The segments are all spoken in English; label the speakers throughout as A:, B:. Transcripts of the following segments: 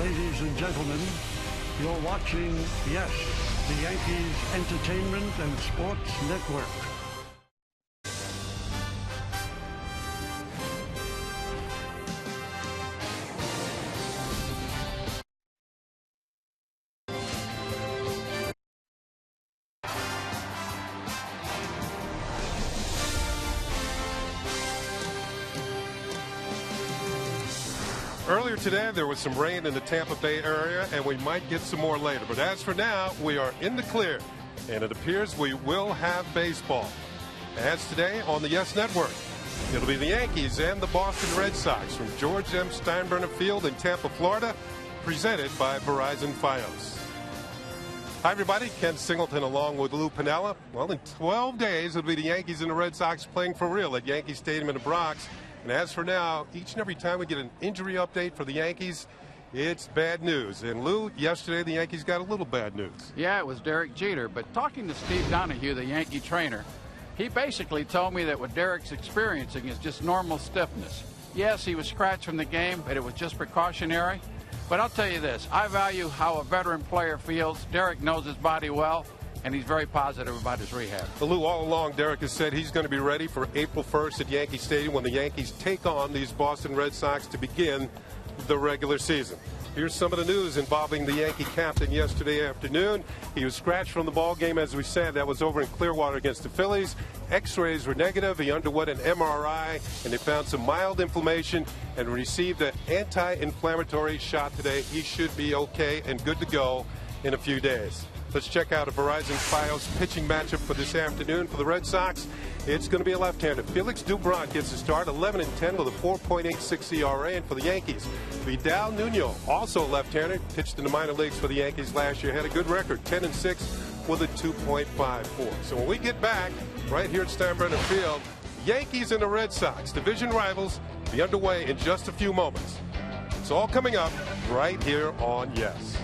A: Ladies and gentlemen, you're watching, yes, the Yankees Entertainment and Sports Network.
B: Earlier today, there was some rain in the Tampa Bay area, and we might get some more later. But as for now, we are in the clear, and it appears we will have baseball. As today on the Yes Network, it'll be the Yankees and the Boston Red Sox from George M. Steinbrenner Field in Tampa, Florida, presented by Verizon Fios. Hi, everybody. Ken Singleton along with Lou Piniella. Well, in 12 days, it'll be the Yankees and the Red Sox playing for real at Yankee Stadium in the Bronx. And as for now, each and every time we get an injury update for the Yankees, it's bad news. And Lou, yesterday the Yankees got a little bad news.
C: Yeah, it was Derek Jeter. But talking to Steve Donahue, the Yankee trainer, he basically told me that what Derek's experiencing is just normal stiffness. Yes, he was scratched from the game, but it was just precautionary. But I'll tell you this, I value how a veteran player feels. Derek knows his body well, and he's very positive about his rehab.
B: Well, Lou, all along, Derek has said he's going to be ready for April 1st at Yankee Stadium when the Yankees take on these Boston Red Sox to begin the regular season. Here's some of the news involving the Yankee captain yesterday afternoon. He was scratched from the ball game, as we said. That was over in Clearwater against the Phillies. X-rays were negative. He underwent an MRI, and they found some mild inflammation and received an anti-inflammatory shot today. He should be okay and good to go in a few days. Let's check out a Verizon Fios pitching matchup for this afternoon for the Red Sox. It's going to be a left-hander. Felix Doubront gets a start, 11-10 with a 4.86 ERA. And for the Yankees, Vidal Nuno, also a left-hander, pitched in the minor leagues for the Yankees last year, had a good record, 10-6 with a 2.54. So when we get back right here at Steinbrenner Field, Yankees and the Red Sox, division rivals, be underway in just a few moments. It's all coming up right here on Yes.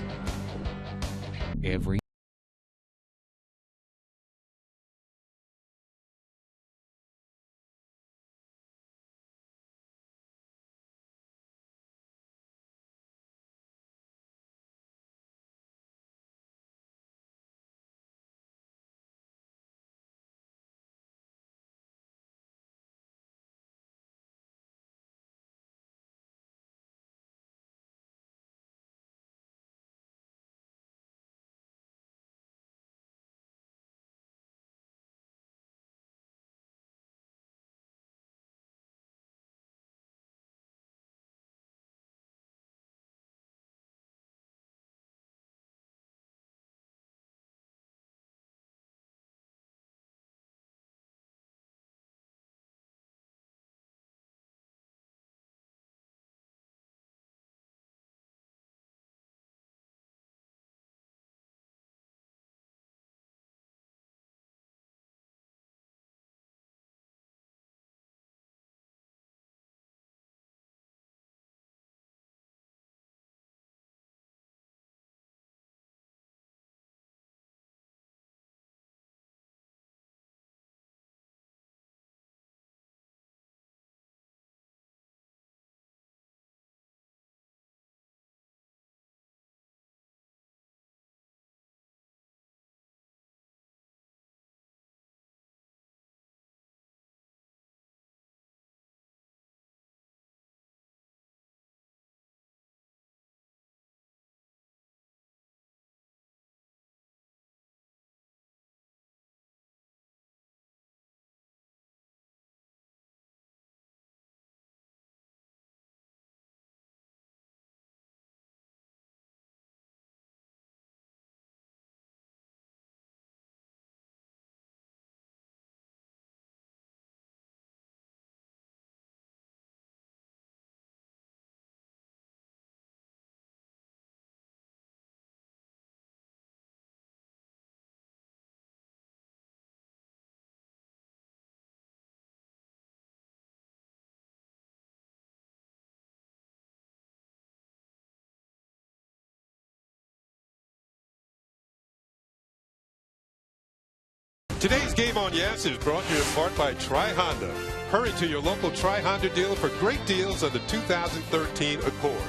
B: Today's Game on Yes is brought to you in part by Tri-Honda. Hurry to your local Tri-Honda dealer for great deals on the 2013 Accord.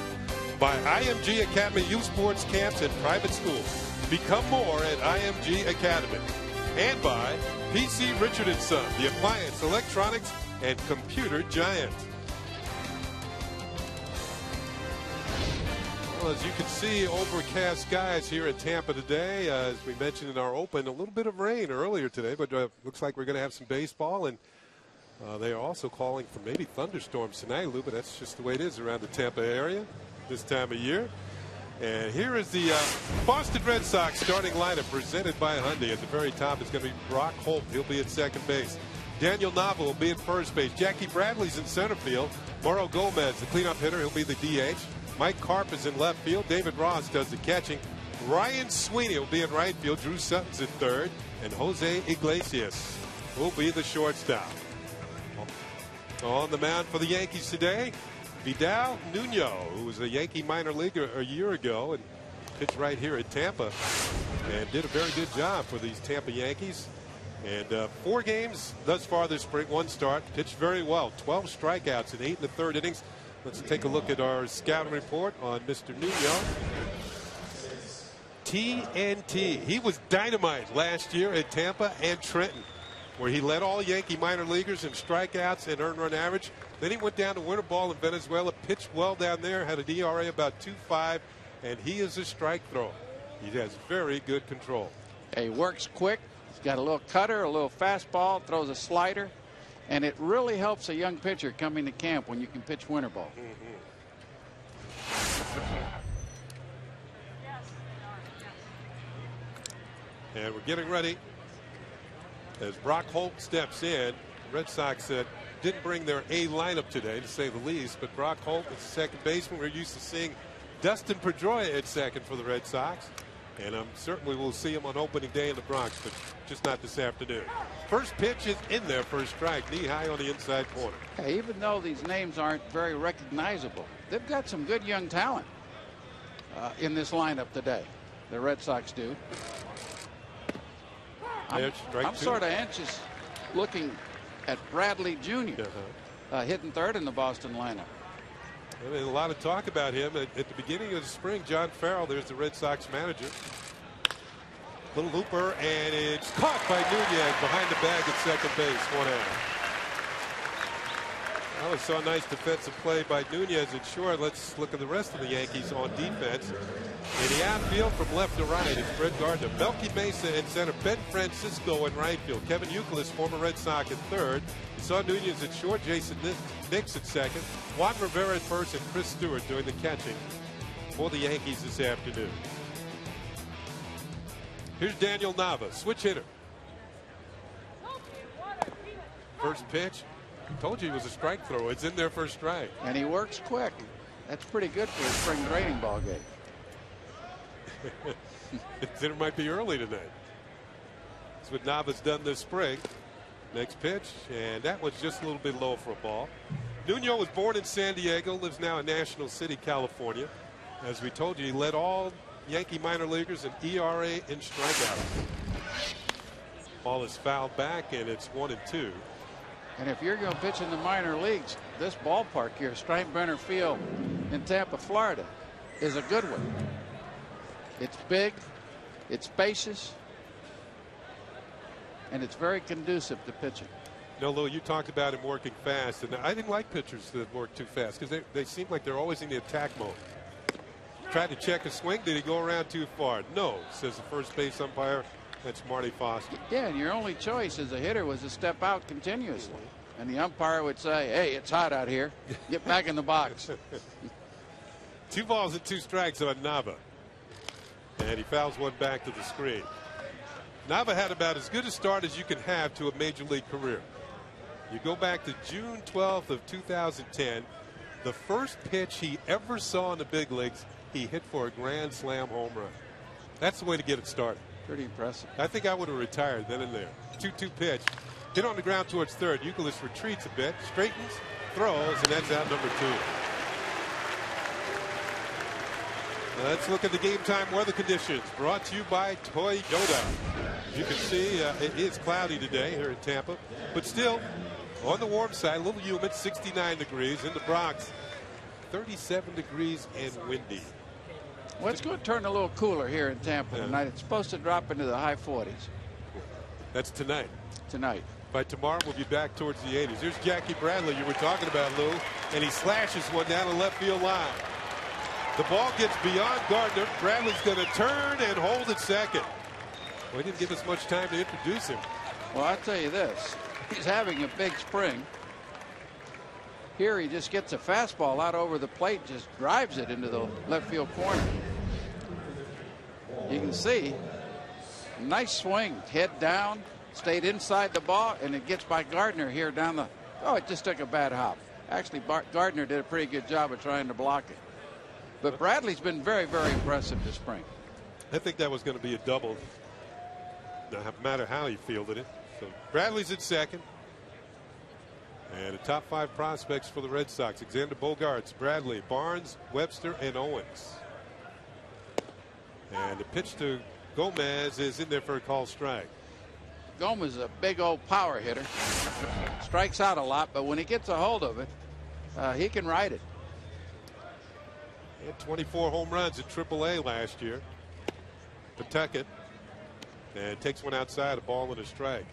B: by IMG Academy Youth Sports Camps and Private Schools. Become more at IMG Academy. And by PC Richard & Son, the appliance, electronics, and computer giant. Well, as you can see, overcast skies here in Tampa today. As we mentioned in our open, a little bit of rain earlier today, but looks like we're going to have some baseball. And they are also calling for maybe thunderstorms tonight, Lou, but that's just the way it is around the Tampa area this time of year. And here is the Boston Red Sox starting lineup presented by Hyundai. At the very top is going to be Brock Holt. He'll be at second base. Daniel Nava will be at first base. Jackie Bradley's in center field. Mauro Gomez, the cleanup hitter, he'll be the DH. Mike Karp is in left field. David Ross does the catching. Ryan Sweeney will be in right field. Drew Sutton's in third. And Jose Iglesias will be the shortstop. On the mound for the Yankees today, Vidal Nuno, who was a Yankee minor leaguer a year ago and pitched right here at Tampa and did a very good job for these Tampa Yankees. And 4 games thus far this spring, 1 start, pitched very well. 12 strikeouts in 8 1/3 innings. Let's take a look at our scouting report on Mr. Nuno. TNT. He was dynamite last year at Tampa and Trenton, where he led all Yankee minor leaguers in strikeouts and earned run average. Then he went down to winter ball in Venezuela, pitched well down there, had an ERA about 2.5, and he is a strike thrower. He has very good control.
C: He works quick. He's got a little cutter, a little fastball, throws a slider, and it really helps a young pitcher coming to camp when you can pitch winter ball.
B: And we're getting ready as Brock Holt steps in. The Red Sox didn't bring their A lineup today, to say the least, but Brock Holt is the second baseman. We're used to seeing Dustin Pedroia at second for the Red Sox, and certainly we'll see him on opening day in the Bronx, but just not this afternoon. First pitch is in there for a strike, knee high on the inside corner.
C: Hey, even though these names aren't very recognizable, they've got some good young talent in this lineup today. The Red Sox do. I'm sort of anxious looking at Bradley Jr. Hitting third in the Boston lineup.
B: I mean, a lot of talk about him at the beginning of the spring. John Farrell, there's the Red Sox manager. Little looper, and it's caught by Nunez behind the bag at second base. 1 out. That was so nice defensive play by Nunez at short. Let's look at the rest of the Yankees on defense. In the outfield from left to right, it's Brett Gardner, Melky Mesa in center, Ben Francisco in right field, Kevin Youkilis, former Red Sox, at third. You saw Nunez at short, Jason Nix at second, Juan Rivera at first, and Chris Stewart doing the catching for the Yankees this afternoon. Here's Daniel Nava, switch hitter. First pitch. Told you he was a strike thrower. It's in there for a strike.
C: And he works quick. That's pretty good for a spring training ball game.
B: Dinner might be early tonight. That's what Nava's done this spring. Next pitch, and that was just a little bit low for a ball. Nuno was born in San Diego, lives now in National City, California. As we told you, he led all Yankee minor leaguers in ERA and strikeouts. Ball is fouled back, and it's 1-2.
C: And if you're going to pitch in the minor leagues, this ballpark here, Steinbrenner Field in Tampa, Florida, is a good one. It's big, it's spacious, and it's very conducive to pitching.
B: No, Lou, you talked about him working fast, and I didn't like pitchers that work too fast because they seem like they're always in the attack mode. Tried to check a swing. Did he go around too far? No, says the first base umpire. That's Marty Foster.
C: Yeah, and your only choice as a hitter was to step out continuously. And the umpire would say, hey, it's hot out here. Get back in the box.
B: 2 balls and 2 strikes on Nava. And he fouls one back to the screen. Nava had about as good a start as you can have to a major league career. You go back to June 12th of 2010. The first pitch he ever saw in the big leagues, he hit for a grand slam home run. That's the way to get it started.
C: Pretty impressive.
B: I think I would have retired then and there. 2-2 pitch. Hit on the ground towards third. Youkilis retreats a bit, straightens, throws, and that's out number 2. Let's look at the game time weather conditions brought to you by Toyota. As you can see, it is cloudy today here in Tampa, but still on the warm side, a little humid, 69 degrees. In the Bronx, 37 degrees and windy.
C: Well, it's going to turn a little cooler here in Tampa tonight. It's supposed to drop into the high 40s.
B: That's tonight.
C: Tonight.
B: By tomorrow, we'll be back towards the 80s. There's Jackie Bradley you were talking about, Lou, and he slashes one down the left field line. The ball gets beyond Gardner. Bradley's going to turn and hold at second. Well, he didn't give us much time to introduce him.
C: Well, I'll tell you this. He's having a big spring. Here he just gets a fastball out over the plate, just drives it into the left field corner. You can see, nice swing, head down, stayed inside the ball, and it gets by Gardner here down the, oh, it just took a bad hop. Actually, Gardner did a pretty good job of trying to block it. But Bradley's been very, very impressive this spring.
B: I think that was going to be a double, no matter how he fielded it. So Bradley's at second. And the top 5 prospects for the Red Sox: Xander Bogaerts, Bradley, Barnes, Webster, and Owens. And the pitch to Gomez is in there for a called strike.
C: Gomez is a big old power hitter. Strikes out a lot, but when he gets a hold of it, he can ride it.
B: He had 24 home runs at AAA last year. Pawtucket. And takes one outside, a ball and a strike.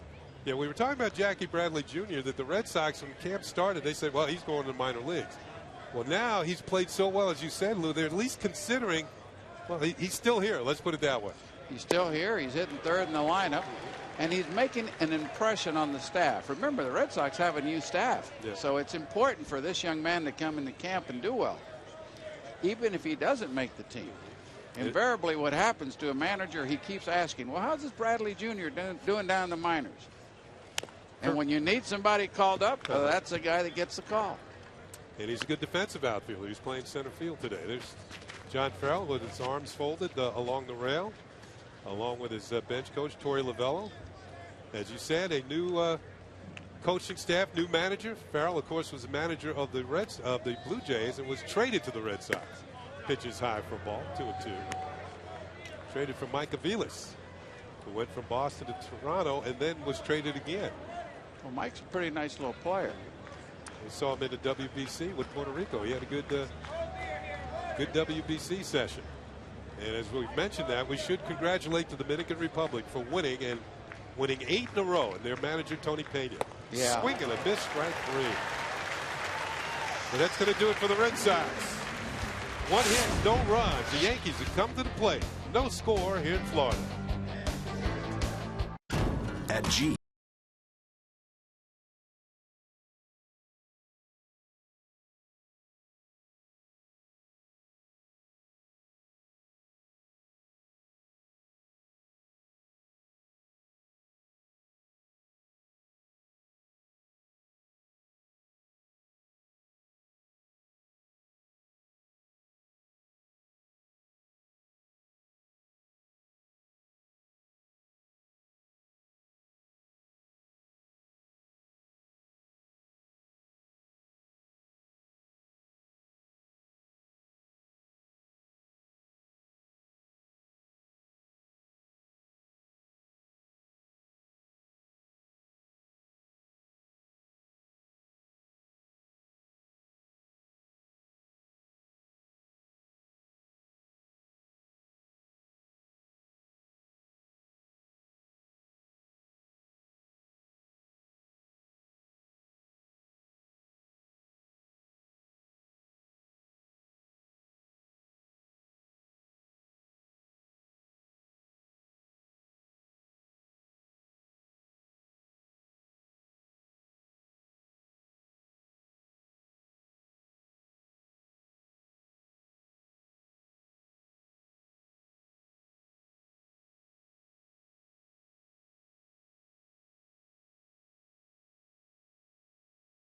B: Yeah, we were talking about Jackie Bradley Jr., that the Red Sox, when camp started, they said, well, he's going to the minor leagues. Well, now he's played so well, as you said, Lou, they're at least considering, well, he's still here. Let's put it that way.
C: He's still here. He's hitting third in the lineup, and he's making an impression on the staff. Remember, the Red Sox have a new staff, so it's important for this young man to come into camp and do well, even if he doesn't make the team. Invariably, what happens to a manager, he keeps asking, well, how's this Bradley Jr. doing down in the minors? And when you need somebody called up, that's the guy that gets the call.
B: And he's a good defensive outfielder. He's playing center field today. There's John Farrell with his arms folded along the rail, along with his bench coach, Torey Lovello. As you said, a new coaching staff, new manager. Farrell, of course, was the manager of the Blue Jays and was traded to the Red Sox. Pitches high for a ball, 2-2. Traded for Mike Aviles, who went from Boston to Toronto and then was traded again.
C: Well, Mike's a pretty nice little player.
B: We saw him in the WBC with Puerto Rico. He had a good WBC session. And as we mentioned that, we should congratulate the Dominican Republic for winning 8 in a row, and their manager, Tony Pena.
C: Yeah.
B: Swing and a miss, strike 3. And that's going to do it for the Red Sox. 1 hit, no runs. The Yankees have come to the plate. No score here in Florida.
D: At G.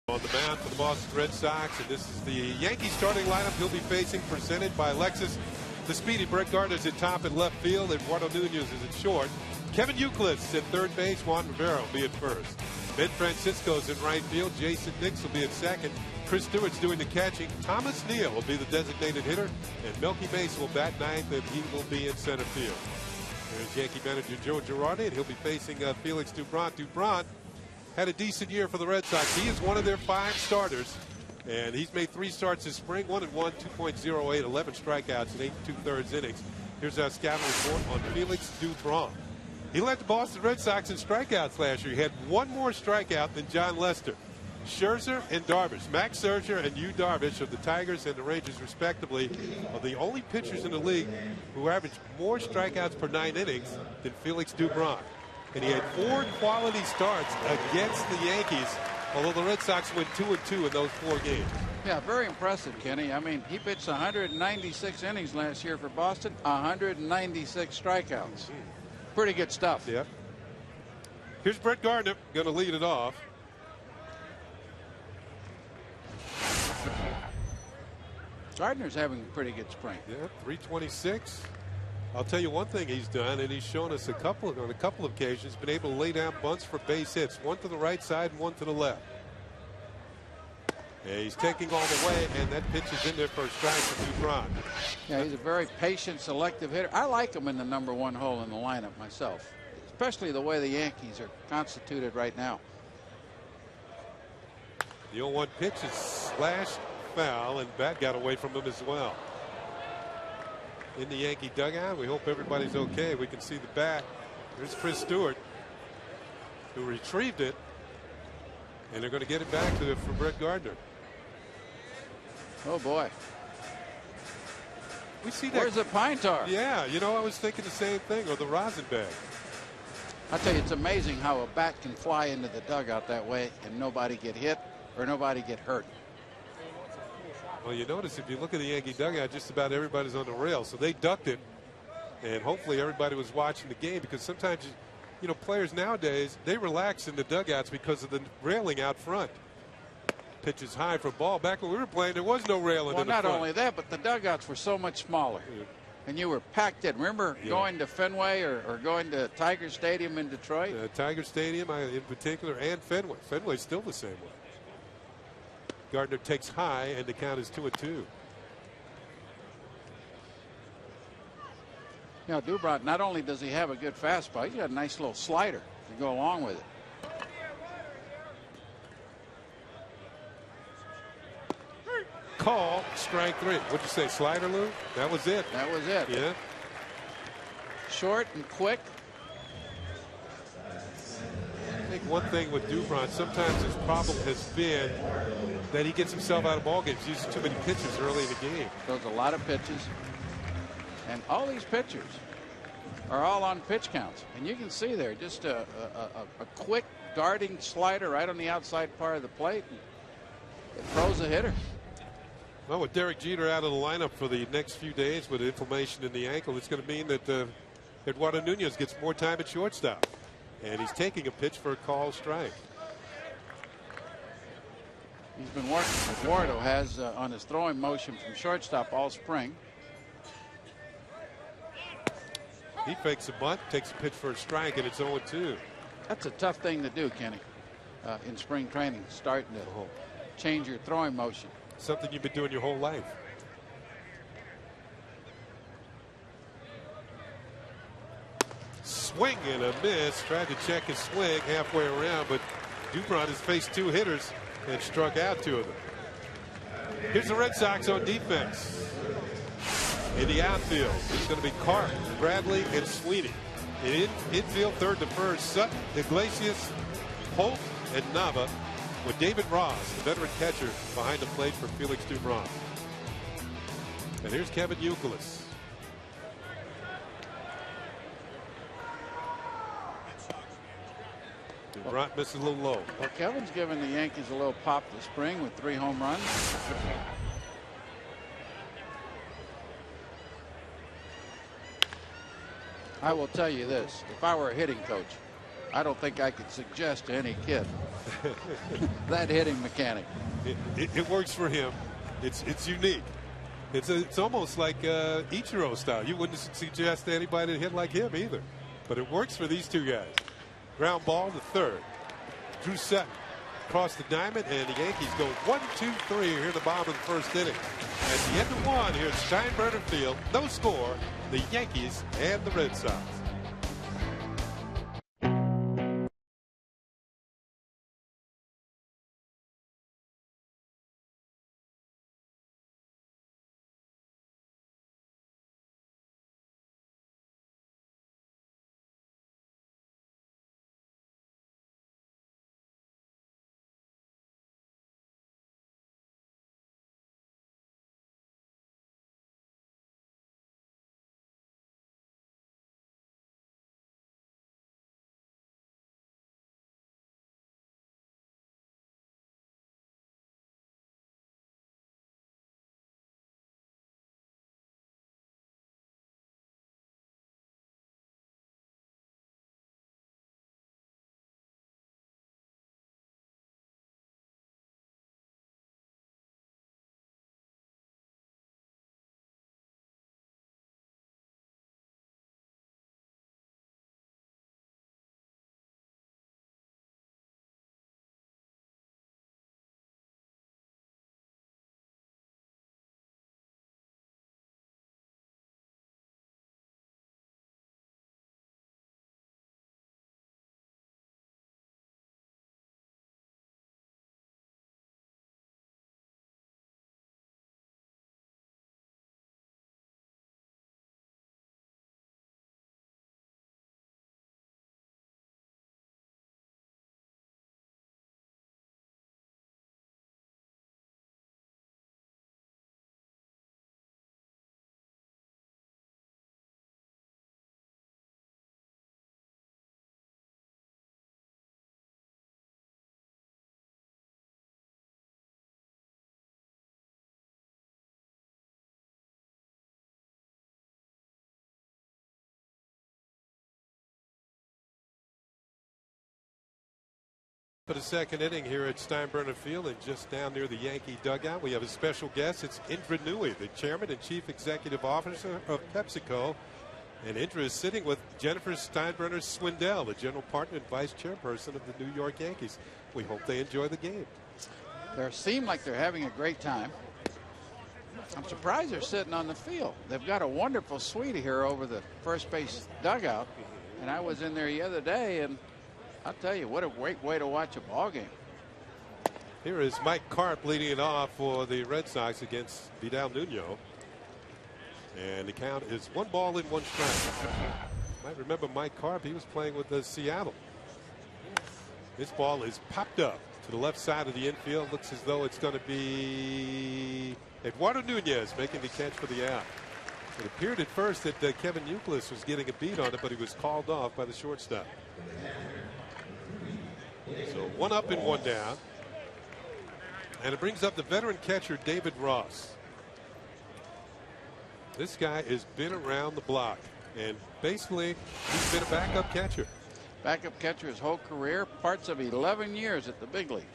B: On the mound for the Boston Red Sox, and this is the Yankee starting lineup he'll be facing, presented by Lexus. The speedy Brett Gardner's at top and left field. Eduardo Nunez is at short. Kevin Youkilis at third base. Juan Rivera will be at first. Ben Francisco's in right field. Jason Nix will be at second. Chris Stewart's doing the catching. Thomas Neal will be the designated hitter, and Melky Mason will bat ninth, and he will be in center field. There's Yankee manager Joe Girardi, and he'll be facing Felix Doubront. Doubront had a decent year for the Red Sox. He is one of their 5 starters And he's made 3 starts this spring, 1-1, 2.08, 11 strikeouts in 8 2/3 innings. Here's our scouting report on Felix Dubron. He led the Boston Red Sox in strikeouts last year. He had 1 more strikeout than John Lester. Scherzer and Darvish. Max Scherzer and Yu Darvish of the Tigers and the Rangers, respectively, are the only pitchers in the league who averaged more strikeouts per 9 innings than Felix Dubron. And he had 4 quality starts against the Yankees, although the Red Sox went 2-2 in those 4 games.
C: Yeah, very impressive, Kenny. I mean, he pitched 196 innings last year for Boston, 196 strikeouts. Pretty good stuff.
B: Yep. Here's Brett Gardner going to lead it off.
C: Gardner's having a pretty good spring.
B: Yeah, 326. I'll tell you one thing he's done, and he's shown us on a couple of occasions, been able to lay down bunts for base hits, 1 to the right side and 1 to the left. Yeah, he's taking all the way, and that pitch is in there for a strike for Dubron.
C: Yeah, he's a very patient, selective hitter. I like him in the #1 hole in the lineup myself, especially the way the Yankees are constituted right now.
B: The 0-1 pitch is slashed foul, and bat got away from him as well. In the Yankee dugout, we hope everybody's okay. We can see the bat. There's Chris Stewart, who retrieved it, and they're going to get it back to for Brett Gardner.
C: Oh boy.
B: We see that.
C: Where's the pine tar?
B: Yeah, you know, I was thinking the same thing, or the rosin bag.
C: I tell you, it's amazing how a bat can fly into the dugout that way and nobody get hit or nobody get hurt.
B: Well, you notice if you look at the Yankee dugout, just about everybody's on the rail, so they ducked it, and hopefully everybody was watching the game, because sometimes, you know, players nowadays, they relax in the dugouts because of the railing out front. Pitch is high for a ball. Back when we were playing, there was no railing in the front.
C: Well, not only that, but the dugouts were so much smaller.
B: Yeah.
C: And you were packed in. Remember going to Fenway or going to Tiger Stadium in Detroit?
B: Tiger Stadium in particular, and Fenway. Fenway's still the same way. Gardner takes high, and the count is 2-2.
C: You know, Dubron, not only does he have a good fastball, he's got a nice little slider to go along with it.
B: Call, strike 3. What'd you say, slider, Lou? That was it.
C: That was it.
B: Yeah.
C: Short and quick.
B: I think one thing with Dubron, sometimes his problem has been that he gets himself out of ball games. He uses too many pitches early in the game.
C: Throws a lot of pitches. And all these pitchers are all on pitch counts. And you can see there just a quick darting slider right on the outside part of the plate. It throws a hitter.
B: Well, with Derek Jeter out of the lineup for the next few days with inflammation in the ankle, it's going to mean that Eduardo Nunez gets more time at shortstop. And he's taking a pitch for a call strike.
C: He's been working. Eduardo has on his throwing motion from shortstop all spring.
B: He fakes a bunt, takes a pitch for a strike, and it's 0-2.
C: That's a tough thing to do, Kenny, in spring training, starting to change your throwing motion.
B: Something you've been doing your whole life. Swing and a miss. Tried to check his swing halfway around, but Dubron has faced 2 hitters and struck out 2 of them. Here's the Red Sox on defense. In the outfield, it's going to be Carp, Bradley, and Sweeney. In infield, third to first, Sutton, Iglesias, Holt, and Nava, with David Ross, the veteran catcher, behind the plate for Felix Dubron. And here's Kevin Youkilis. Dubron misses a little low.
C: Well, Kevin's given the Yankees a little pop this spring with 3 home runs. I will tell you this, if I were a hitting coach, I don't think I could suggest to any kid that hitting mechanic.
B: It works for him. It's unique. It's almost like Ichiro style. You wouldn't suggest to anybody to hit like him either. But it works for these 2 guys. Ground ball to third. Drew Sutton across the diamond, and the Yankees go 1-2-3 here in the bottom of the first inning. At the end of 1 here at Steinbrenner Field, no score, the Yankees and the Red Sox. For the second inning here at Steinbrenner Field and just down near the Yankee dugout, we have a special guest. It's Indra Nooyi, the chairman and chief executive officer of PepsiCo. And Indra is sitting with Jennifer Steinbrenner Swindell, the general partner and vice chairperson of the New York Yankees. We hope they enjoy the game.
C: They seem like they're having a great time. I'm surprised they're sitting on the field. They've got a wonderful suite here over the first base dugout. And I was in there the other day, and I'll tell you, what a great way to watch a ball game.
B: Here is Mike Carp leading it off for the Red Sox against Vidal Nuno. And the count is 1 ball and 1 strike. You might remember Mike Carp. He was playing with Seattle. This ball is popped up to the left side of the infield. Looks as though it's going to be Eduardo Nunez making the catch for the out. It appeared at first that Kevin Youkilis was getting a beat on it, but he was called off by the shortstop. So 1 up and 1 down. And it brings up the veteran catcher David Ross. This guy has been around the block, and basically he's been a backup catcher.
C: Backup catcher his whole career, parts of 11 years at the big leagues.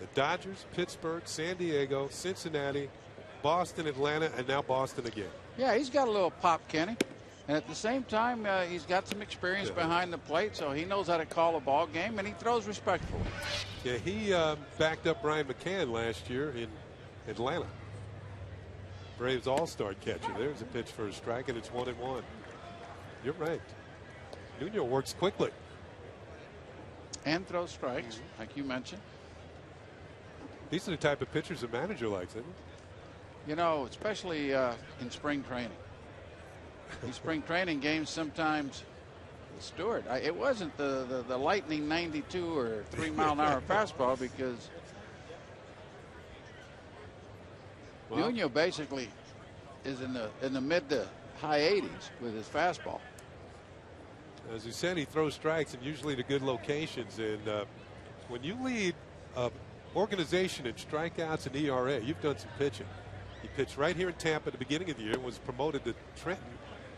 B: The Dodgers, Pittsburgh, San Diego, Cincinnati, Boston, Atlanta, and now Boston again.
C: Yeah, he's got a little pop, Kenny. And at the same time, he's got some experience behind the plate, so he knows how to call a ball game, and he throws respectfully.
B: Yeah, he backed up Brian McCann last year in Atlanta. Braves all-star catcher. There's a pitch for a strike, and it's 1-1. You're right. Nuno works quickly.
C: And throws strikes, like you mentioned.
B: These are the type of pitchers a manager likes, isn't it?
C: You know, especially in spring training. These spring training games sometimes, Stewart, it wasn't the lightning 92 or 3-mile-an-hour fastball, because Nuno basically is in the mid to high 80s with his fastball.
B: As you said, he throws strikes, and usually to good locations. And when you lead an organization in strikeouts and ERA, you've done some pitching. He pitched right here in Tampa at the beginning of the year, was promoted to Trenton,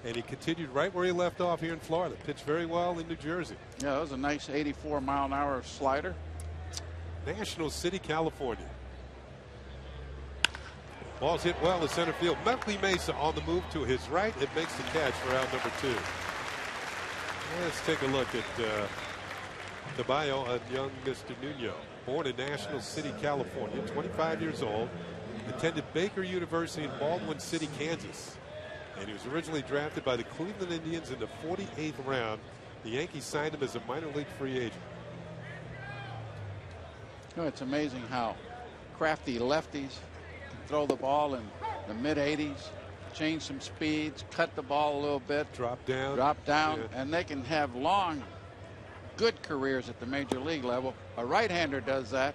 B: and he continued right where he left off here in Florida. Pitched very well in New Jersey.
C: Yeah, that was a nice 84-mile-an-hour slider.
B: National City, California. Ball's hit well in center field. Bentley Mesa on the move to his right and makes the catch for out number 2. Let's take a look at the bio of young Mr. Nuno. Born in National City, California, 25 years old. Attended Baker University in Baldwin City, Kansas. And he was originally drafted by the Cleveland Indians in the 48th round. The Yankees signed him as a minor league free agent.
C: You know, it's amazing how crafty lefties can throw the ball in the mid-80s, change some speeds, cut the ball a little bit,
B: drop down,
C: yeah, and they can have long, good careers at the major league level. A right-hander does that.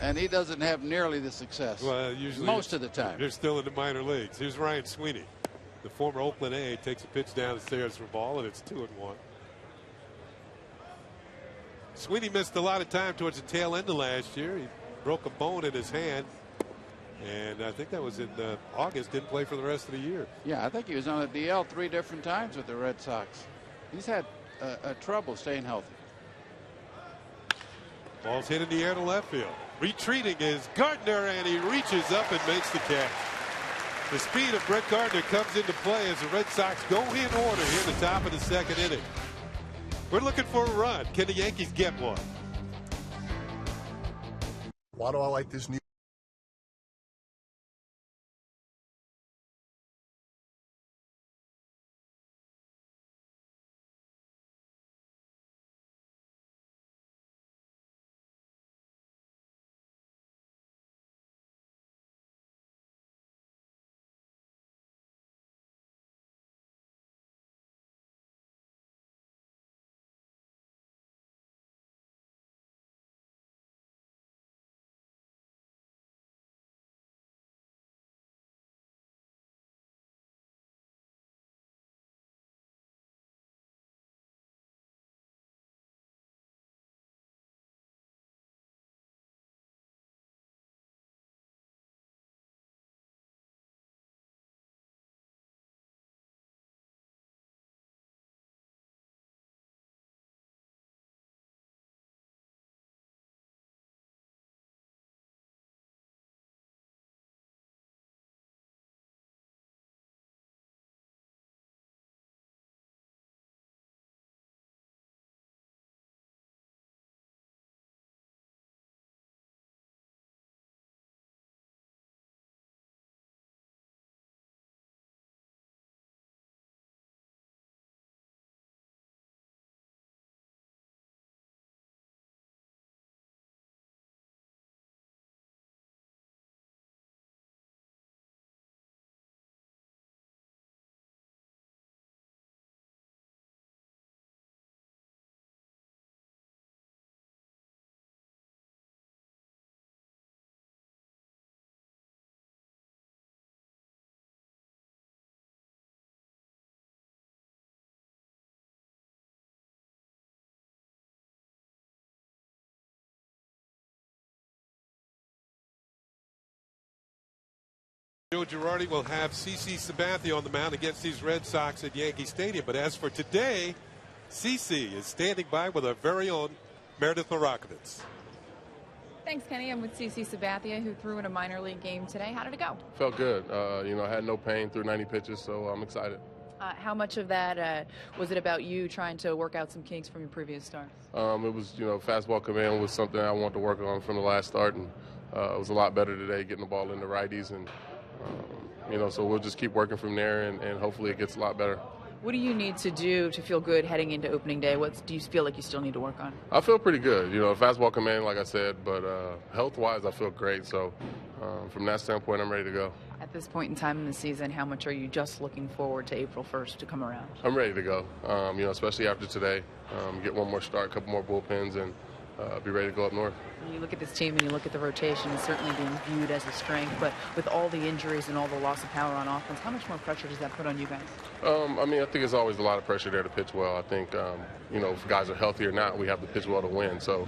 C: And he doesn't have nearly the success.
B: Well, usually
C: most of the time.
B: They're still in the minor leagues. Here's Ryan Sweeney, the former Oakland A, takes a pitch down the stairs for a ball, and it's 2-1. Sweeney missed a lot of time towards the tail end of last year. He broke a bone in his hand, and I think that was in August. Didn't play for the rest of the year.
C: Yeah, I think he was on the DL 3 different times with the Red Sox. He's had trouble staying healthy.
B: Ball's hit in the air to left field. Retreating is Gardner, and he reaches up and makes the catch. The speed of Brett Gardner comes into play as the Red Sox go in order here at the top of the second inning. We're looking for a run. Can the Yankees get one?
D: Why do I like this new
B: Joe Girardi will have CC Sabathia on the mound against these Red Sox at Yankee Stadium. But as for today, CC is standing by with our very own Meredith Marakovitz.
E: Thanks, Kenny. I'm with CC Sabathia, who threw in a minor league game today. How did it go?
F: Felt good. I had no pain through 90 pitches, so I'm excited.
E: How much of that was it about you trying to work out some kinks from your previous start?
F: It was, fastball command was something I wanted to work on from the last start, and it was a lot better today getting the ball into righties, and so we'll just keep working from there, and hopefully it gets a lot better.
E: What do you need to do to feel good heading into opening day? What do you feel like you still need to work on?
F: I feel pretty good. Fastball command, like I said, but health-wise, I feel great. So from that standpoint, I'm ready to go.
E: At this point in time in the season, how much are you just looking forward to April 1st to come around?
F: I'm ready to go, especially after today. Get one more start, a couple more bullpens, and be ready to go up north.
E: When you look at this team and you look at the rotation, it's certainly being viewed as a strength, but with all the injuries and all the loss of power on offense, how much more pressure does that put on you guys?
F: I think it's always a lot of pressure there to pitch well. I think, if guys are healthy or not, we have to pitch well to win. So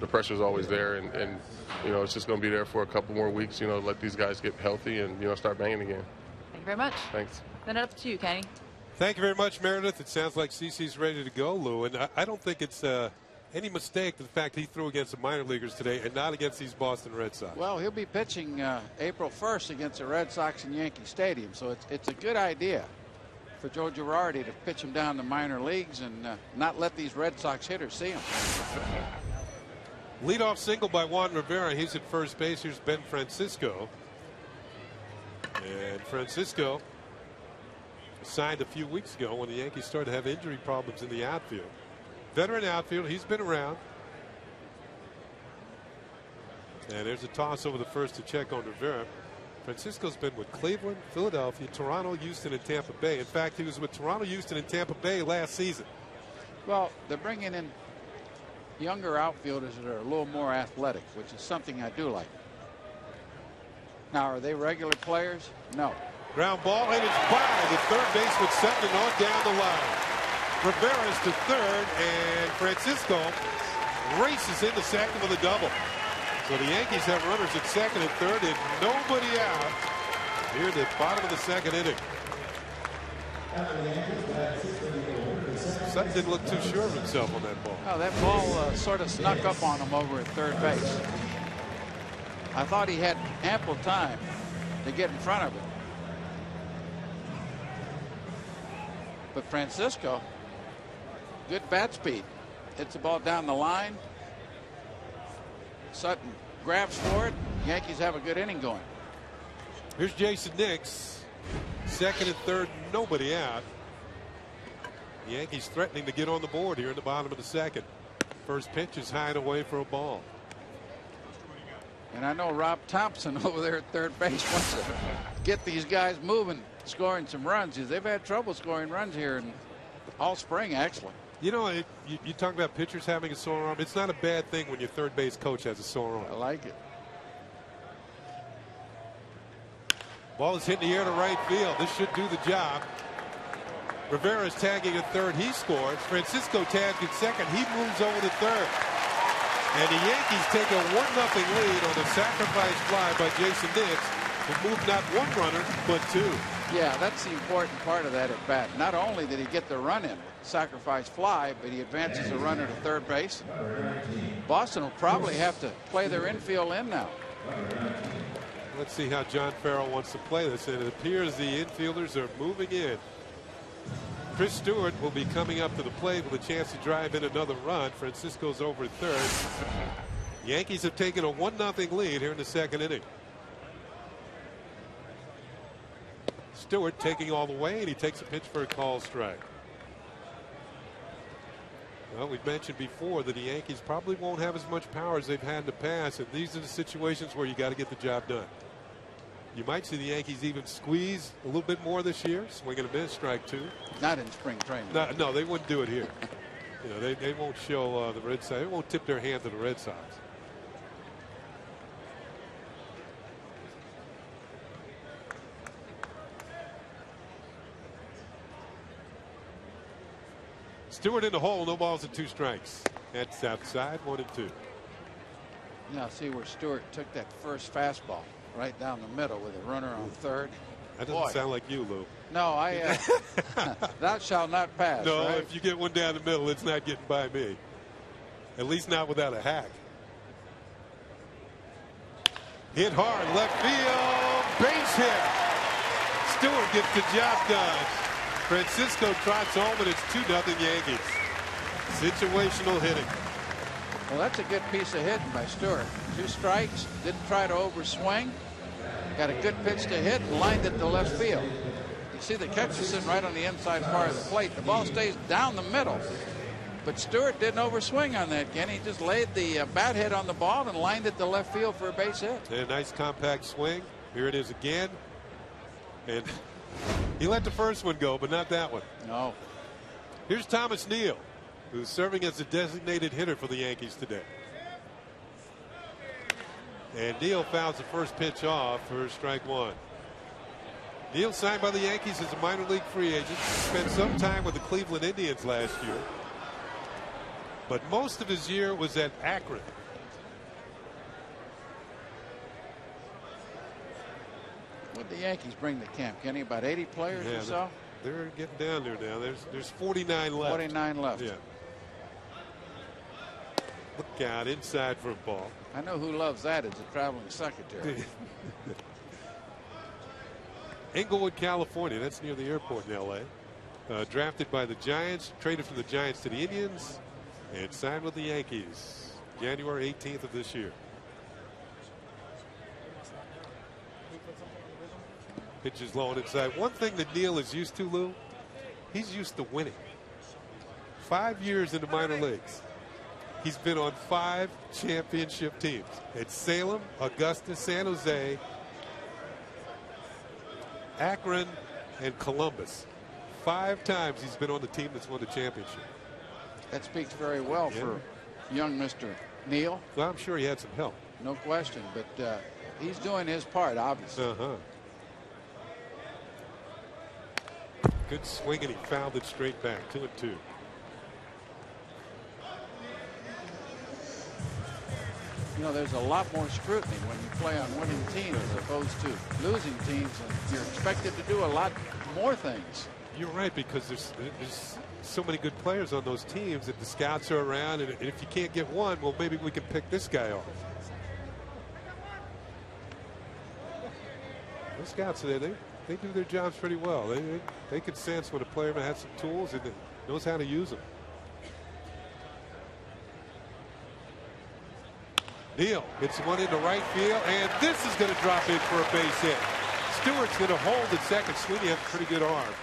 F: the pressure is always there, and it's just going to be there for a couple more weeks, let these guys get healthy and, start banging again.
E: Thank you very much.
F: Thanks.
E: Then up to you, Kenny.
B: Thank you very much, Meredith. It sounds like CC's ready to go, Lou, and I don't think it's any mistake the fact he threw against the minor leaguers today and not against these Boston Red Sox.
C: Well, he'll be pitching April 1st against the Red Sox in Yankee Stadium, so it's a good idea for Joe Girardi to pitch him down the minor leagues and not let these Red Sox hitters see him.
B: Leadoff single by Juan Rivera. He's at first base. Here's Ben Francisco. And Francisco signed a few weeks ago when the Yankees started to have injury problems in the outfield. Veteran outfield. He's been around. And there's a toss over the first to check on Rivera. Francisco's been with Cleveland, Philadelphia, Toronto, Houston, and Tampa Bay. In fact, he was with Toronto, Houston, and Tampa Bay last season.
C: Well, they're bringing in younger outfielders that are a little more athletic, which is something I do like. Now, are they regular players? No.
B: Ground ball, and it's by the third baseman second on down the line. Rivera's to third, and Francisco races into second with a double. So the Yankees have runners at second and third and nobody out here at the bottom of the second inning. Sutton didn't look too sure of himself on that ball.
C: Oh, that ball sort of snuck up on him over at third base. I thought he had ample time to get in front of it. But Francisco, good bat speed. Hits the ball down the line. Sutton grabs for it. Yankees have a good inning going.
B: Here's Jason Nix. Second and third, nobody out. The Yankees threatening to get on the board here in the bottom of the second. First pitch is high and away for a ball.
C: And I know Rob Thompson over there at third base wants to get these guys moving, scoring some runs. They've had trouble scoring runs here all spring, actually.
B: You know, you talk about pitchers having a sore arm. It's not a bad thing when your third base coach has a sore arm.
C: I like it.
B: Ball is hit in the air to right field. This should do the job. Rivera is tagging at third. He scores. Francisco tags at second. He moves over to third. And the Yankees take a 1-0 lead on a sacrifice fly by Jason Nix, who moved not one runner, but two.
C: Yeah, that's the important part of that at bat. Not only did he get the run in, sacrifice fly, but he advances a runner to third base. Boston will probably have to play their infield in now.
B: Let's see how John Farrell wants to play this, and it appears the infielders are moving in. Chris Stewart will be coming up to the plate with a chance to drive in another run. Francisco's over at third. Yankees have taken a 1-0 lead here in the second inning. Stewart taking all the way, and he takes a pitch for a call strike. Well, we've mentioned before that the Yankees probably won't have as much power as they've had in the past, and these are the situations where you got to get the job done. You might see the Yankees even squeeze a little bit more this year, swing and a miss, strike two.
C: Not in spring training.
B: No, they wouldn't do it here. You know, they won't show the Red Sox. They won't tip their hand to the Red Sox. Stewart in the hole, no balls and 2 strikes. That's outside, 1-2.
C: Now see where Stewart took that first fastball right down the middle with a runner on third.
B: That doesn't sound like you, Lou.
C: No, thou shalt not pass.
B: No,
C: right?
B: if you get one down the middle, it's not getting by me. At least not without a hack. Hit hard, left field, base hit. Stewart gets the job done. Francisco trots home, and it's 2-0 Yankees. Situational hitting.
C: Well, that's a good piece of hitting by Stewart. 2 strikes, didn't try to overswing. Got a good pitch to hit and lined it to left field. You see the catcher sitting right on the inside part of the plate. The ball stays down the middle. But Stewart didn't overswing on that, Ken. He just laid the bat head on the ball and lined it to left field for a base hit.
B: And a nice compact swing. Here it is again. And he let the first one go, but not that one.
C: No.
B: Here's Thomas Neal, who's serving as a designated hitter for the Yankees today. And Neal fouls the first pitch off for strike 1. Neal signed by the Yankees as a minor league free agent. Spent some time with the Cleveland Indians last year. But most of his year was at Akron.
C: What did the Yankees bring to camp, Kenny? About 80 players or so?
B: They're getting down there now. There's 49 left.
C: 49 left.
B: Yeah. Look out inside for a ball.
C: I know who loves that as a traveling secretary.
B: Inglewood, California. That's near the airport in L.A. Drafted by the Giants, traded from the Giants to the Indians, and signed with the Yankees January 18th of this year. Pitches low and inside. One thing that Neal is used to, Lou, he's used to winning. 5 years in the minor leagues. He's been on 5 championship teams at Salem, Augusta, San Jose, Akron, and Columbus. 5 times he's been on the team that's won the championship.
C: That speaks very well for young Mr. Neal.
B: Well, I'm sure he had some help.
C: No question, but he's doing his part, obviously.
B: Good swing, and he fouled it straight back. 2-2.
C: You know, there's a lot more scrutiny when you play on winning teams as opposed to losing teams, and you're expected to do a lot more things.
B: You're right, because there's so many good players on those teams that the scouts are around, and if you can't get one, well, maybe we can pick this guy off. The scouts, they do their jobs pretty well. They can sense when a player has some tools and knows how to use them. Neal hits one into right field, and this is going to drop in for a base hit. Stewart's going to hold at second. Sweeney has a pretty good arm.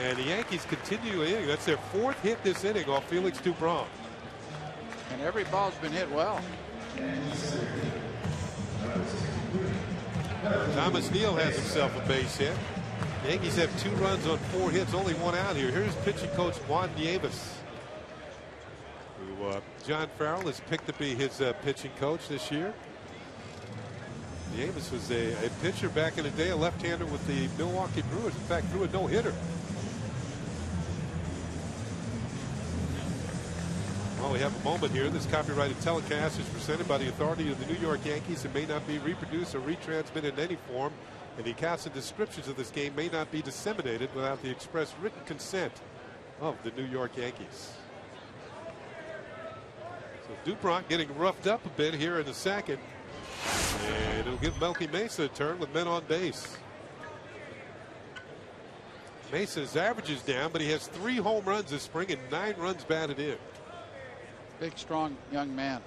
B: And the Yankees continue the inning. That's their 4th hit this inning off Felix Dubron.
C: And every ball's been hit well.
B: Thomas Neal has himself a base hit. The Yankees have 2 runs on 4 hits, only 1 out here. Here's pitching coach Juan Nieves, who John Farrell has picked to be his pitching coach this year. Nieves was a pitcher back in the day, a left-hander with the Milwaukee Brewers. In fact, threw a no-hitter. Well, we have a moment here. This copyrighted telecast is presented by the authority of the New York Yankees and may not be reproduced or retransmitted in any form. And the accounts and descriptions of this game may not be disseminated without the express written consent of the New York Yankees. So Dubron getting roughed up a bit here in the second. And it'll give Melky Mesa a turn with men on base. Mesa's average is down, but he has 3 home runs this spring and 9 runs batted in.
C: Big, strong young man.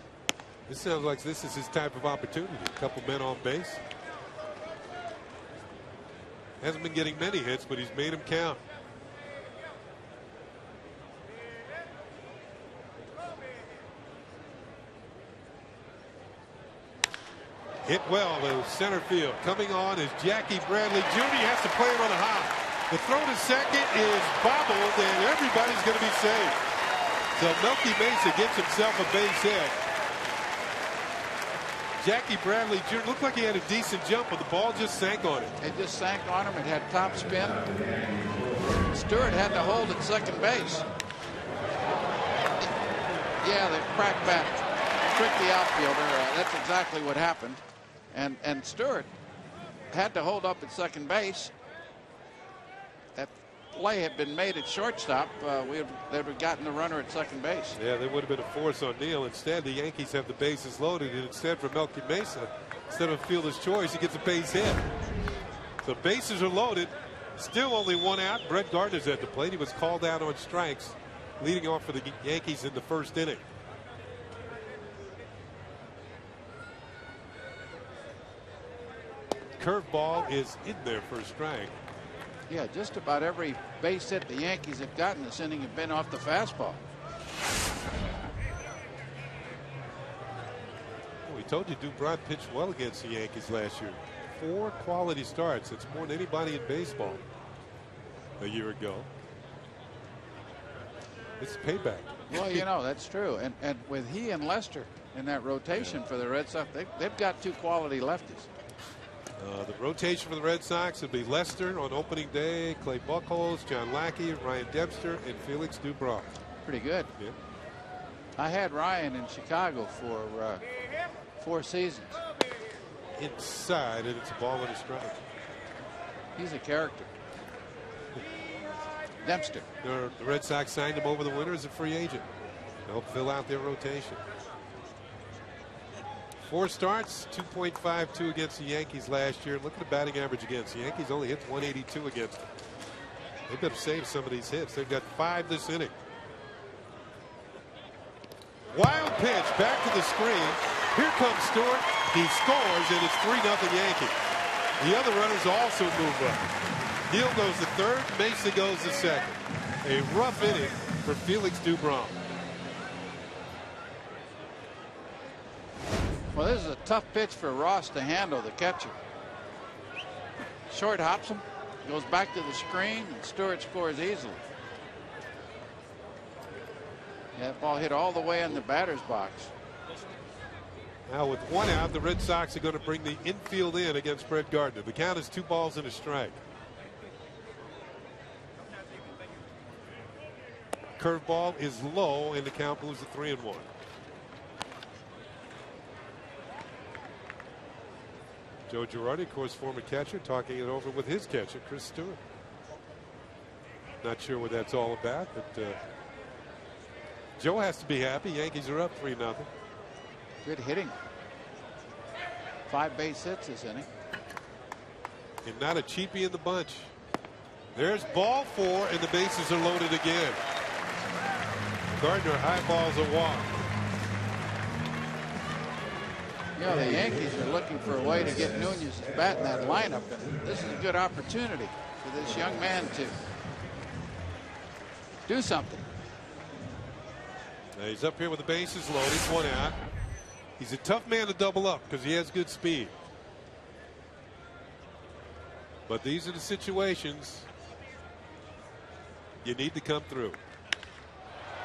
B: This sounds like this is his type of opportunity. A couple men on base. Hasn't been getting many hits, but he's made them count. Hit well to center field. Coming on is Jackie Bradley Jr. He has to play it on a hop. The throw to second is bobbled, and everybody's going to be saved. So Melky Mesa gets himself a base hit. Jackie Bradley Jr. looked like he had a decent jump, but the ball just sank on it.
C: It just sank on him. It had top spin. Stewart had to hold at second base. Yeah, the crackback tricked the outfielder. That's exactly what happened. And Stewart had to hold up at second base. That play had been made at shortstop. They would have gotten the runner at second base.
B: Yeah, they would have been a force on Neal. Instead, the Yankees have the bases loaded, and instead for Melky Mesa, instead of fielder's choice, he gets a base hit. So bases are loaded. Still only one out. Brett Gardner's at the plate. He was called out on strikes, leading off for the Yankees in the first inning. Curveball is in there for a strike.
C: Yeah, just about every base hit the Yankees have gotten this inning have been off the fastball.
B: We told you Dubron pitched well against the Yankees last year. 4 quality starts. It's more than anybody in baseball a year ago. It's payback.
C: Well, you know, that's true. And with he and Lester in that rotation for the Red Sox, they've got 2 quality lefties.
B: The rotation for the Red Sox would be Lester on opening day, Clay Buchholz, John Lackey, Ryan Dempster, and Felix Dubron.
C: Pretty good.
B: Yeah.
C: I had Ryan in Chicago for 4 seasons.
B: Inside, and it's a ball and a strike.
C: He's a character. Dempster.
B: The Red Sox signed him over the winter as a free agent to help fill out their rotation. 4 starts, 2.52 against the Yankees last year. Look at the batting average against. The Yankees only hit 182 against them. They've got to save some of these hits. They've got 5 this inning. Wild pitch back to the screen. Here comes Stewart. He scores, and it's 3-0 Yankee. The other runners also move up. Neal goes to third. Mesa goes to second. A rough inning for Felix Dubron.
C: Well, this is a tough pitch for Ross to handle, the catcher. Short hops him, goes back to the screen, and Stewart scores easily. That ball hit all the way in the batter's box.
B: Now with 1 out, the Red Sox are going to bring the infield in against Brett Gardner. The count is 2 balls and a strike. Curveball is low, and the count moves to 3-1. Joe Girardi, of course, former catcher, talking it over with his catcher, Chris Stewart. Not sure what that's all about, but Joe has to be happy. Yankees are up 3-0.
C: Good hitting. 5 base hits this inning.
B: And not a cheapie in the bunch. There's ball 4, and the bases are loaded again. Gardner highballs a walk.
C: You know, the Yankees are looking for a way to get Nunez's bat in that lineup, and this is a good opportunity for this young man to do something.
B: Now he's up here with the bases loaded, 1 out. He's a tough man to double up because he has good speed. But these are the situations you need to come through.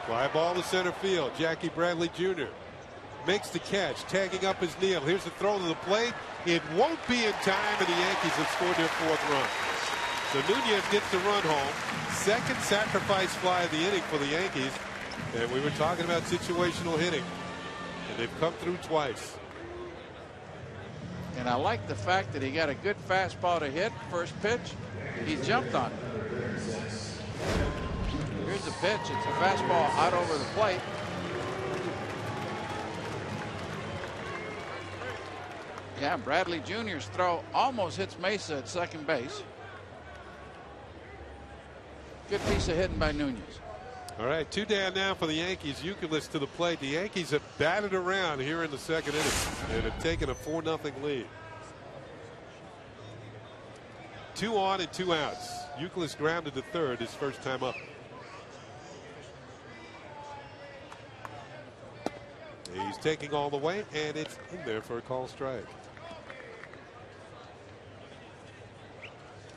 B: Fly ball to center field. Jackie Bradley Jr. makes the catch, tagging up his Neal. Here's the throw to the plate. It won't be in time, and the Yankees have scored their 4th run. So Nunez gets the run home. Second sacrifice fly of the inning for the Yankees. And we were talking about situational hitting. And they've come through twice.
C: And I like the fact that he got a good fastball to hit. First pitch, he jumped on it. Here's the pitch. It's a fastball out over the plate. Yeah, Bradley Jr.'s throw almost hits Mesa at second base. Good piece of hitting by Nunez.
B: All right, 2 down now for the Yankees. Youkilis to the plate. The Yankees have batted around here in the second inning and have taken a 4-0 lead. 2 on and 2 outs. Youkilis grounded to third his first time up. He's taking all the way, and it's in there for a call strike.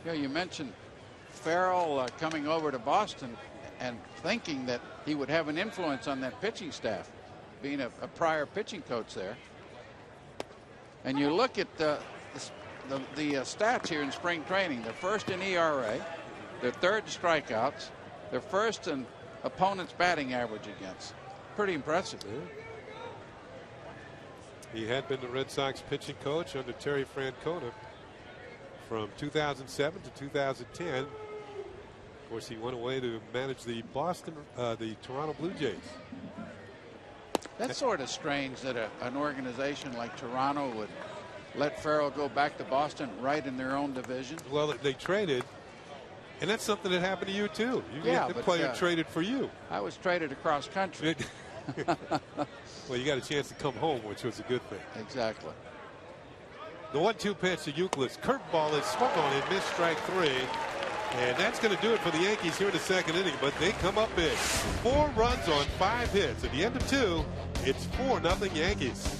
C: You know, you mentioned Farrell coming over to Boston and thinking that he would have an influence on that pitching staff, being a prior pitching coach there. And you look at the stats here in spring training. They're first in ERA, they're third in strikeouts, they're first in opponent's batting average against. Pretty impressive.
B: He had been the Red Sox pitching coach under Terry Francona. from 2007 to 2010. Of course, he went away to manage the Toronto Blue Jays.
C: That's sort of strange that an organization like Toronto would let Farrell go back to Boston right in their own division.
B: Well, they traded, and that's something that happened to you too. The player traded for you.
C: I was traded across country.
B: Well, you got a chance to come home, which was a good thing.
C: Exactly.
B: The 1-2 pitch to Euclid. Curveball is swung on and missed, strike 3. And that's going to do it for the Yankees here in the second inning, but they come up big. 4 runs on 5 hits. At the end of 2, it's 4-0 Yankees.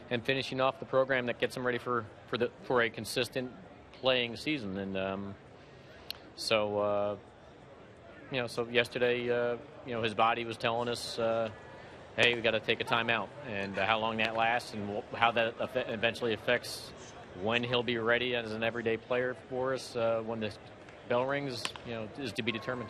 G: And finishing off the program that gets him ready for a consistent playing season. And so yesterday, his body was telling us, hey, we got to take a timeout, and how long that lasts and how that eventually affects when he'll be ready as an everyday player for us when the bell rings, is to be determined.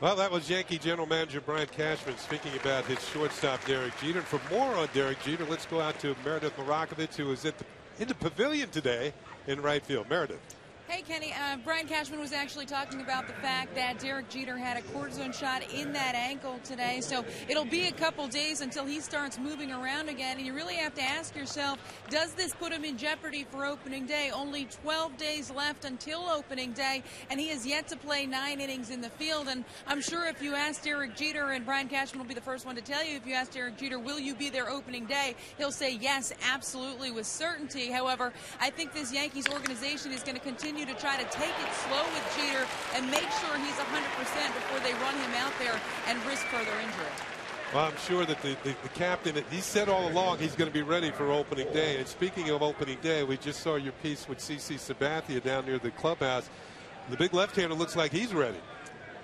B: Well, that was Yankee General Manager Brian Cashman speaking about his shortstop, Derek Jeter. And for more on Derek Jeter, let's go out to Meredith Marakovich, who is in the pavilion today in right field. Meredith.
H: Hey, Kenny. Brian Cashman was actually talking about the fact that Derek Jeter had a cortisone shot in that ankle today. So it'll be a couple days until he starts moving around again. And you really have to ask yourself, does this put him in jeopardy for opening day? Only 12 days left until opening day, and he has yet to play 9 innings in the field. And I'm sure if you ask Derek Jeter, and Brian Cashman will be the first one to tell you, if you ask Derek Jeter, will you be there opening day? He'll say yes, absolutely, with certainty. However, I think this Yankees organization is going to continue to try to take it slow with Jeter and make sure he's 100% before they run him out there and risk further injury.
B: Well, I'm sure that the captain, he said all along he's going to be ready for opening day. And speaking of opening day, we just saw your piece with CC Sabathia down near the clubhouse. The big left-hander looks like he's ready.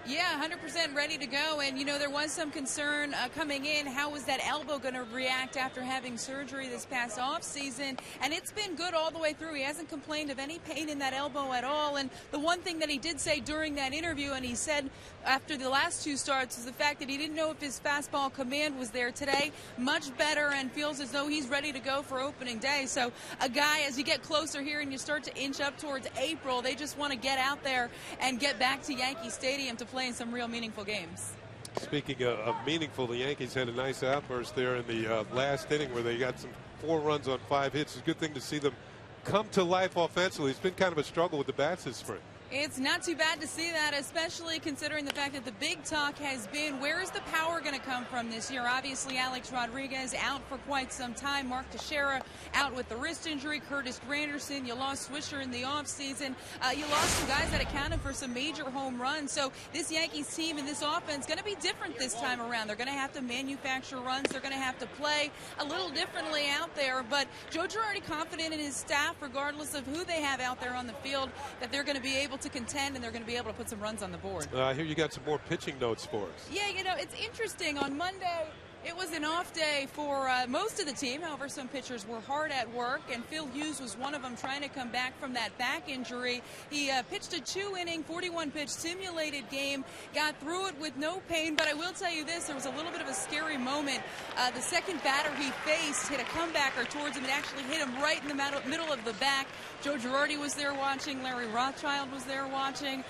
H: Yeah, 100% ready to go. And, there was some concern coming in. How was that elbow going to react after having surgery this past offseason? And it's been good all the way through. He hasn't complained of any pain in that elbow at all. And the one thing that he did say during that interview, and he said after the last 2 starts, is the fact that he didn't know if his fastball command was there today. Much better, and feels as though he's ready to go for opening day. So a guy, as you get closer here and you start to inch up towards April, they just want to get out there and get back to Yankee Stadium to play in some real meaningful games.
B: Speaking of meaningful, the Yankees had a nice outburst there in the last inning where they got some 4 runs on 5 hits. It's a good thing to see them come to life offensively. It's been kind of a struggle with the bats this spring.
H: It's not too bad to see that, especially considering the fact that the big talk has been, where is the power going to come from this year? Obviously, Alex Rodriguez out for quite some time. Mark Teixeira out with the wrist injury. Curtis Granderson, you lost Swisher in the offseason. You lost some guys that accounted for some major home runs. So this Yankees team and this offense going to be different this time around. They're going to have to manufacture runs. They're going to have to play a little differently out there. But Joe Girardi confident in his staff, regardless of who they have out there on the field, that they're going to be able to contend and they're going to be able to put some runs on the board.
B: I hear you got some more pitching notes for us.
H: Yeah, you know, it's interesting. On Monday, it was an off day for most of the team. However, some pitchers were hard at work, and Phil Hughes was one of them trying to come back from that back injury. He pitched a 2-inning, 41-pitch simulated game, got through it with no pain, but I will tell you this, there was a little bit of a scary moment. The second batter he faced hit a comebacker towards him and actually hit him right in the middle of the back. Joe Girardi was there watching, Larry Rothschild was there watching,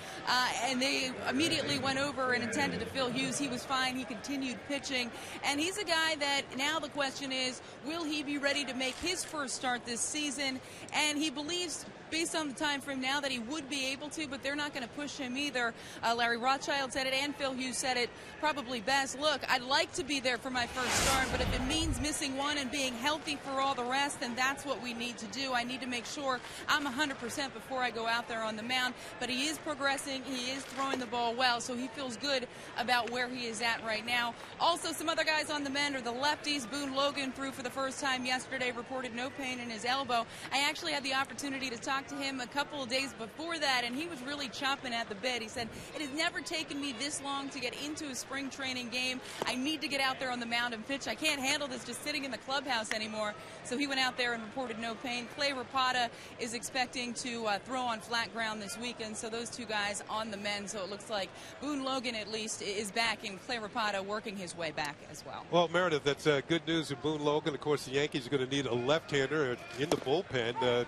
H: and they immediately went over and attended to Phil Hughes. He was fine. He continued pitching, and he's a guy that now the question is, will he be ready to make his first start this season? And he believes, based on the time frame now, that he would be able to, but they're not going to push him either. Larry Rothschild said it, and Phil Hughes said it probably best. Look, I'd like to be there for my first start, but if it means missing one and being healthy for all the rest, then that's what we need to do. I need to make sure I'm 100% before I go out there on the mound. But he is progressing. He is throwing the ball well, so he feels good about where he is at right now. Also, some other guys on the mend are the lefties. Boone Logan threw for the first time yesterday, reported no pain in his elbow. I actually had the opportunity to talk to him a couple of days before that, and he was really chomping at the bit. He said, it has never taken me this long to get into a spring training game. I need to get out there on the mound and pitch. I can't handle this just sitting in the clubhouse anymore. So he went out there and reported no pain. Clay Rapata is expecting to throw on flat ground this weekend, so those two guys on the mend. So it looks like Boone Logan at least is back, and Clay Rapata working his way back as well.
B: Well, Meredith, that's good news with Boone Logan. Of course, the Yankees are going to need a left-hander in the bullpen.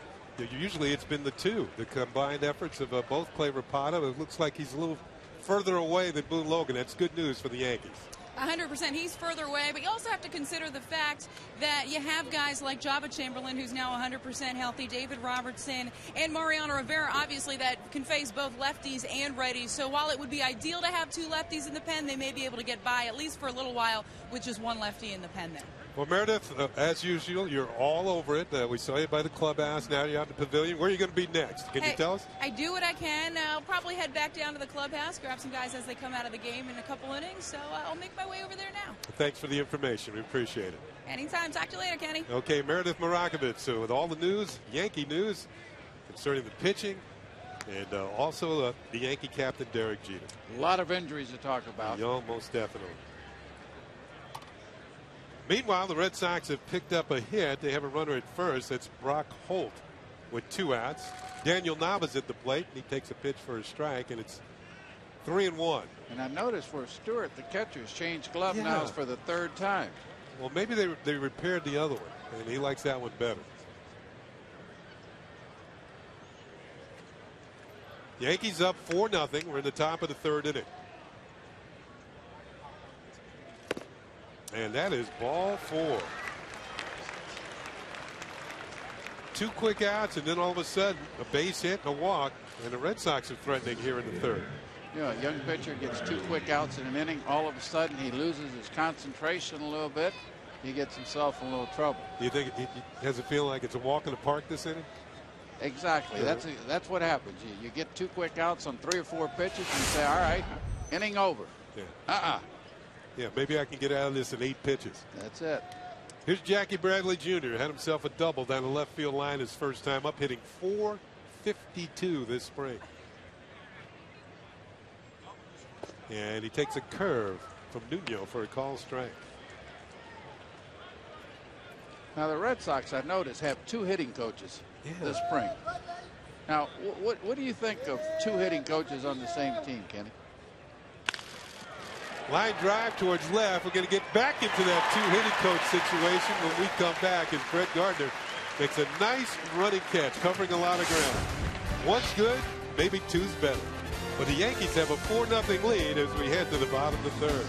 B: Usually it's been the two, the combined efforts of both Clay Rapata. It looks like he's a little further away than Boone Logan. That's good news for the Yankees.
H: 100%. He's further away, but you also have to consider the fact that you have guys like Jabba Chamberlain, who's now 100% healthy, David Robertson, and Mariano Rivera, obviously, that can face both lefties and righties. So while it would be ideal to have two lefties in the pen, they may be able to get by, at least for a little while, with just one lefty in the pen there.
B: Well, Meredith, as usual, you're all over it. We saw you by the clubhouse. Now you're out in the pavilion. Where are you going to be next? Can you tell us?
H: I do what I can. I'll probably head back down to the clubhouse, grab some guys as they come out of the game in a couple innings. So I'll make my way over there now.
B: Thanks for the information. We appreciate it.
H: Anytime. Talk to you later, Kenny.
B: Okay, Meredith Marakovitz. So with all the news, Yankee news concerning the pitching, and also the Yankee captain, Derek Jeter.
C: A lot of injuries to talk about.
B: Yeah, most definitely. Meanwhile, the Red Sox have picked up a hit. They have a runner at first. That's Brock Holt with 2 outs. Daniel Nava's at the plate, and he takes a pitch for a strike, and it's 3-1.
C: And I noticed for Stewart, the catcher's changed glove now for the 3rd time.
B: Well, maybe they repaired the other one, and he likes that one better. Yankees up 4-0. We're in the top of the 3rd inning. And that is ball 4. 2 quick outs, and then all of a sudden a base hit and a walk, and the Red Sox are threatening here in the 3rd.
C: Yeah, a young pitcher gets 2 quick outs in an inning. All of a sudden he loses his concentration a little bit. He gets himself in a little trouble.
B: Do you think he has a feeling like it's a walk in the park this inning?
C: Exactly. Yeah. That's what happens. You get 2 quick outs on 3 or 4 pitches, and you say, all right, inning over.
B: Yeah. Yeah, maybe I can get out of this in 8 pitches.
C: That's it.
B: Here's Jackie Bradley Jr. Had himself a double down the left field line his first time up, hitting .452 this spring. And he takes a curve from Nuno for a call strike.
C: Now the Red Sox, I've noticed, have 2 hitting coaches this spring. Now, what do you think of 2 hitting coaches on the same team, Kenny?
B: Line drive towards left. We're going to get back into that 2 hitting coach situation when we come back, and Fred Gardner makes a nice running catch, covering a lot of ground. One's good, maybe 2's better. But the Yankees have a 4-0 lead as we head to the bottom of the 3rd.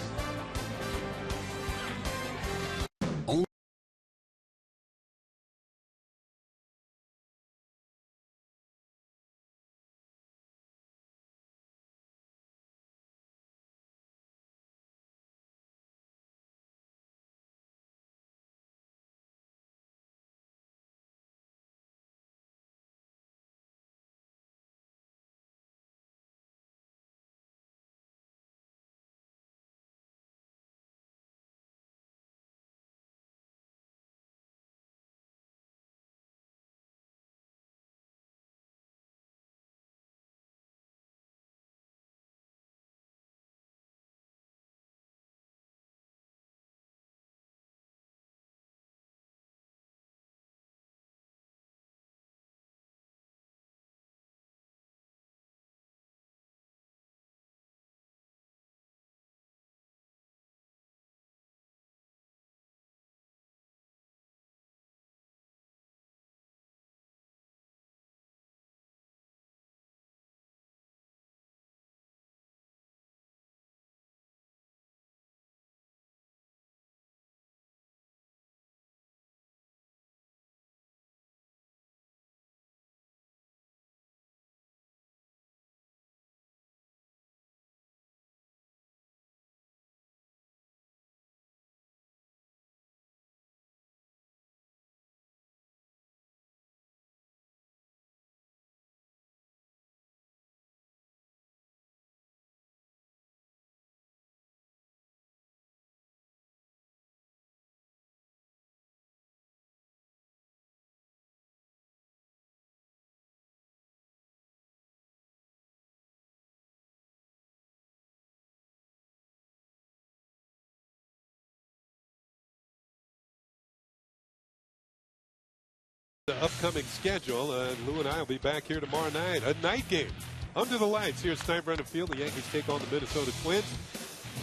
B: The upcoming schedule, Lou and I will be back here tomorrow night. A night game under the lights here at Steinbrenner Field. The Yankees take on the Minnesota Twins.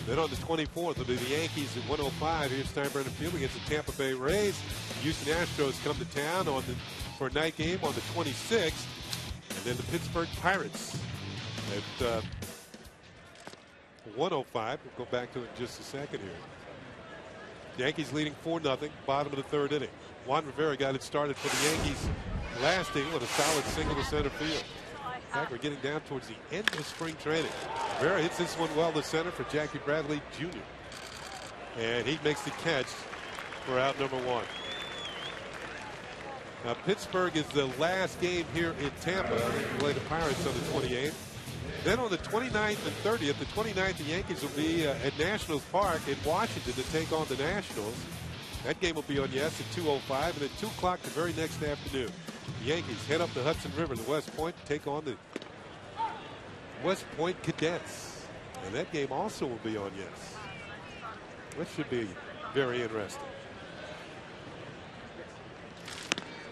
B: Then on the 24th, it'll be the Yankees at 1:05 here at Steinbrenner Field against the Tampa Bay Rays. Houston Astros come to town for a night game on the 26th. And then the Pittsburgh Pirates at 1:05. We'll go back to it in just a second here. Yankees leading 4-0, bottom of the third inning. Juan Rivera got it started for the Yankees last inning with a solid single to center field. In fact, we're getting down towards the end of spring training. Rivera hits this one well to center for Jackie Bradley Jr. And he makes the catch for out number 1. Now, Pittsburgh is the last game here in Tampa. They play the Pirates on the 28th. Then on the 29th and 30th, the 29th, the Yankees will be at Nationals Park in Washington to take on the Nationals. That game will be on, yes, at 2:05, and at 2 o'clock the very next afternoon. The Yankees head up the Hudson River to West Point to take on the West Point Cadets. And that game also will be on, yes. Which should be very interesting.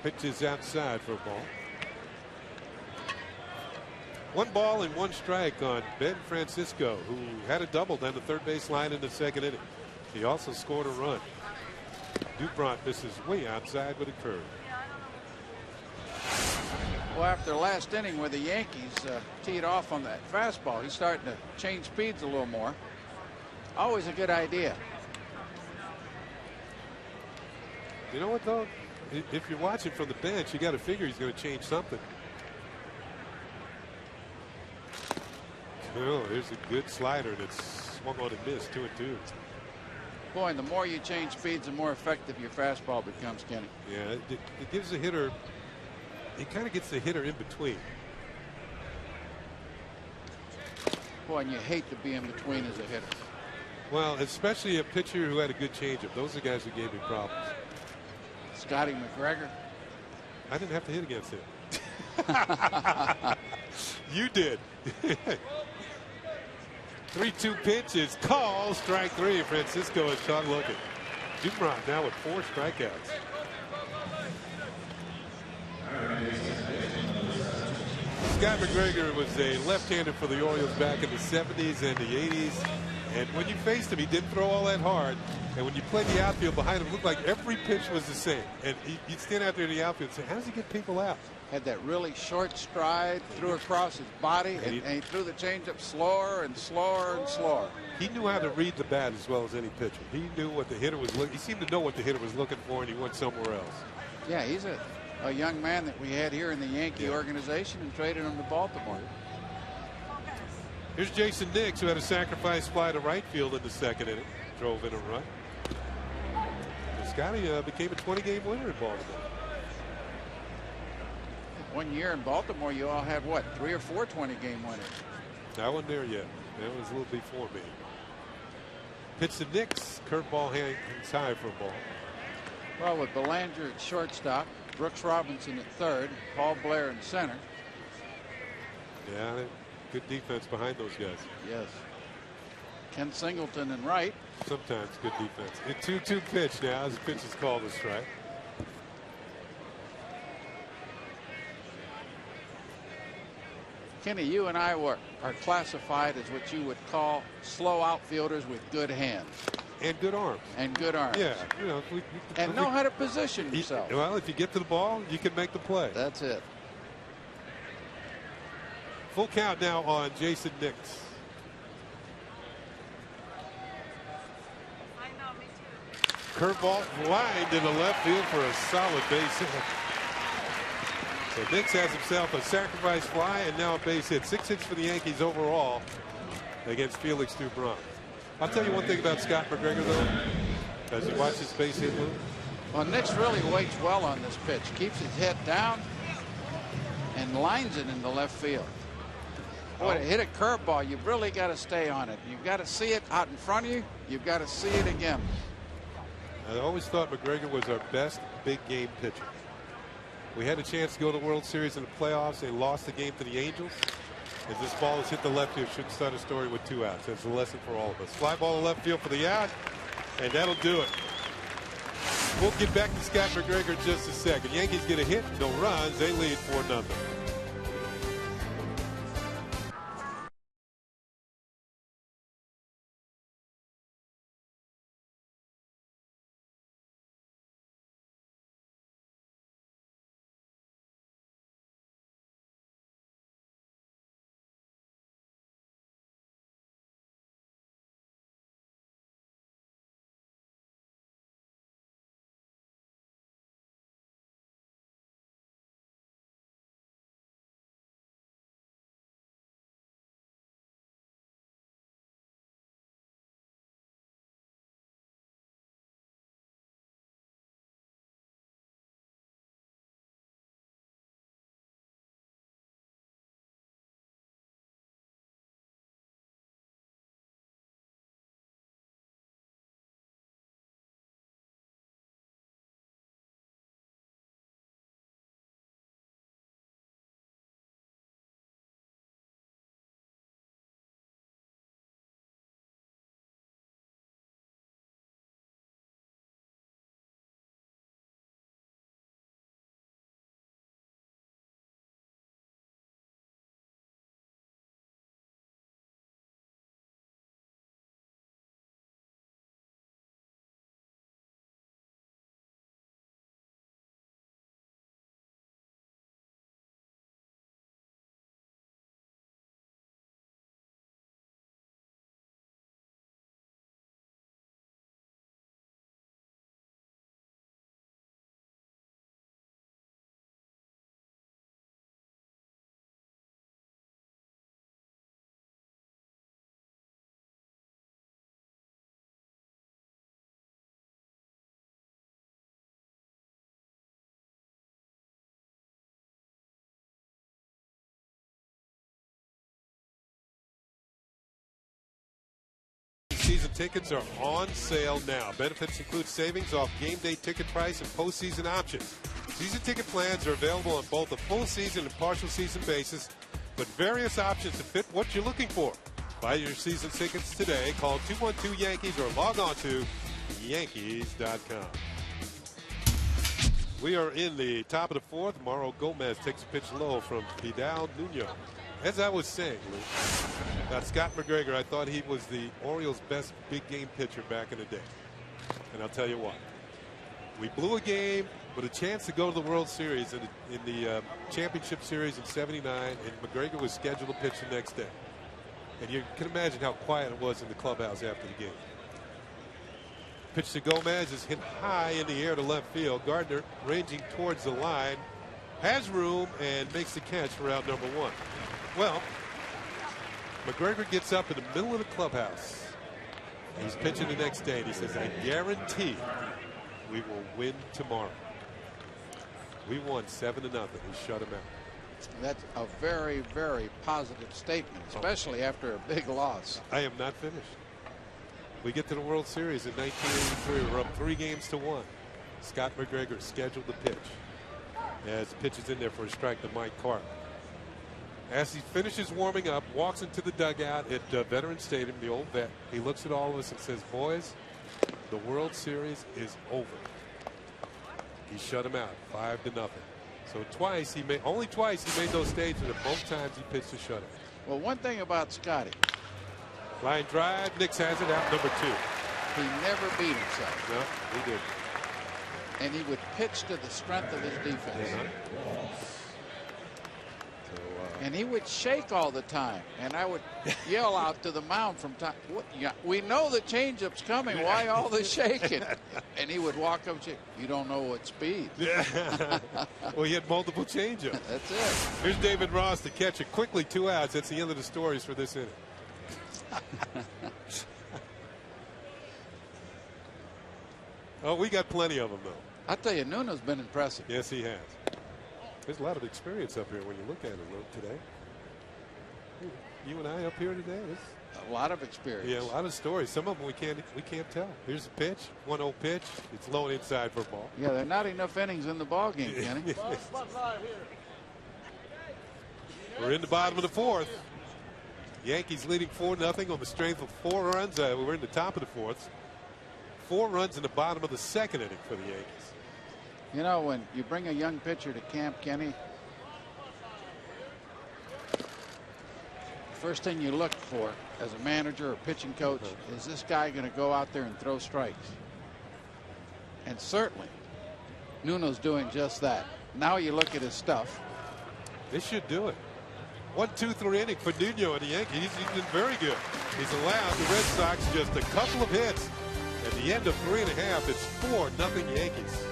B: Pitch is outside for a ball. 1 ball and 1 strike on Ben Francisco, who had a double down the third base line in the second inning. He also scored a run. Dupont misses way outside with a curve.
C: Well, after last inning where the Yankees teed off on that fastball, he's starting to change speeds a little more. Always a good idea.
B: You know what, though? If you're watching from the bench, you got to figure he's going to change something. Oh, here's a good slider that's swung on and missed. 2-2.
C: Boy, and the more you change speeds, the more effective your fastball becomes, Kenny.
B: Yeah, it gives the hitter, it kind of gets the hitter in between.
C: Boy, and you hate to be in between as a hitter.
B: Well, especially a pitcher who had a good changeup. Those are the guys who gave me problems.
C: Scotty McGregor.
B: I didn't have to hit against him. You did. 3-2 pitch is called. Strike 3. Francisco is shot looking. Dupont now with 4 strikeouts. Scott McGregor was a left-hander for the Orioles back in the 70s and the 80s. And when you faced him, he didn't throw all that hard. And when you played the outfield behind him, it looked like every pitch was the same. And you'd stand out there in the outfield and say, how does he get people out?
C: Had that really short stride, threw across his body, and he threw the changeup slower and slower and slower.
B: He knew how to read the bat as well as any pitcher. He knew what the hitter was looking. He seemed to know what the hitter was looking for, and he went somewhere else.
C: Yeah, he's a young man that we had here in the Yankee organization and traded him to Baltimore.
B: Here's Jason Nix, who had a sacrifice fly to right field in the second inning. Drove in a run. And Scotty became a 20-game winner in Baltimore.
C: 1 year in Baltimore, you all had, what, 3 or 4 20-game winners?
B: I wasn't there yet. That was a little before me. Pitch to Nix. Curveball hangs high for a ball.
C: Well, with Belanger at shortstop, Brooks Robinson at third, Paul Blair in center.
B: Yeah, good defense behind those guys.
C: Yes. Ken Singleton in right.
B: Sometimes good defense. A 2-2 pitch now as the pitch is called a strike.
C: Kenny, you and I are classified as what you would call slow outfielders with good hands.
B: And good arms.
C: And good arms.
B: Yeah. You know,
C: and know how to position yourself.
B: Well, if you get to the ball, you can make the play.
C: That's it.
B: Full count now on Jason Nix. Curveball lined in the left field for a solid base hit. So Nix has himself a sacrifice fly and now a base hit. 6 hits for the Yankees overall against Felix Dupont. I'll tell you one thing about Scott McGregor, though, as you watch his base hit move.
C: Well, Nix really waits well on this pitch. Keeps his head down and lines it in the left field. Boy, to hit a curveball, you've really got to stay on it. You've got to see it out in front of you. You've got to see it again.
B: I always thought McGregor was our best big game pitcher. We had a chance to go to the World Series in the playoffs. They lost the game to the Angels. As this ball has hit the left field, shouldn't start a story with 2 outs. That's a lesson for all of us. Fly ball to left field for the out, and that'll do it. We'll get back to Scott McGregor in just a second. Yankees get a hit, no runs. They lead 4-0. Season tickets are on sale now. Benefits include savings off game day ticket price and postseason options. Season ticket plans are available on both a full season and partial season basis, but various options to fit what you're looking for. Buy your season tickets today. Call 212-YANKEES or log on to Yankees.com. We are in the top of the fourth. Mauro Gomez takes a pitch low from Vidal Nuno. As I was saying, Lou, about Scott McGregor, I thought he was the Orioles' best big game pitcher back in the day. And I'll tell you why. We blew a game with a chance to go to the World Series in the championship series in '79, and McGregor was scheduled to pitch the next day. And you can imagine how quiet it was in the clubhouse after the game. Pitch to Gomez is hit high in the air to left field. Gardner ranging towards the line, has room, and makes the catch for out number one. Well, McGregor gets up in the middle of the clubhouse. He's pitching the next day, and he says, I guarantee we will win tomorrow. We won 7-0. He shut him out.
I: That's a very, very positive statement, especially after a big loss.
B: I am not finished. We get to the World Series in 1983. We're up 3-1. Scott McGregor scheduled to pitch. As pitches in there for a strike to Mike Carter. As he finishes warming up, walks into the dugout at Veterans Stadium, the old vet. He looks at all of us and says, boys, the World Series is over. He shut him out 5-0. So only twice he made those stages, and both times he pitched a shutout.
I: Well, one thing about Scotty.
B: Line drive, Nix has it out number 2.
I: He never beat himself.
B: No, he didn't.
I: And he would pitch to the strength of his defense. And he would shake all the time, and I would yell out to the mound from time. We know the changeup's coming. Why all the shaking? And he would walk up and say, "You don't know what speed."
B: Yeah. Well, he had multiple changeups.
I: That's it.
B: Here's David Ross to catch it quickly. 2 outs. That's the end of the stories for this inning. Oh, we got plenty of them, though.
I: I tell you, Nuno's been impressive.
B: Yes, he has. There's a lot of experience up here when you look at it, Luke, today. You and I up here today.
I: A lot of experience.
B: Yeah, a lot of stories. Some of them we can't tell. Here's a pitch, 1-0 pitch. It's low and inside for a ball.
I: Yeah, there are not enough innings in the ball game, Kenny.
B: We're in the bottom of the fourth. Yankees leading 4-0 on the strength of 4 runs. We're in the top of the fourth. 4 runs in the bottom of the 2nd inning for the Yankees.
I: You know, when you bring a young pitcher to camp, Kenny, first thing you look for as a manager or pitching coach is this guy going to go out there and throw strikes? And certainly Nuno's doing just that. Now you look at his stuff.
B: This should do it. 1-2-3 inning for Nuno and the Yankees. He's been very good. He's allowed the Red Sox just a couple of hits. At the end of 3.5, it's 4-0 Yankees.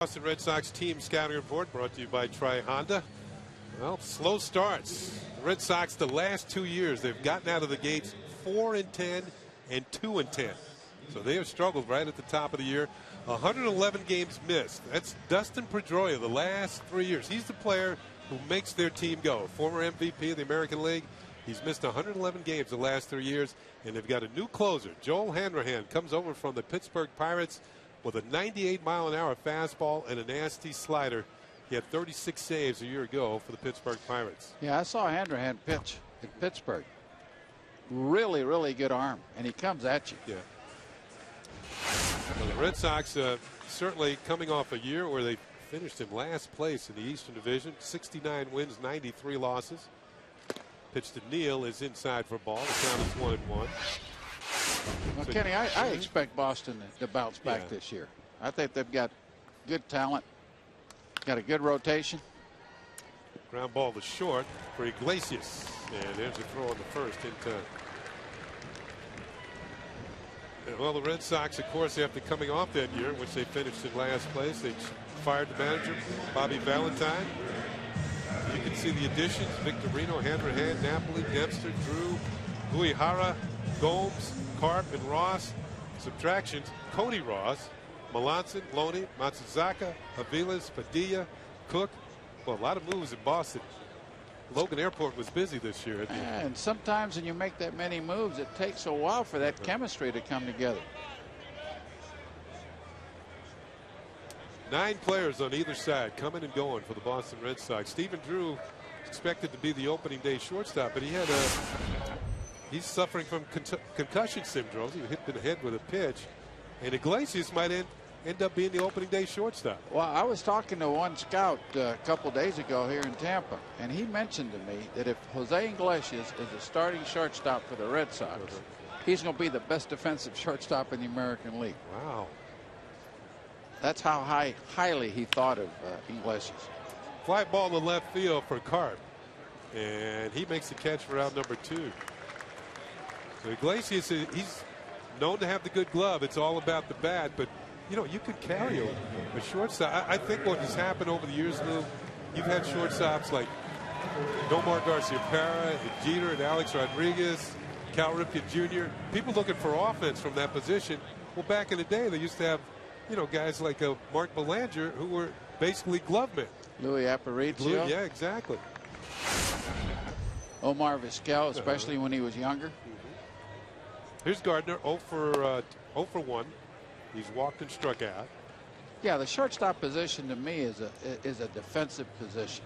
B: Boston Red Sox team scouting report brought to you by Tri-Honda. Well, slow starts. The Red Sox the last 2 years they've gotten out of the gates 4-10 and 2-10. So they have struggled right at the top of the year. 111 games missed. That's Dustin Pedroia the last 3 years. He's the player who makes their team go. Former MVP of the American League. He's missed 111 games the last 3 years, and they've got a new closer. Joel Hanrahan comes over from the Pittsburgh Pirates with a 98-mile-an-hour fastball and a nasty slider. He had 36 saves a year ago for the Pittsburgh Pirates.
I: Yeah, I saw Hanrahan pitch in Pittsburgh. Really, really good arm, and he comes at you.
B: Yeah. Well, the Red Sox certainly coming off a year where they finished in last place in the Eastern Division. 69 wins, 93 losses. Pitch to Neal is inside for a ball. The count is 1-1.
I: Well, Kenny, I expect Boston to bounce back this year. I think they've got good talent, got a good rotation.
B: Ground ball to short for Iglesias, and there's a throw on the first into. Well, the Red Sox, of course, after coming off that year in which they finished in last place, they fired the manager, Bobby Valentine. You can see the additions: Victorino, Hanrahan, Napoli, Dempster, Drew, Uehara, Gomes, Karp, and Ross. Subtractions: Cody Ross, Melanson, Loney, Matsuzaka, Aviles, Padilla, Cook. Well, a lot of moves in Boston. Logan Airport was busy this year.
I: And sometimes when you make that many moves, it takes a while for that chemistry to come together.
B: 9 players on either side coming and going for the Boston Red Sox. Stephen Drew expected to be the opening day shortstop, but he's suffering from concussion syndrome. He hit in the head with a pitch, and Iglesias might end up being the opening day shortstop.
I: Well, I was talking to one scout a couple days ago here in Tampa, and he mentioned to me that if Jose Iglesias is a starting shortstop for the Red Sox, he's going to be the best defensive shortstop in the American League.
B: Wow.
I: That's how highly he thought of Iglesias.
B: Fly ball to left field for Karp. And he makes the catch for out number 2. So Iglesias, he's known to have the good glove. It's all about the bat, but you know, you could carry a shortstop. I think what has happened over the years, Lou, you've had shortstops like Nomar Garcia-Parra, and Jeter, and Alex Rodriguez, Cal Ripken Jr. People looking for offense from that position. Well, back in the day, they used to have, you know, guys like Mark Belanger who were basically glove men.
I: Louis Aparicio.
B: Yeah, exactly.
I: Omar Vizquel, especially when he was younger.
B: Here's Gardner, 0 for 1. He's walked and struck out.
I: Yeah, the shortstop position to me is a defensive position.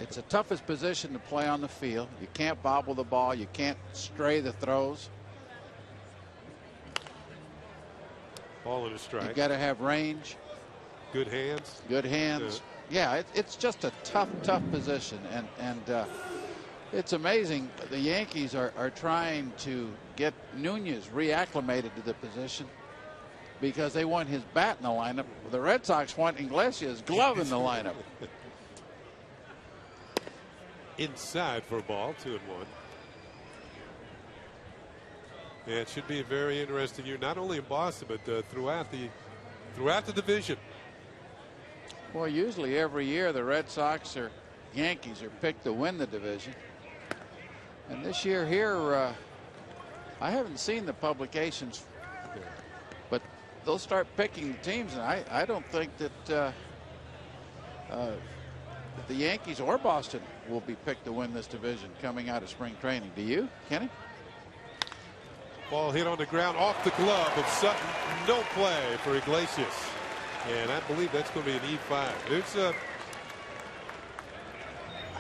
I: It's the toughest position to play on the field. You can't bobble the ball. You can't stray the throws.
B: Ball in a strike.
I: You got to have range.
B: Good hands.
I: Good hands. Yeah, it's just a tough position, and it's amazing. The Yankees are trying to get Nunez reacclimated to the position because they want his bat in the lineup. The Red Sox want Iglesias' glove in the lineup.
B: Inside for a ball, 2-1. Yeah, it should be a very interesting year, not only in Boston, but throughout the division.
I: Well, usually every year the Red Sox or Yankees are picked to win the division. And this year here, I haven't seen the publications, but they'll start picking the teams, and I don't think that the Yankees or Boston will be picked to win this division coming out of spring training. Do you, Kenny?
B: Ball hit on the ground off the glove of Sutton. No play for Iglesias. And I believe that's going to be an E5. There's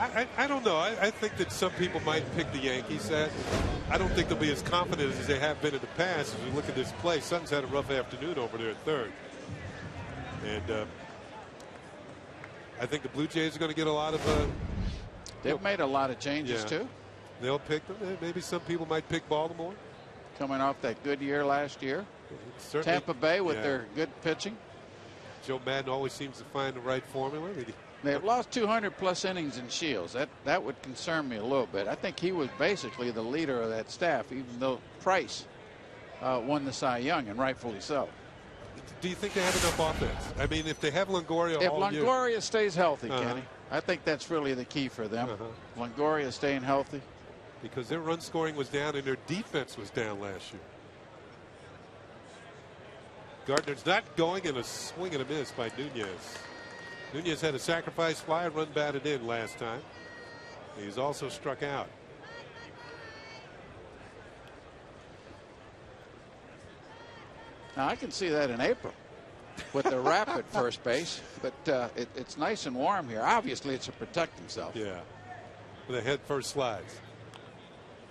B: I don't know. I think that some people might pick the Yankees. I don't think they'll be as confident as they have been in the past. As we look at this play, Sutton's had a rough afternoon over there at third. And I think the Blue Jays are going to get a lot of.
I: They've made a lot of changes too.
B: They'll pick them. Maybe some people might pick Baltimore.
I: Coming off that good year last year. Tampa Bay with their good pitching.
B: Joe Madden always seems to find the right formula.
I: They've lost 200+ innings in Shields. That would concern me a little bit. I think he was basically the leader of that staff, even though Price won the Cy Young, and rightfully so.
B: Do you think they have enough offense? I mean, if they have Longoria
I: if
B: all
I: Longoria
B: year,
I: stays healthy, Kenny, I think that's really the key for them. Longoria staying healthy.
B: Because their run scoring was down and their defense was down last year. Gardner's not going, in a swing and a miss by Nunez. Nunez had a sacrifice fly, run batted in last time. He's also struck out.
I: Now I can see that in April with the wrap at first base, but it's nice and warm here. Obviously, it's to protect himself.
B: Yeah, with the head first slides.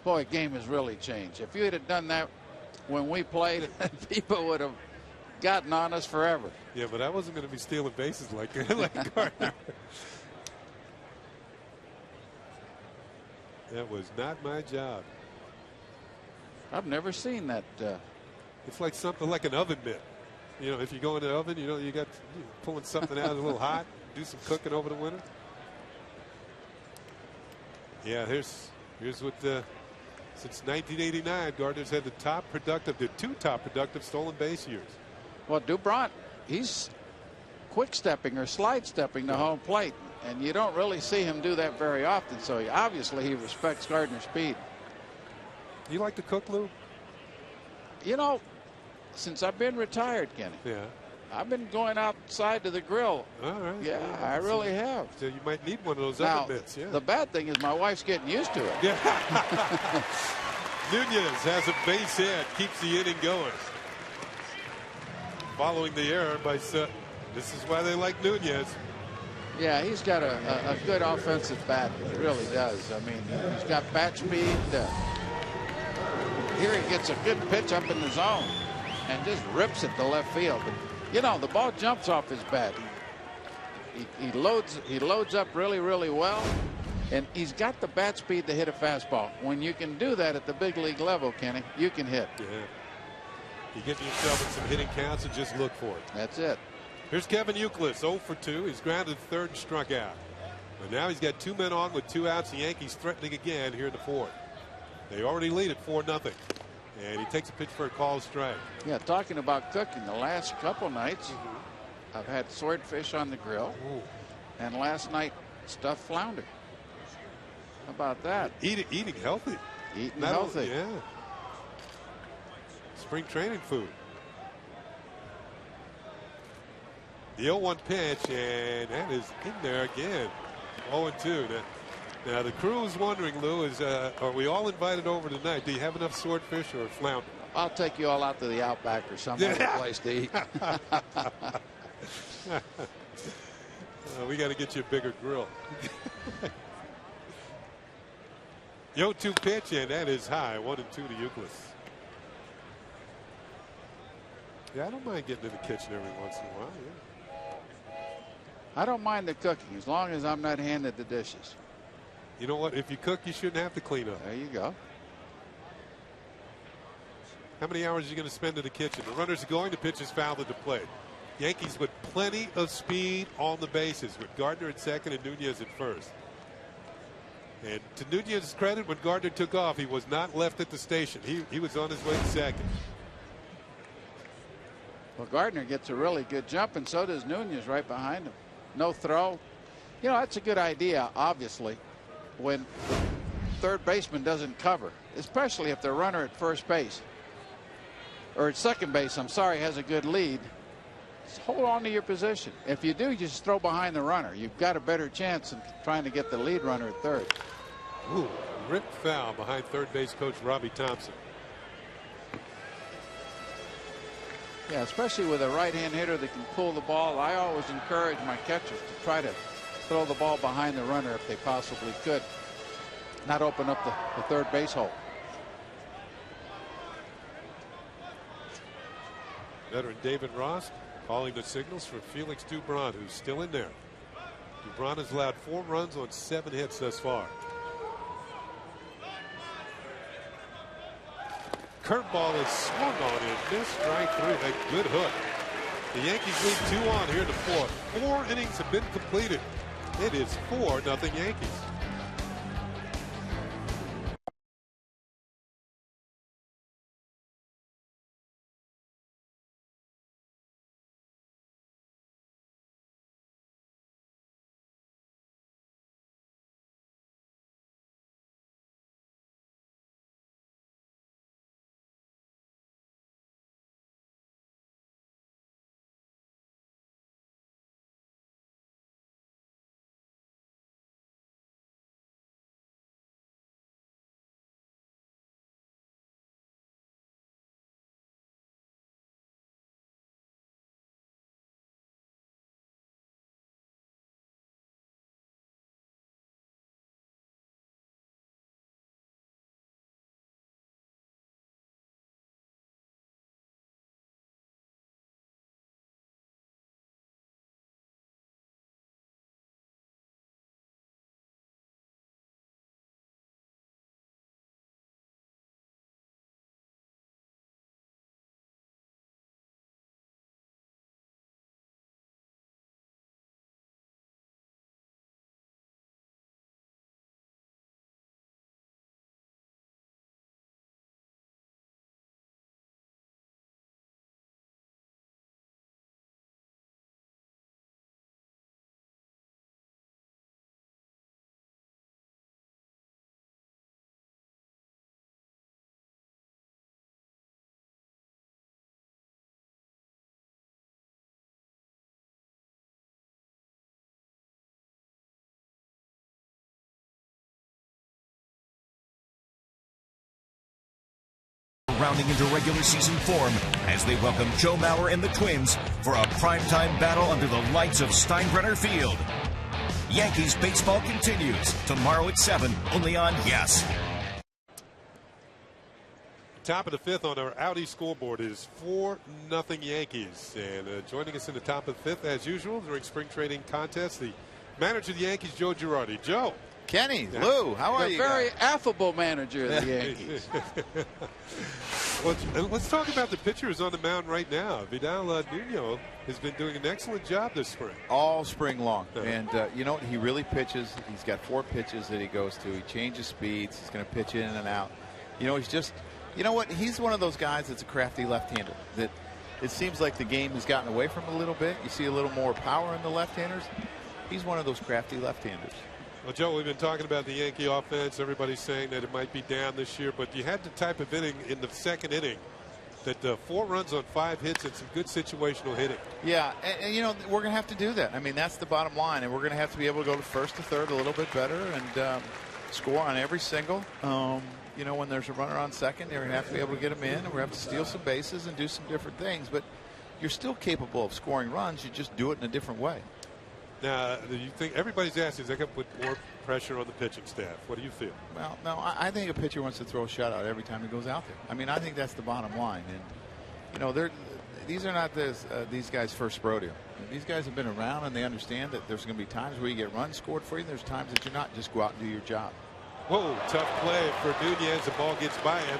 I: Boy, game has really changed. If you had done that when we played, people would have gotten on us forever.
B: Yeah, but I wasn't going to be stealing bases like Gardner. That was not my job.
I: I've never seen that.
B: It's like something like an oven mitt. You know, if you go in the oven, you know, you got pulling something out a little hot, do some cooking over the winter. Yeah, here's what since 1989, Gardner's had the two top productive stolen base years.
I: Well, Dubron, he's quick stepping or slide stepping to home plate, and you don't really see him do that very often. So obviously he respects Gardner's speed.
B: You like to cook, Lou?
I: You know, since I've been retired, Kenny.
B: Yeah.
I: I've been going outside to the grill.
B: All right.
I: Yeah, I really have.
B: So you might need one of those
I: now,
B: oven mitts. Yeah.
I: The bad thing is my wife's getting used to it.
B: Yeah. Nunez has a base hit, keeps the inning going. Following the error by Sutton. This is why they like Nunez.
I: Yeah, he's got a good offensive bat. He really does. I mean, he's got bat speed. Here he gets a good pitch up in the zone and just rips it to left field. But, you know, the ball jumps off his bat. He loads up really, really well. And he's got the bat speed to hit a fastball. When you can do that at the big league level, Kenny, you can hit.
B: Yeah. You get yourself in some hitting counts and just look for it.
I: That's it.
B: Here's Kevin Youkilis, 0 for 2. He's grounded third and struck out. But now he's got 2 men on with 2 outs. The Yankees threatening again here in the 4th. They already lead at 4-0. And he takes a pitch for a called strike.
I: Yeah, talking about cooking, the last couple nights I've had swordfish on the grill.
B: Ooh.
I: And last night stuffed flounder. How about that?
B: Eating healthy.
I: Eating healthy.
B: Yeah. Spring training food. The 0-1 pitch, and that is in there again. 0-2. Now the crew is wondering, Lou, are we all invited over tonight? Do you have enough swordfish or flounder?
I: I'll take you all out to the Outback or some other place to eat.
B: We got to get you a bigger grill. The 0-2 pitch, and that is high. 1-2 to Euclid. Yeah, I don't mind getting in the kitchen every once in a while. Yeah.
I: I don't mind the cooking as long as I'm not handed the dishes.
B: You know what? If you cook, you shouldn't have to clean up.
I: There you go.
B: How many hours are you going to spend in the kitchen? The runners are going. The pitch is fouled at the plate. Yankees with plenty of speed on the bases with Gardner at second and Nunez at first. And to Nunez's credit, when Gardner took off, he was not left at the station. He was on his way to second.
I: Well, Gardner gets a really good jump, and so does Nunez right behind him. No throw. You know, that's a good idea, obviously, when the third baseman doesn't cover, especially if the runner at first base or at second base, I'm sorry, has a good lead. Just hold on to your position. If you do, you just throw behind the runner. You've got a better chance than trying to get the lead runner at third.
B: Ooh, ripped foul behind third base coach Robbie Thompson.
I: Yeah, especially with a right-hand hitter that can pull the ball. I always encourage my catchers to try to throw the ball behind the runner if they possibly could. Not open up the third base hole.
B: Veteran David Ross calling the signals for Felix Dubron, who's still in there. Dubron has allowed 4 runs on 7 hits thus far. Curveball is swung on and missed. Strike 3. A good hook. The Yankees lead 2 on here in the 4th. 4 innings have been completed. It is 4-0 Yankees.
J: Rounding into regular season form as they welcome Joe Mauer and the Twins for a primetime battle under the lights of Steinbrenner Field. Yankees baseball continues tomorrow at 7, only on Yes.
B: Top of the 5th on our Audi scoreboard is 4-0 Yankees. And joining us in the top of the 5th, as usual, during spring training contest, the manager of the Yankees, Joe Girardi. Joe.
K: Kenny, Lou, how are you?
I: A very affable manager of the Yankees.
B: Let's talk about the pitchers on the mound right now. Vidal Nuno has been doing an excellent job this spring.
K: All spring long. And you know, he really pitches. He's got 4 pitches that he goes to. He changes speeds. He's going to pitch in and out. You know, he's just, you know what? He's one of those guys that's a crafty left-hander that it seems like the game has gotten away from him a little bit. You see a little more power in the left-handers. He's one of those crafty left-handers.
B: Well, Joe, we've been talking about the Yankee offense. Everybody's saying that it might be down this year, but you had the type of inning in the second inning that 4 runs on 5 hits and some good situational hitting.
K: Yeah, and you know, we're going to have to do that. I mean, that's the bottom line, and we're going to have to be able to go to first to third a little bit better and score on every single. You know, when there's a runner on second, they're going to have to be able to get him in, and we're going to have to steal some bases and do some different things. But you're still capable of scoring runs. You just do it in a different way.
B: Now, you think everybody's asking, is they going to put more pressure on the pitching staff? What do you feel?
K: Well, no, I think a pitcher wants to throw a shutout every time he goes out there. I mean, I think that's the bottom line. And, you know, these are not these guys' first rodeo. These guys have been around, and they understand that there's going to be times where you get runs scored for you, and there's times that you're not. Just go out and do your job.
B: Whoa, tough play for Nunez. The ball gets by him,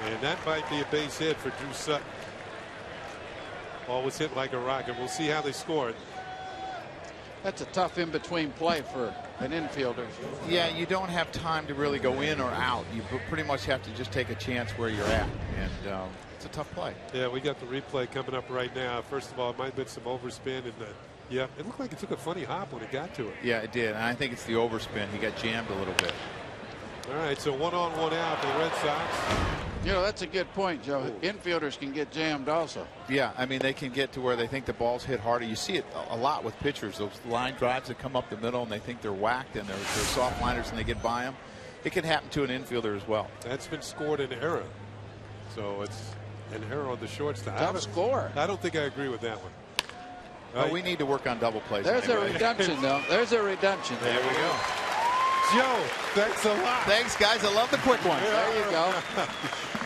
B: and that might be a base hit for Drew Sutton. Ball was hit like a rocket. We'll see how they score it.
I: That's a tough in-between play for an infielder.
K: Yeah, you don't have time to really go in or out. You pretty much have to just take a chance where you're at, and it's a tough play.
B: Yeah, we got the replay coming up right now. First of all, it might have been some overspin, and yeah, it looked like it took a funny hop when it got to it.
K: Yeah, it did, and I think it's the overspin. He got jammed a little bit.
B: All right, so 1 on 1 out for the Red Sox.
I: You know, that's a good point, Joe. Ooh. Infielders can get jammed also.
K: Yeah, I mean, they can get to where they think the ball's hit harder. You see it a lot with pitchers. Those line drives that come up the middle and they think they're whacked and they're soft liners and they get by them. It can happen to an infielder as well.
B: That's been scored in error. So it's an error on the shortstop.
I: Tough score.
B: I don't think I agree with that one.
K: Well, we need to work on double plays.
I: There's
K: anyway.
I: a redemption, though. There's a redemption.
K: There we go.
B: Joe, thanks a lot.
K: Thanks, guys. I love the quick ones.
I: There you go.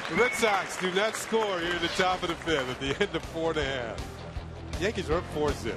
B: The Red Sox do not score here in the top of the 5th at the end of 4½. Yankees are up 4-0.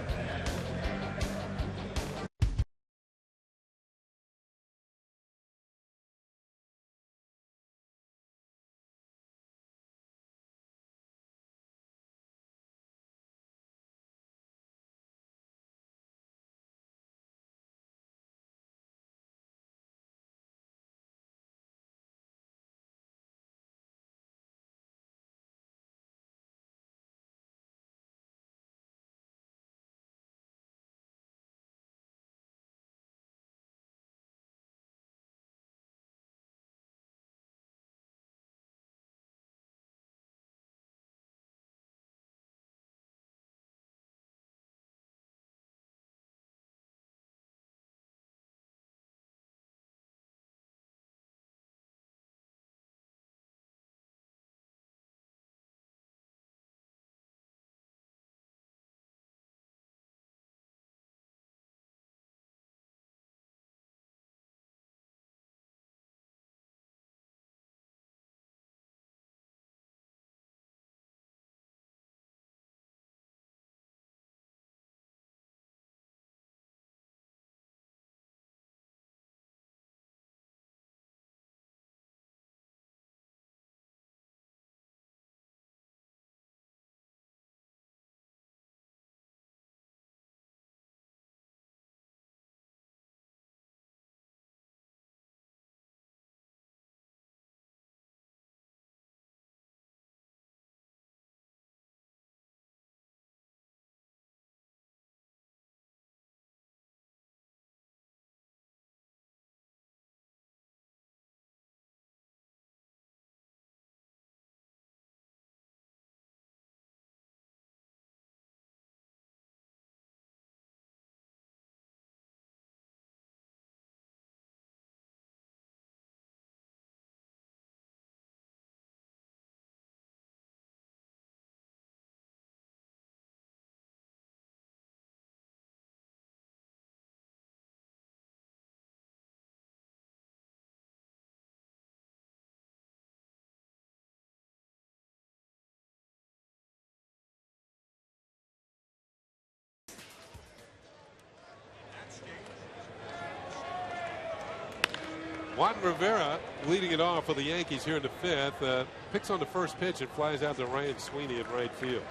B: Juan Rivera leading it off for the Yankees here in the 5th. Picks on the first pitch and flies out to Ryan Sweeney in right field.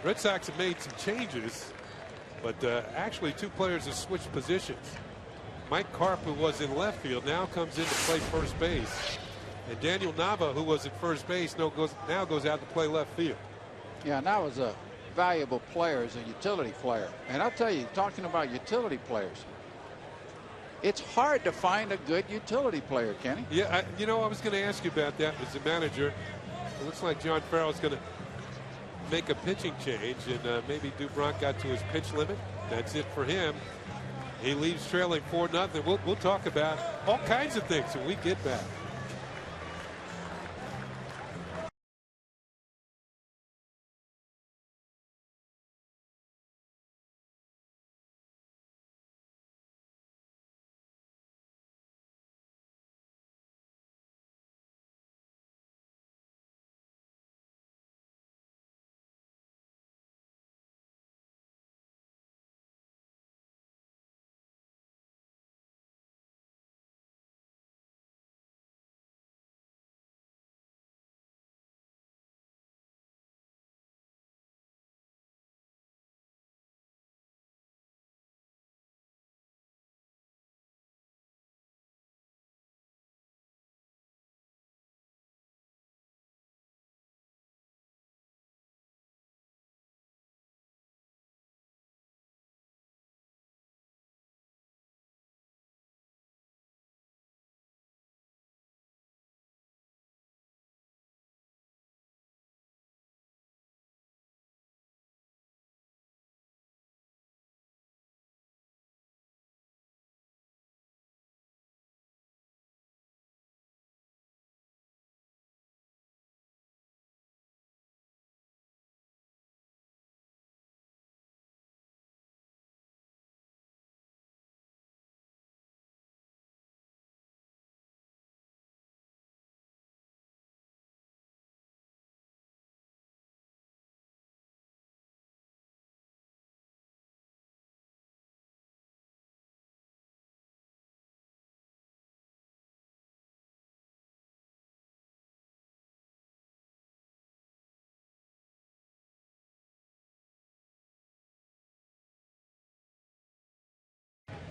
B: Red Sox have made some changes, but actually 2 players have switched positions. Mike Karp, who was in left field, now comes in to play first base. And Daniel Nava, who was at first base, now goes out to play left field.
I: Yeah, now is a valuable player as a utility player. And I'll tell you, talking about utility players, it's hard to find a good utility player, Kenny.
B: Yeah, I was going to ask you about that as a manager. It looks like John Farrell's going to make a pitching change, and maybe Dubronk got to his pitch limit. That's it for him. He leaves trailing 4-0. We'll talk about all kinds of things when we get back.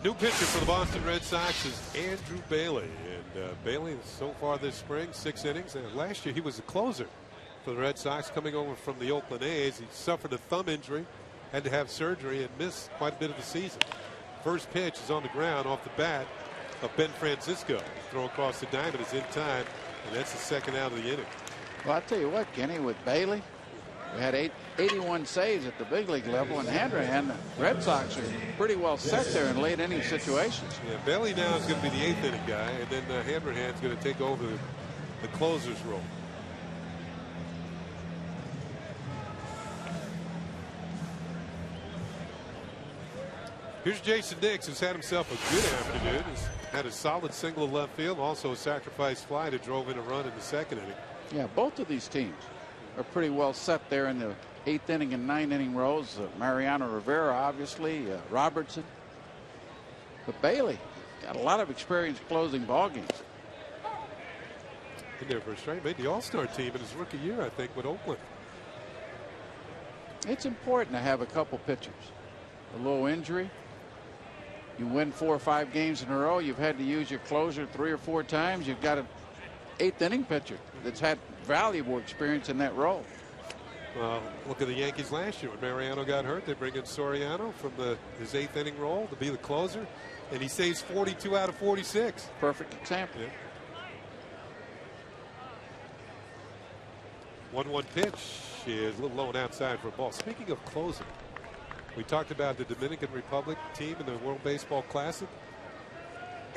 B: New pitcher for the Boston Red Sox is Andrew Bailey. And Bailey, so far this spring, 6 innings. And last year he was a closer for the Red Sox coming over from the Oakland A's. He suffered a thumb injury, had to have surgery, and missed quite a bit of the season. First pitch is on the ground off the bat of Ben Francisco. Throw across the diamond is in time, and that's the second out of the inning.
I: Well, I'll tell you what, Kenny, with Bailey, we had 81 saves at the big league level, and Hanrahan, the Red Sox are pretty well set there in late inning situations.
B: Yeah, Bailey now is going to be the 8th inning guy, and then Hanrahan's going to take over the closer's role. Here's Jason Nix, who's had himself a good afternoon. He's had a solid single to left field, also a sacrifice fly that drove in a run in the second inning.
I: Yeah, both of these teams are pretty well set there in the 8th inning and 9th inning rows. Mariano Rivera, obviously, Robertson. But Bailey got a lot of experience closing ball games.
B: Been there for a straight. Made the All-Star team in his rookie year, I think, with Oakland.
I: It's important to have a couple pitchers. A low injury. You win 4 or 5 games in a row. You've had to use your closer 3 or 4 times. You've got an 8th inning pitcher that's had valuable experience in that role.
B: Well, look at the Yankees last year when Mariano got hurt. They bring in Soriano from his 8th inning role to be the closer, and he saves 42 out of 46.
I: Perfect example.
B: Yeah. 1-1 pitch is a little low and outside for a ball. Speaking of closing, we talked about the Dominican Republic team in the World Baseball Classic.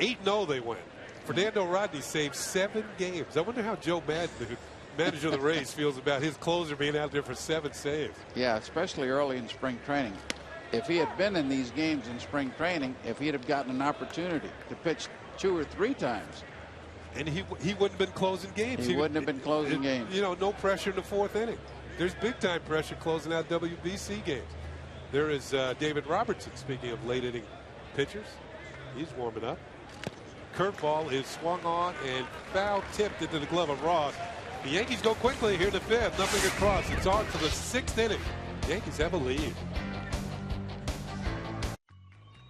B: 8-0 they went. Fernando Rodney saved 7 games. I wonder how Joe Madden, the manager of the Rays, feels about his closer being out there for 7 saves.
I: Yeah, especially early in spring training. If he had been in these games in spring training, if he'd have gotten an opportunity to pitch 2 or 3 times.
B: And he wouldn't have been closing games.
I: He wouldn't have been closing games.
B: You know, no pressure in the 4th inning. There's big time pressure closing out WBC games. There is David Robertson, speaking of late inning pitchers. He's warming up. curveball is swung on and foul tipped into the glove of Ross. The Yankees go quickly here to fifth. Nothing across. It's on to the 6th inning. The Yankees have a lead.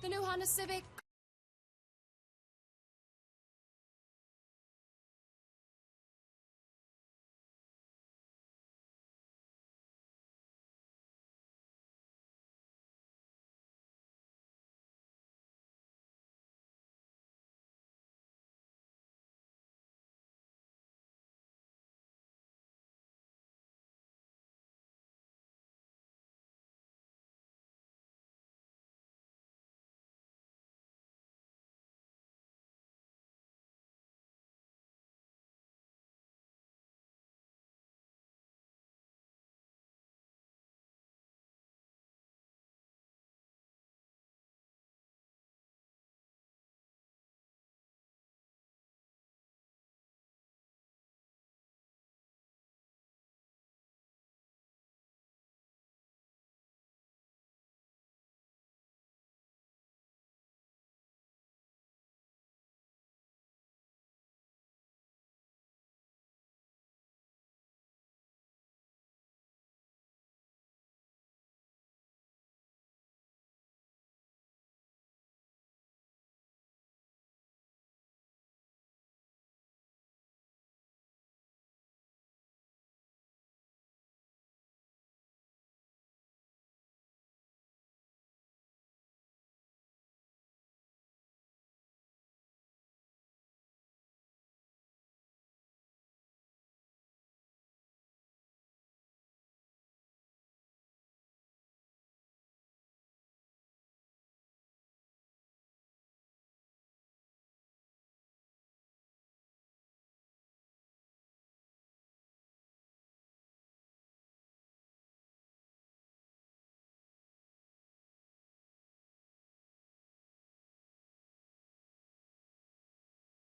L: The new Honda Civic.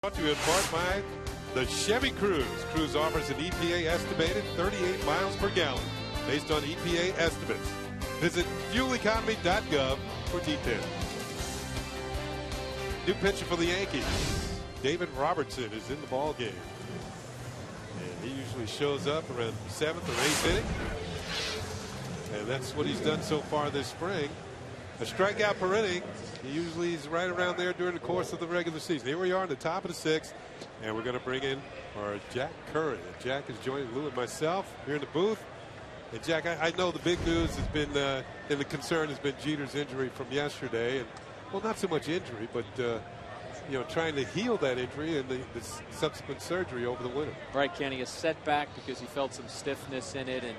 B: Brought to you in part by the Chevy Cruze. Cruze offers an EPA estimated 38 miles per gallon based on EPA estimates. Visit fueleconomy.gov for details. New pitcher for the Yankees. David Robertson is in the ball game. And he usually shows up around 7th or 8th inning. And that's what he's done so far this spring. A strikeout per inning. He usually is right around there during the course of the regular season. Here we are in the top of the 6th, and we're going to bring in our Jack Curry. And Jack is joining Lou and myself here in the booth. And Jack, I know the big news has been, and the concern has been Jeter's injury from yesterday, and well, not so much injury, but you know, trying to heal that injury and the subsequent surgery over the winter.
M: Right, Kenny, a setback because he felt some stiffness in it, and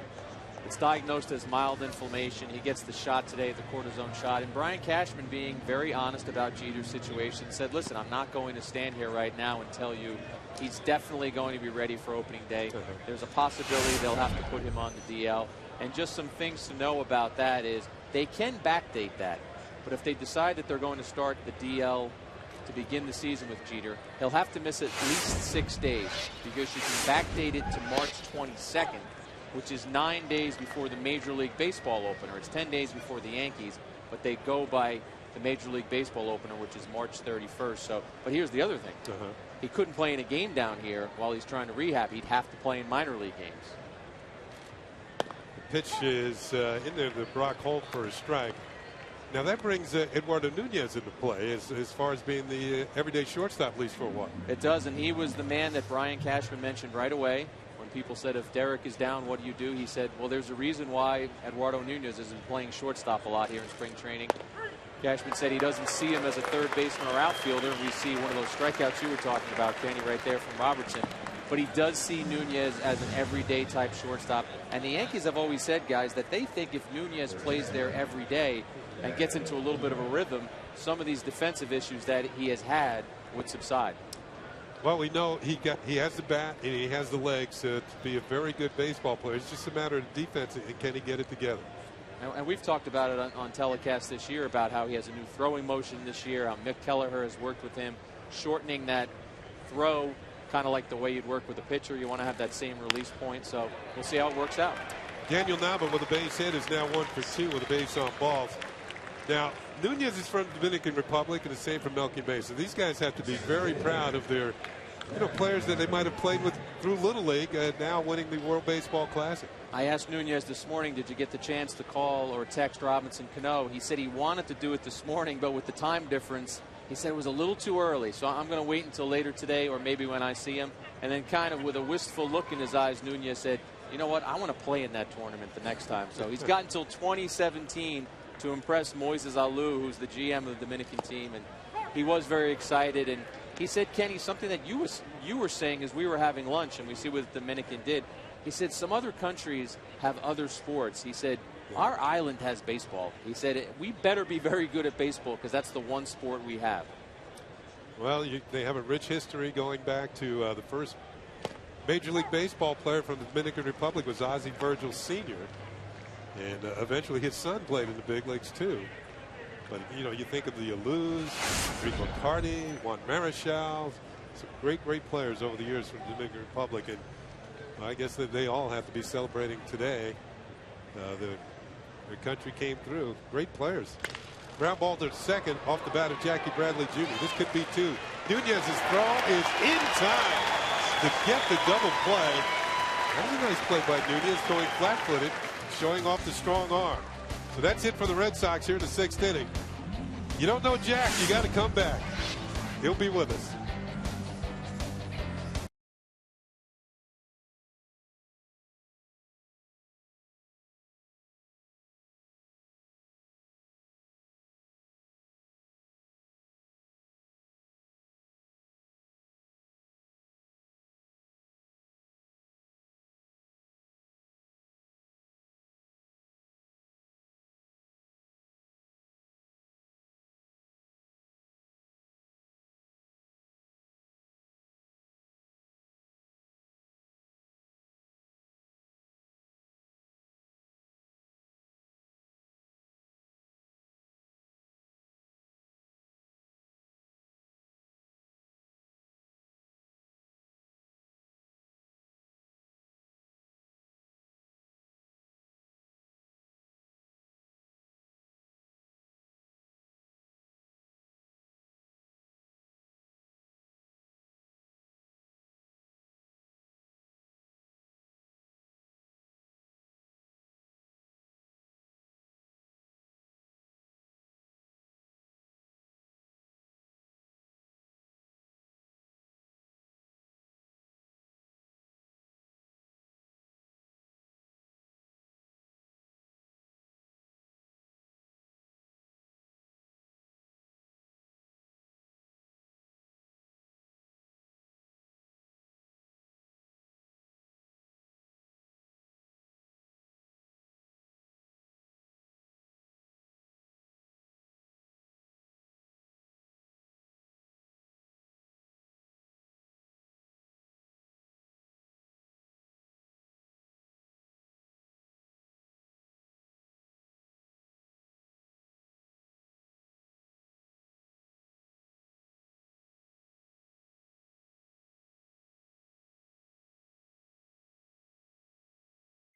M: it's diagnosed as mild inflammation. He gets the shot today, the cortisone shot. And Brian Cashman, being very honest about Jeter's situation, said, listen, I'm not going to stand here right now and tell you he's definitely going to be ready for opening day. There's a possibility they'll have to put him on the DL. And just some things to know about that is they can backdate that. But if they decide that they're going to start the DL to begin the season with Jeter, he'll have to miss at least 6 days because you can backdate it to March 22nd. Which is 9 days before the Major League Baseball opener. It's 10 days before the Yankees, but they go by the Major League Baseball opener, which is March 31st. So, but here's the other thing. He couldn't play in a game down here while he's trying to rehab. He'd have to play in minor league games.
B: The pitch is in there to Brock Holt for a strike. Now that brings Eduardo Nunez into play as far as being the everyday shortstop, at least for a while.
M: It does, and he was the man that Brian Cashman mentioned right away. People said, if Derek is down, what do you do? He said, well, there's a reason why Eduardo Nunez isn't playing shortstop a lot here in spring training. Cashman said he doesn't see him as a third baseman or outfielder. We see one of those strikeouts you were talking about, Kenny, right there from Robertson. But he does see Nunez as an everyday type shortstop. And the Yankees have always said, guys, that they think if Nunez plays there every day and gets into a little bit of a rhythm, some of these defensive issues that he has had would subside.
B: Well, we know he has the bat and he has the legs to be a very good baseball player. It's just a matter of defense and can he get it together.
M: And we've talked about it on telecast this year about how he has a new throwing motion this year, how Mick Kelleher has worked with him, shortening that throw kind of like the way you'd work with a pitcher. You want to have that same release point. So we'll see how it works out.
B: Daniel Nava with a base hit is now 1 for 2 with a base on balls. Now, Nunez is from the Dominican Republic and the same from Melky Bay. So these guys have to be very proud of their players that they might have played with through Little League and now winning the World Baseball Classic.
M: I asked Nunez this morning, did you get the chance to call or text Robinson Cano? He said he wanted to do it this morning, but with the time difference, he said it was a little too early. So I'm going to wait until later today or maybe when I see him. And then kind of with a wistful look in his eyes, Nunez said, you know what, I want to play in that tournament the next time. So he's got until 2017 to impress Moises Alou, who's the GM of the Dominican team. And he was very excited. And he said, Kenny, something that you were saying as we were having lunch, and we see what the Dominican did. He said some other countries have other sports. He said, our island has baseball. He said, we better be very good at baseball because that's the one sport we have.
B: Well, they have a rich history going back to the first Major League Baseball player from the Dominican Republic was Ozzie Virgil Sr. And eventually his son played in the big leagues too. But, you think of the Alous, Rico Cardi, Juan Marichal, some great players over the years from the Dominican Republic. And I guess that they all have to be celebrating today. Their country came through. Great players. Ground ball to second off the bat of Jackie Bradley Jr. This could be two. Nunez's throw is in time to get the double play. That was a nice play by Nunez, going flat-footed, showing off the strong arm. So that's it for the Red Sox here in the 6th inning. You don't know Jack, you got to come back. He'll be with us.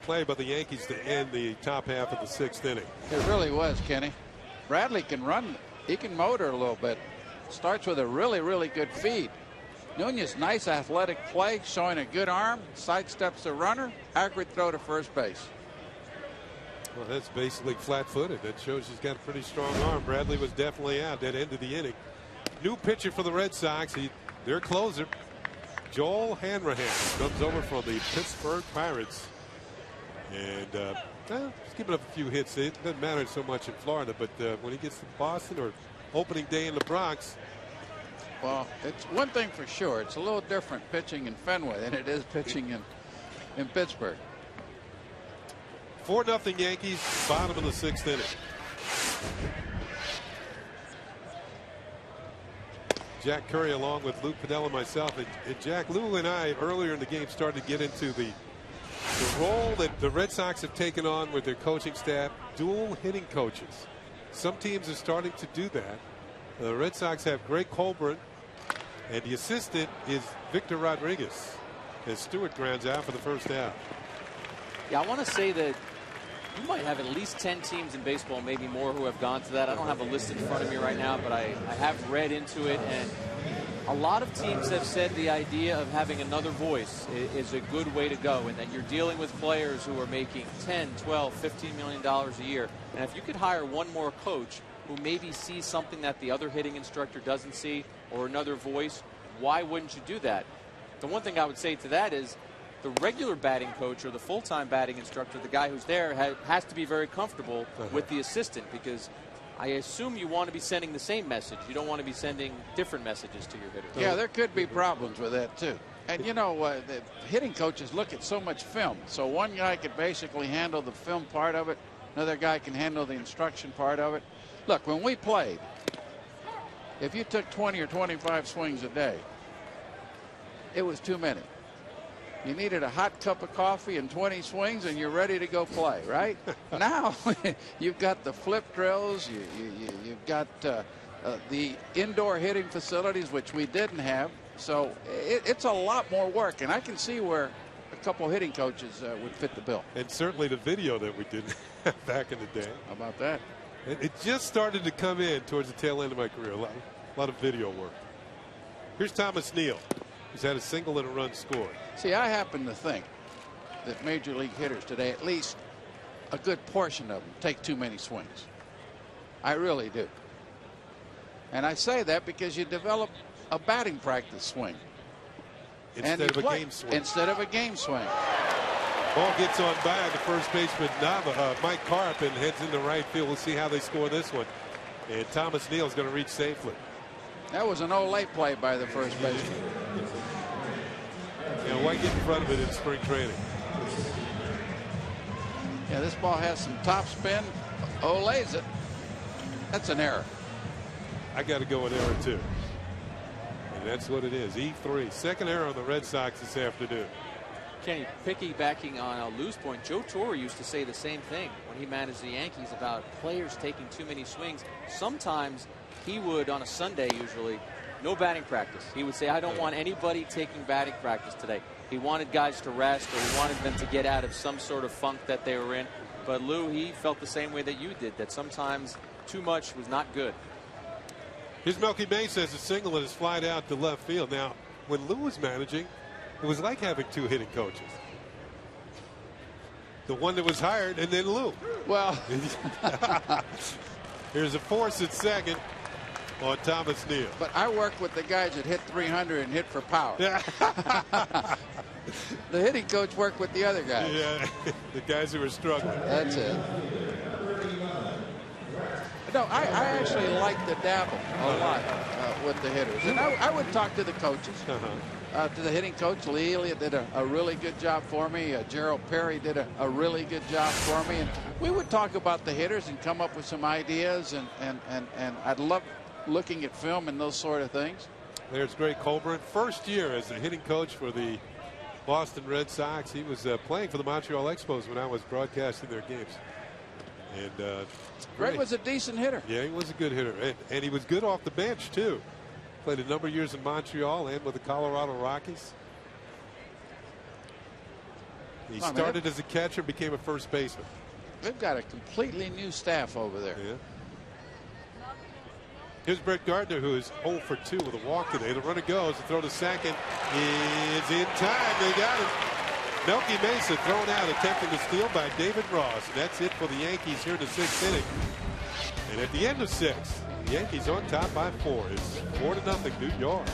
B: Play by the Yankees to end the top half of the 6th inning.
I: It really was, Kenny. Bradley can run. He can motor a little bit. Starts with a really good feed. Nunez, nice athletic play, showing a good arm, sidesteps the runner, accurate throw to first base.
B: Well, that's basically flat-footed. That shows he's got a pretty strong arm. Bradley was definitely out that end of the inning. New pitcher for the Red Sox. Their closer, Joel Hanrahan, comes over from the Pittsburgh Pirates. And he's giving up a few hits. It doesn't matter so much in Florida, but when he gets to Boston or opening day in the Bronx.
I: Well, it's one thing for sure. It's a little different pitching in Fenway than it is pitching in Pittsburgh.
B: 4-0 Yankees, bottom of the 6th inning. Jack Curry along with Luke Padella and myself. And Jack, Lou and I earlier in the game started to get into the role that the Red Sox have taken on with their coaching staff, dual hitting coaches. Some teams are starting to do that. The Red Sox have Greg Colburn, and the assistant is Victor Rodriguez, as Stewart grounds out for the first out.
M: Yeah, I want to say that you might have at least 10 teams in baseball, maybe more, who have gone to that. I don't have a list in front of me right now, but I have read into it, and a lot of teams have said the idea of having another voice is a good way to go, and that you're dealing with players who are making $10, $12, $15 million a year. And if you could hire one more coach who maybe sees something that the other hitting instructor doesn't see, or another voice, why wouldn't you do that? The one thing I would say to that is the regular batting coach or the full-time batting instructor, the guy who's there, has to be very comfortable with the assistant, because I assume you want to be sending the same message. You don't want to be sending different messages to your hitter.
I: Yeah, there could be problems with that, too. And, you know, the hitting coaches look at so much film. So one guy could basically handle the film part of it. Another guy can handle the instruction part of it. Look, when we played, if you took 20 or 25 swings a day, it was too many. You needed a hot cup of coffee and 20 swings, and you're ready to go play, right? Now, you've got the flip drills. You've got the indoor hitting facilities, which we didn't have. So it's a lot more work, and I can see where a couple hitting coaches would fit the bill.
B: And certainly the video that we did back in the day.
I: How about that?
B: It just started to come in towards the tail end of my career. A lot of video work. Here's Thomas Neal. He's had a single and a run scored.
I: See, I happen to think that major league hitters today, at least a good portion of them, take too many swings. I really do. And I say that because you develop a batting practice swing.
B: Instead of a game swing.
I: Instead of a game swing.
B: Ball gets on by the first baseman, Mike Carp, and heads into right field. We'll see how they score this one. And Thomas Neal's going to reach safely.
I: That was an Olay play by the first baseman.
B: Yeah, why get in front of it in spring training?
I: Yeah, this ball has some top spin. Olay's it. That's an error.
B: I got to go an error too. And that's what it is. E3. Second error on the Red Sox this afternoon.
M: Kenny, piggybacking on Lou's point, Joe Torre used to say the same thing when he managed the Yankees about players taking too many swings. Sometimes he would, on a Sunday usually, no batting practice. He would say, I don't want anybody taking batting practice today. He wanted guys to rest, or he wanted them to get out of some sort of funk that they were in. But Lou, he felt the same way that you did, that sometimes too much was not good.
B: Here's Melky Mace as a single and is flied out to left field. Now, when Lou was managing, it was like having two hitting coaches. The one that was hired and then Lou.
I: Well,
B: here's a force at second on Thomas Neal.
I: But I work with the guys that hit 300 and hit for power. The hitting coach worked with the other guys.
B: Yeah, the guys who were struggling.
I: That's it. No, I actually like the dabble a lot with the hitters. And I would talk to the coaches. To the hitting coach, Lee Elliott did a really good job for me. Gerald Perry did a really good job for me. And we would talk about the hitters and come up with some ideas. And I'd love looking at film and those sort of things.
B: There's Greg Colburn. First year as the hitting coach for the Boston Red Sox. He was playing for the Montreal Expos when I was broadcasting their games. And
I: Greg was a decent hitter.
B: Yeah, he was a good hitter. And he was good off the bench, too. Played a number of years in Montreal and with the Colorado Rockies. He started as a catcher, became a first baseman.
I: They've got a completely new staff over there.
B: Yeah. Here's Brett Gardner, who is 0 for 2 with a walk today. The runner goes. The throw to second is in time. They got him. Melky Mesa thrown out, attempting to steal by David Ross. And that's it for the Yankees here in the 6th inning. And at the end of 6, the Yankees on top by 4. It's 4-0 New York.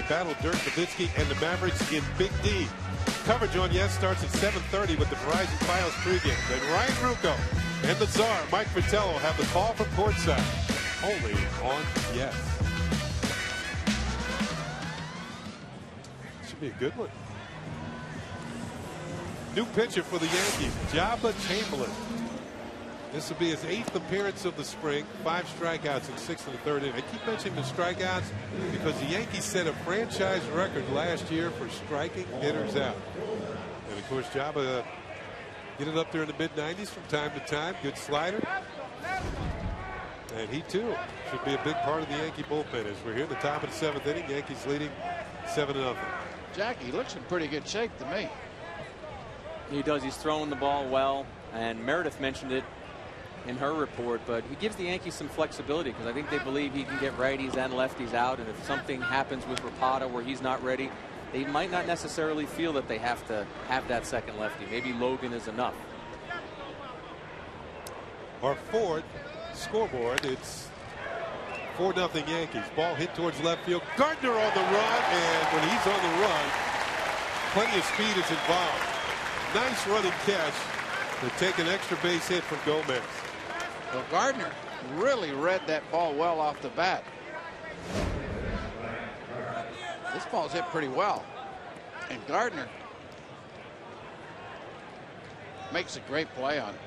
B: battle Dirk Nowitzki and the Mavericks in Big D. Coverage on Yes starts at 7:30 with the Verizon Files pregame. Then Ryan Ruocco and the Czar, Mike Fratello, have the call from courtside. Only on Yes. Should be a good one. New pitcher for the Yankees, Jabba Chamberlain. This will be his 8th appearance of the spring. 5 strikeouts in 6 1/3 inning. I keep mentioning the strikeouts because the Yankees set a franchise record last year for striking hitters out. And of course, Jabba get it up there in the mid-90s from time to time. Good slider. And he too should be a big part of the Yankee bullpen as we're here at the top of the 7th inning. Yankees leading 7-0.
I: Jackie looks in pretty good shape to me.
M: He does. He's throwing the ball well, and Meredith mentioned it in her report, but he gives the Yankees some flexibility because I think they believe he can get righties and lefties out, and if something happens with Rapata where he's not ready, they might not necessarily feel that they have to have that second lefty. Maybe Logan is enough.
B: Our Ford scoreboard, it's 4-0 Yankees. Ball hit towards left field. Gardner on the run, and when he's on the run, plenty of speed is involved. Nice running catch to take an extra base hit from Gomez.
I: Well, Gardner really read that ball well off the bat. This ball's hit pretty well. And Gardner makes a great play on it.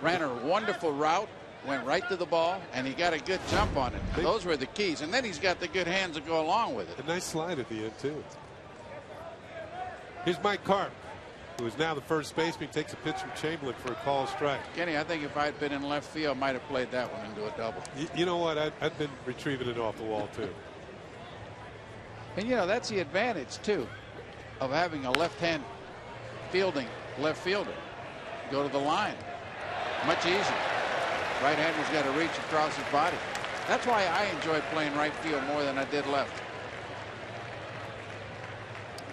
I: Ran a wonderful route, went right to the ball, and he got a good jump on it. Those were the keys. And then he's got the good hands to go along with it.
B: A nice slide at the end, too. Here's Mike Karp, who is now the first baseman. He takes a pitch from Chamberlain for a call strike.
I: Kenny, I think if I'd been in left field, I might have played that one into a double.
B: You know what? I've been retrieving it off the wall, too.
I: And, you know, that's the advantage, too, of having a left-hand fielding left fielder. Go to the line. Much easier. Right-hander's got to reach across his body. That's why I enjoy playing right field more than I did left.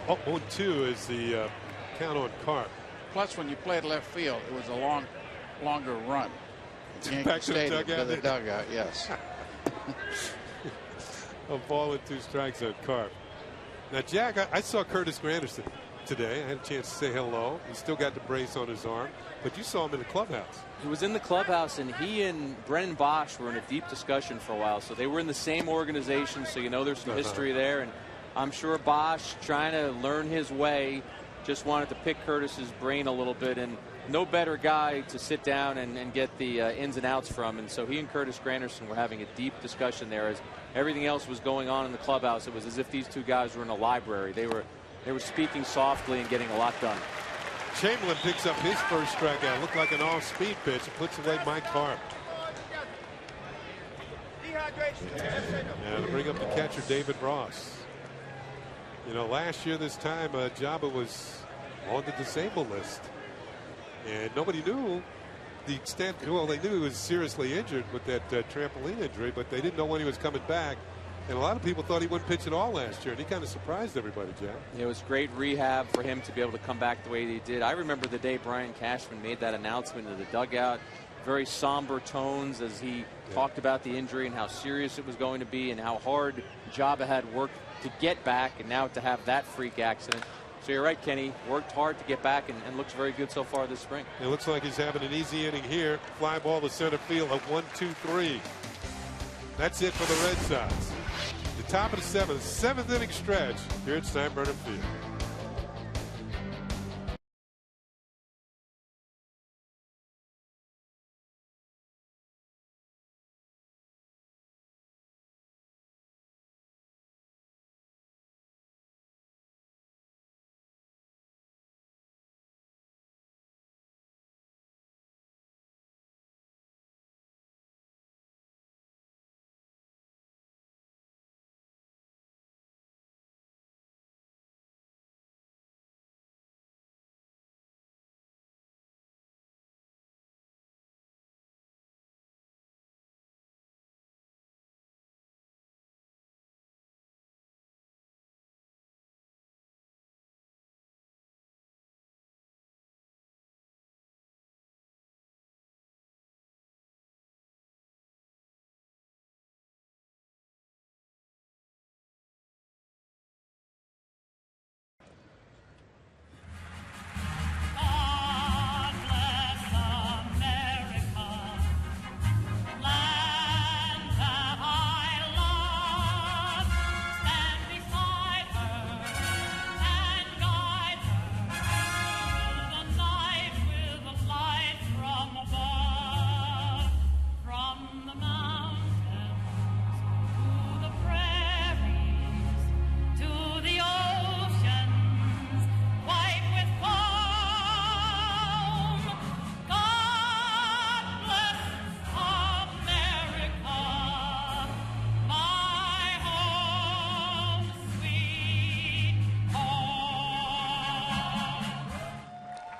B: 0-2 is the count on Karp.
I: Plus, when you played left field, it was a longer run.
B: Back to the dugout.
I: To the dugout, yes.
B: A ball with 2 strikes on Karp. Now, Jack, I saw Curtis Granderson today. I had a chance to say hello. He still got the brace on his arm, but you saw him in the clubhouse.
M: He was in the clubhouse, and he and Brennan Bosch were in a deep discussion for a while. So they were in the same organization, so you know there's some history there. And I'm sure Bosch, trying to learn his way, just wanted to pick Curtis's brain a little bit, and no better guy to sit down and get the ins and outs from. And so he and Curtis Granderson were having a deep discussion there. As everything else was going on in the clubhouse, it was as if these two guys were in a library. They were speaking softly and getting a lot done.
B: Chamberlain picks up his first strikeout. Looked like an off-speed pitch and puts away Mike Karp. Now to bring up the catcher, David Ross. You know, last year this time, Jabba was on the disabled list. And nobody knew the extent. Well, they knew he was seriously injured with that trampoline injury, but they didn't know when he was coming back. And a lot of people thought he wouldn't pitch at all last year, and he kind of surprised everybody, Jack.
M: It was great rehab for him to be able to come back the way he did. I remember the day Brian Cashman made that announcement in the dugout. Very somber tones as he talked about the injury and how serious it was going to be and how hard Jabba had worked to get back, and now to have that freak accident. So you're right, Kenny. Worked hard to get back and looks very good so far this spring.
B: It looks like he's having an easy inning here. Fly ball to center field of 1-2-3. That's it for the Red Sox. The top of the 7th inning stretch here at Steinbrenner Field.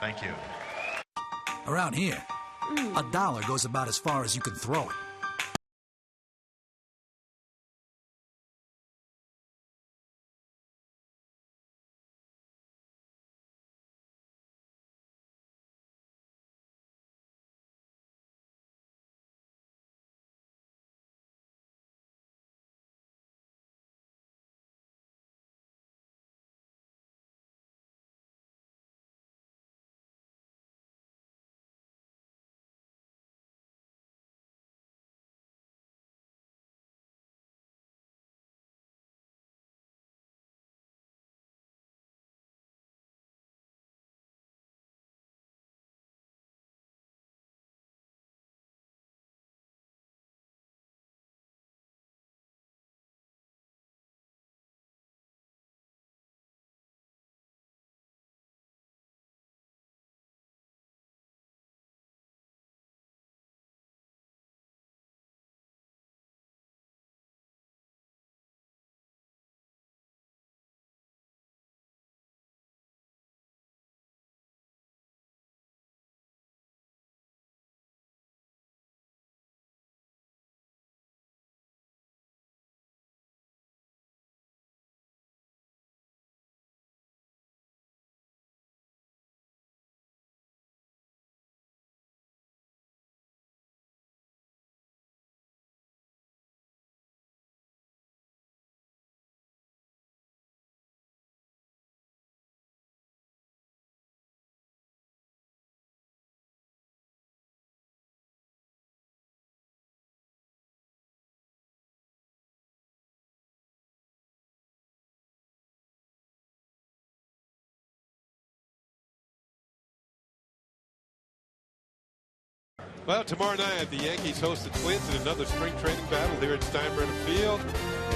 N: Thank you.
O: Around here, a dollar goes about as far as you can throw it.
B: Well, tomorrow night, the Yankees host the Twins in another spring training battle here at Steinbrenner Field.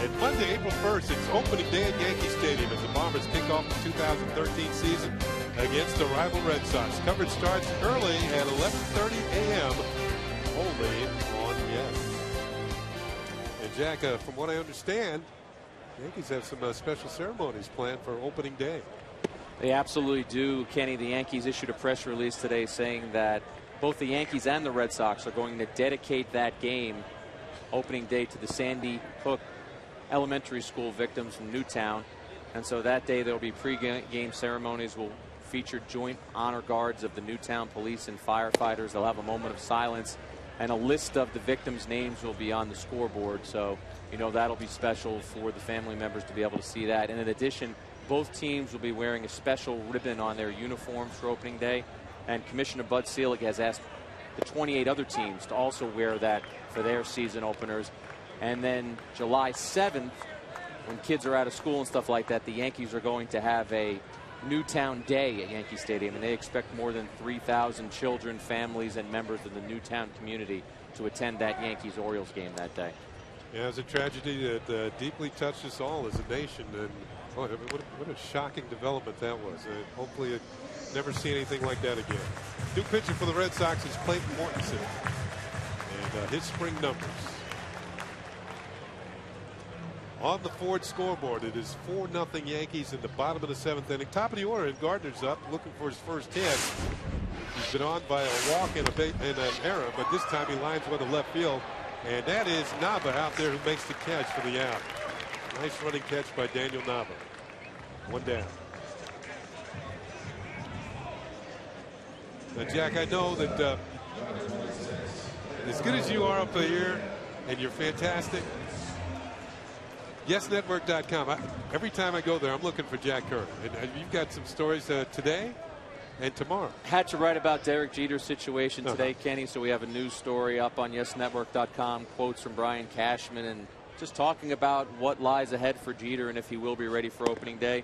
B: And Monday, April 1st, it's opening day at Yankee Stadium as the Bombers kick off the 2013 season against the rival Red Sox. Coverage starts early at 11:30 a.m. only on Yes. And Jack, from what I understand, the Yankees have some special ceremonies planned for opening day.
M: They absolutely do, Kenny. The Yankees issued a press release today saying that both the Yankees and the Red Sox are going to dedicate that game, opening day, to the Sandy Hook Elementary School victims from Newtown. And so that day there will be pre-game ceremonies will feature joint honor guards of the Newtown police and firefighters. They'll have a moment of silence, and a list of the victims' names will be on the scoreboard. So, you know, that'll be special for the family members to be able to see that. And in addition, both teams will be wearing a special ribbon on their uniforms for opening day. And Commissioner Bud Selig has asked the 28 other teams to also wear that for their season openers. And then July 7th, when kids are out of school and stuff like that, the Yankees are going to have a Newtown Day at Yankee Stadium, and they expect more than 3,000 children, families, and members of the Newtown community to attend that Yankees-Orioles game that day.
B: Yeah, it's a tragedy that deeply touched us all as a nation, and boy, what a shocking development that was. Hopefully it never see anything like that again. New pitcher for the Red Sox is Clayton Mortensen, and his spring numbers. On the Ford scoreboard, it is 4-0 Yankees in the bottom of the 7th inning. Top of the order, and Gardner's up, looking for his first hit. He's been on by a walk and an error, but this time he lines one to left field, and that is Nava out there who makes the catch for the out. Nice running catch by Daniel Nava. One down. Now, Jack, I know that as good as you are up here, and you're fantastic, YesNetwork.com. Every time I go there, I'm looking for Jack Curry. And you've got some stories today and tomorrow.
M: Had to write about Derek Jeter's situation today, Kenny, so we have a news story up on YesNetwork.com, quotes from Brian Cashman, and just talking about what lies ahead for Jeter and if he will be ready for opening day.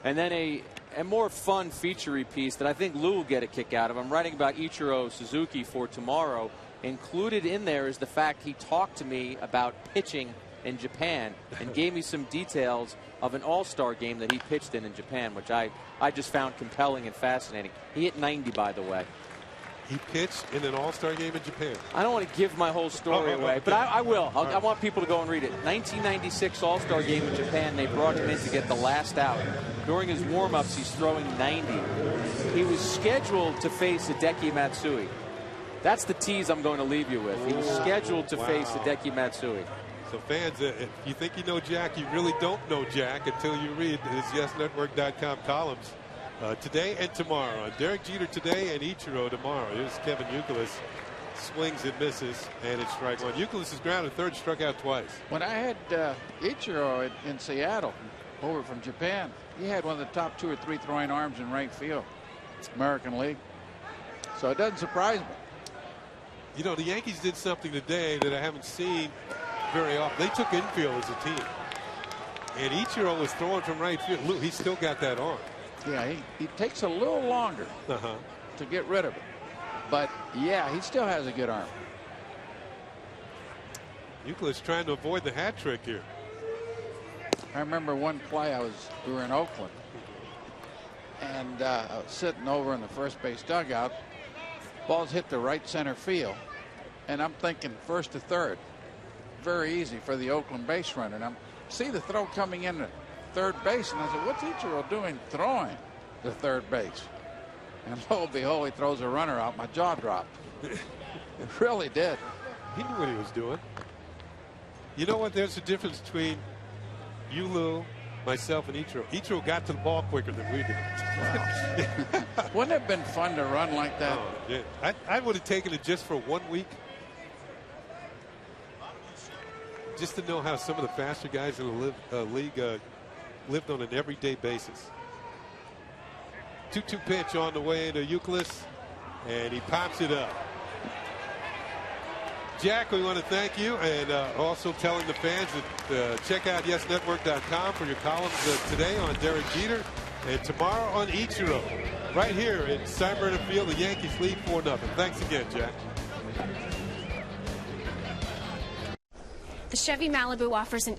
M: And then a more fun feature piece that I think Lou will get a kick out of. I'm writing about Ichiro Suzuki for tomorrow. Included in there is the fact he talked to me about pitching in Japan and gave me some details of an all-star game that he pitched in Japan, which I just found compelling and fascinating. He hit 90, by the way.
B: He pitched in an all-star game in Japan.
M: I don't want to give my whole story away, but I will. I want people to go and read it. 1996 all-star game in Japan. They brought him in to get the last out. During his warm-ups, he's throwing 90. He was scheduled to face Hideki Matsui. That's the tease I'm going to leave you with. He was scheduled to face Hideki Matsui.
B: So fans, if you think you know Jack, you really don't know Jack until you read his YesNetwork.com columns today and tomorrow. And Derek Jeter today and Ichiro tomorrow. Here's Kevin Youkilis. Swings and misses, and it's strike one. Youkilis is grounded third, struck out twice.
I: When I had Ichiro in Seattle, over from Japan, he had one of the top 2 or 3 throwing arms in right field, American League. So it doesn't surprise me.
B: You know, the Yankees did something today that I haven't seen very often. They took infield as a team, and Ichiro was throwing from right field. Look, he's still got that arm.
I: Yeah, he takes a little longer to get rid of it. But, yeah, he still has a good arm.
B: Youkilis trying to avoid the hat trick here.
I: I remember one play we were in Oakland. And I was sitting over in the first base dugout. Ball's hit the right center field. And I'm thinking first to third. Very easy for the Oakland base runner. And I see the throw coming in to third base. And I said, what's Ichiro doing throwing to third base? And lo and behold, he throws a runner out. My jaw dropped. It really did.
B: He knew what he was doing. You know what? There's a difference between you, Lou, myself, and Ichiro. Ichiro got to the ball quicker than we did.
I: Wow. Wouldn't it have been fun to run like that?
B: Oh, yeah. I would have taken it just for 1 week. Just to know how some of the faster guys in the league lived on an everyday basis. 2-2 pitch on the way to Youkilis, and he pops it up. Jack, we want to thank you, and also telling the fans that check out YesNetwork.com for your columns today on Derek Jeter, and tomorrow on Ichiro, right here in Steinbrenner Field. The Yankees lead 4-0. Thanks again, Jack.
L: The Chevy Malibu offers an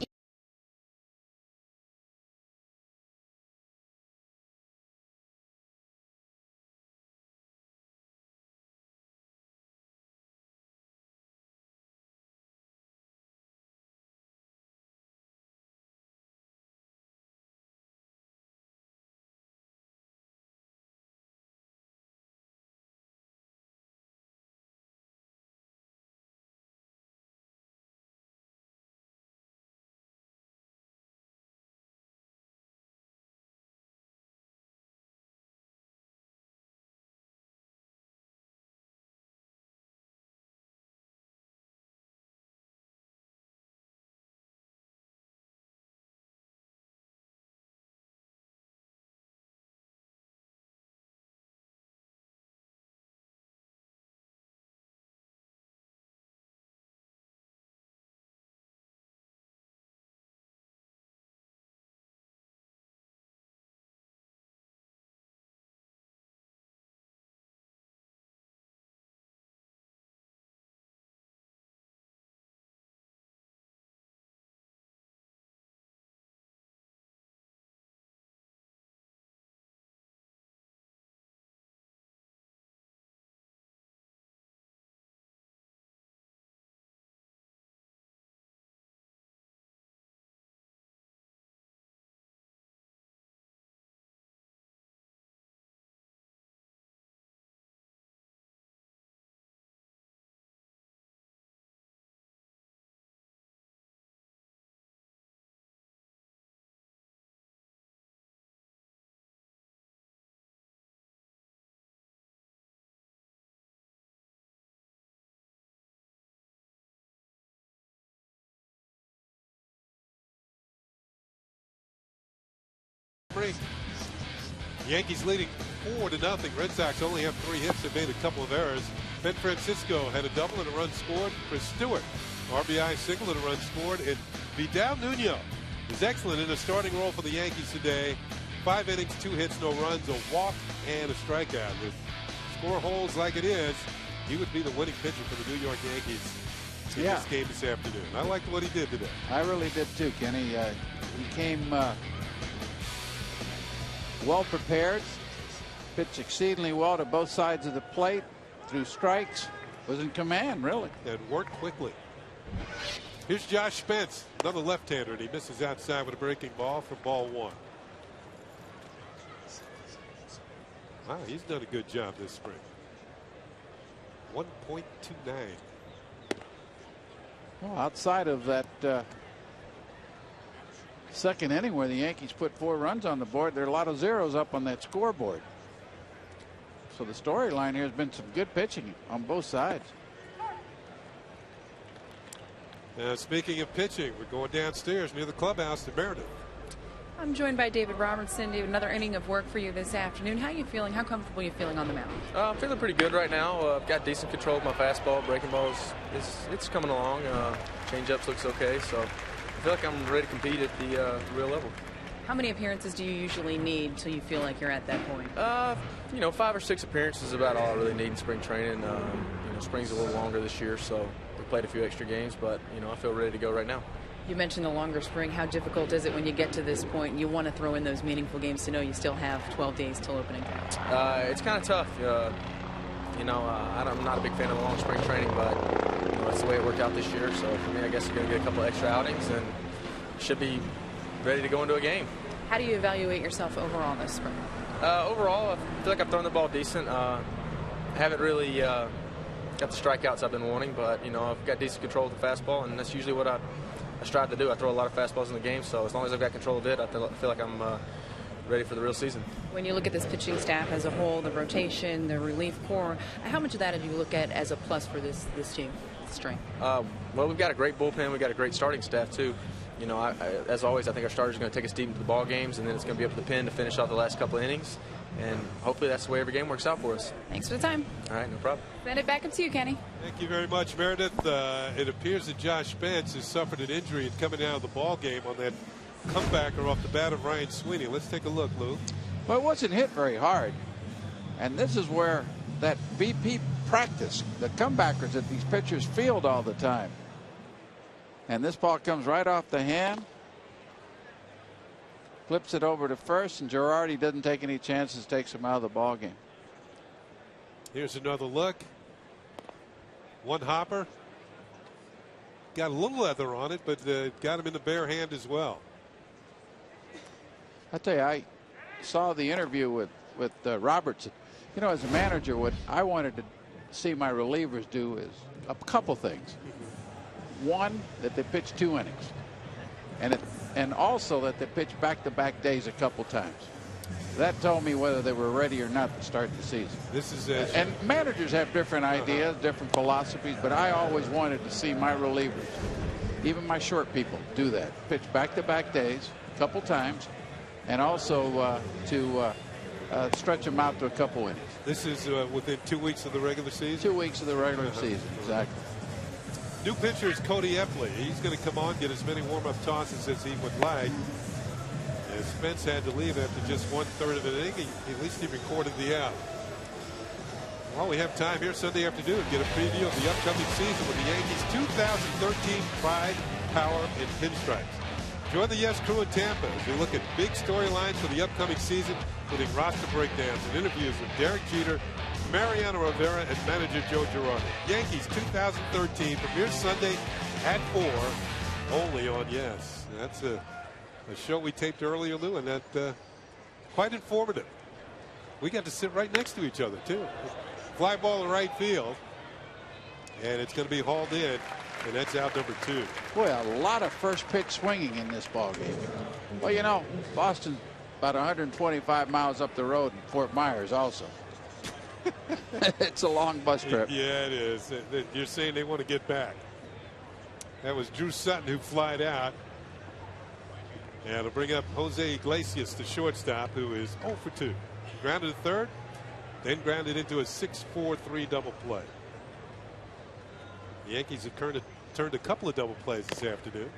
B: Yankees leading 4-0. Red Sox only have 3 hits. They made a couple of errors. Ben Francisco had a double and a run scored. Chris Stewart, RBI single and a run scored. And Vidal Nuno is excellent in a starting role for the Yankees today. 5 innings, 2 hits, no runs, a walk, and a strikeout. If score holds like it is, he would be the winning pitcher for the New York Yankees in this game this afternoon. I liked what he did today.
I: I really did too, Kenny. He came well prepared, pitched exceedingly well to both sides of the plate, threw strikes, was in command, really.
B: And worked quickly. Here's Josh Spence, another left-hander, and he misses outside with a breaking ball for ball 1. Wow, he's done a good job this spring. 1.29.
I: Well, outside of that second inning where the Yankees put 4 runs on the board, there are a lot of zeros up on that scoreboard. So the storyline here has been some good pitching on both sides.
B: Now, speaking of pitching, we're going downstairs near the clubhouse to Meredith.
E: I'm joined by David Robertson. David, another inning of work for you this afternoon. How are you feeling? How comfortable are you feeling on the mound?
N: I'm feeling pretty good right now. I've got decent control of my fastball. Breaking balls, it's coming along. Changeups looks okay, so I feel like I'm ready to compete at the real level.
E: How many appearances do you usually need until you feel like you're at that point?
N: 5 or 6 appearances is about all I really need in spring training. Spring's a little longer this year, so we played a few extra games, but I feel ready to go right now.
E: You mentioned the longer spring. How difficult is it when you get to this point and you want to throw in those meaningful games to know you still have 12 days till opening day?
N: It's kind of tough. I'm not a big fan of the long spring training, but that's the way it worked out this year. So for me, I guess you're going to get a couple extra outings and should be ready to go into a game.
E: How do you evaluate yourself overall this spring?
N: Overall, I feel like I've thrown the ball decent. Haven't really got the strikeouts I've been wanting, but I've got decent control of the fastball, and that's usually what I strive to do. I throw a lot of fastballs in the game, so as long as I've got control of it, I feel like I'm ready for the real season.
E: When you look at this pitching staff as a whole, the rotation, the relief corps, how much of that do you look at as a plus for this team strength?
N: Well, we've got a great bullpen. We've got a great starting staff too. As always, I think our starters are going to take us deep into the ball games, and then it's going to be up to the pen to finish off the last couple of innings. And hopefully that's the way every game works out for us.
E: Thanks for the time.
N: All right, no problem.
E: Send it back up to you, Kenny.
B: Thank you very much, Meredith. It appears that Josh Spence has suffered an injury and coming out of the ball game on that comebacker off the bat of Ryan Sweeney. Let's take a look, Lou.
I: Well, it wasn't hit very hard. And this is where that BP practice, the comebackers that these pitchers field all the time. And this ball comes right off the hand. Flips it over to first, and Girardi doesn't take any chances, takes him out of the ball game.
B: Here's another look. One hopper. Got a little leather on it, but got him in the bare hand as well.
I: I tell you, I saw the interview with Robertson. As a manager, what I wanted to see my relievers do is a couple things. One, that they pitch 2 innings. And also that they pitched back-to-back days a couple times. That told me whether they were ready or not to start the season.
B: This is
I: and managers have different ideas, different philosophies, but I always wanted to see my relievers, even my short people, do that. Pitch back-to-back days a couple times, and also to stretch them out to a couple innings.
B: This is within 2 weeks of the regular season?
I: 2 weeks of the regular season, exactly.
B: New pitcher is Cody Epley. He's going to come on, get as many warm-up tosses as he would like. And Spence had to leave after just 1/3 of an inning. At least he recorded the out. Well, we have time here Sunday afternoon. Get a preview of the upcoming season with the Yankees' 2013 Pride, Power, and Pinstripes. Join the Yes Crew in Tampa as we look at big storylines for the upcoming season, including roster breakdowns and interviews with Derek Jeter, Mariano Rivera, and manager Joe Girardi. Yankees 2013 premieres Sunday at 4, only on Yes. That's a show we taped earlier, Lou, and that quite informative. We got to sit right next to each other, too. Fly ball to right field, and it's going to be hauled in, and that's out number 2.
I: Boy, a lot of first pitch swinging in this ball game. Well, Boston's about 125 miles up the road in Fort Myers also. It's a long bus trip.
B: Yeah, it is. You're saying they want to get back. That was Drew Sutton who flied out. And it'll bring up Jose Iglesias, the shortstop, who is 0 for 2. Grounded to third, then grounded into a 6-4-3 double play. The Yankees have turned a couple of double plays this afternoon.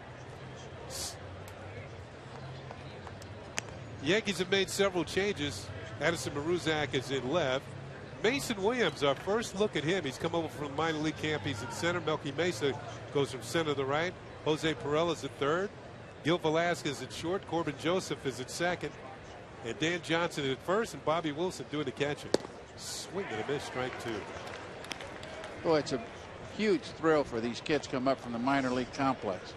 B: The Yankees have made several changes. Addison Maruzak is in left. Mason Williams, our first look at him. He's come over from the minor league camp. He's in center. Melky Mesa goes from center to right. Jose Perez at third. Gil Velasquez at short. Corbin Joseph is at second. And Dan Johnson at first. And Bobby Wilson doing the catching. Swing and a miss, strike 2.
I: Boy, it's a huge thrill for these kids come up from the minor league complex.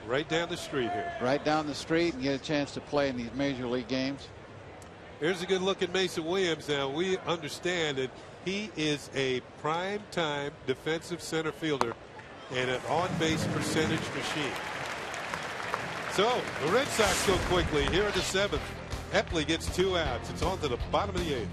B: Right down the street here.
I: Right down the street and get a chance to play in these major league games.
B: Here's a good look at Mason Williams. Now, we understand that he is a prime-time defensive center fielder and an on-base percentage machine. So, the Red Sox go quickly here in the 7th. Epley gets 2 outs. It's on to the bottom of the 8th.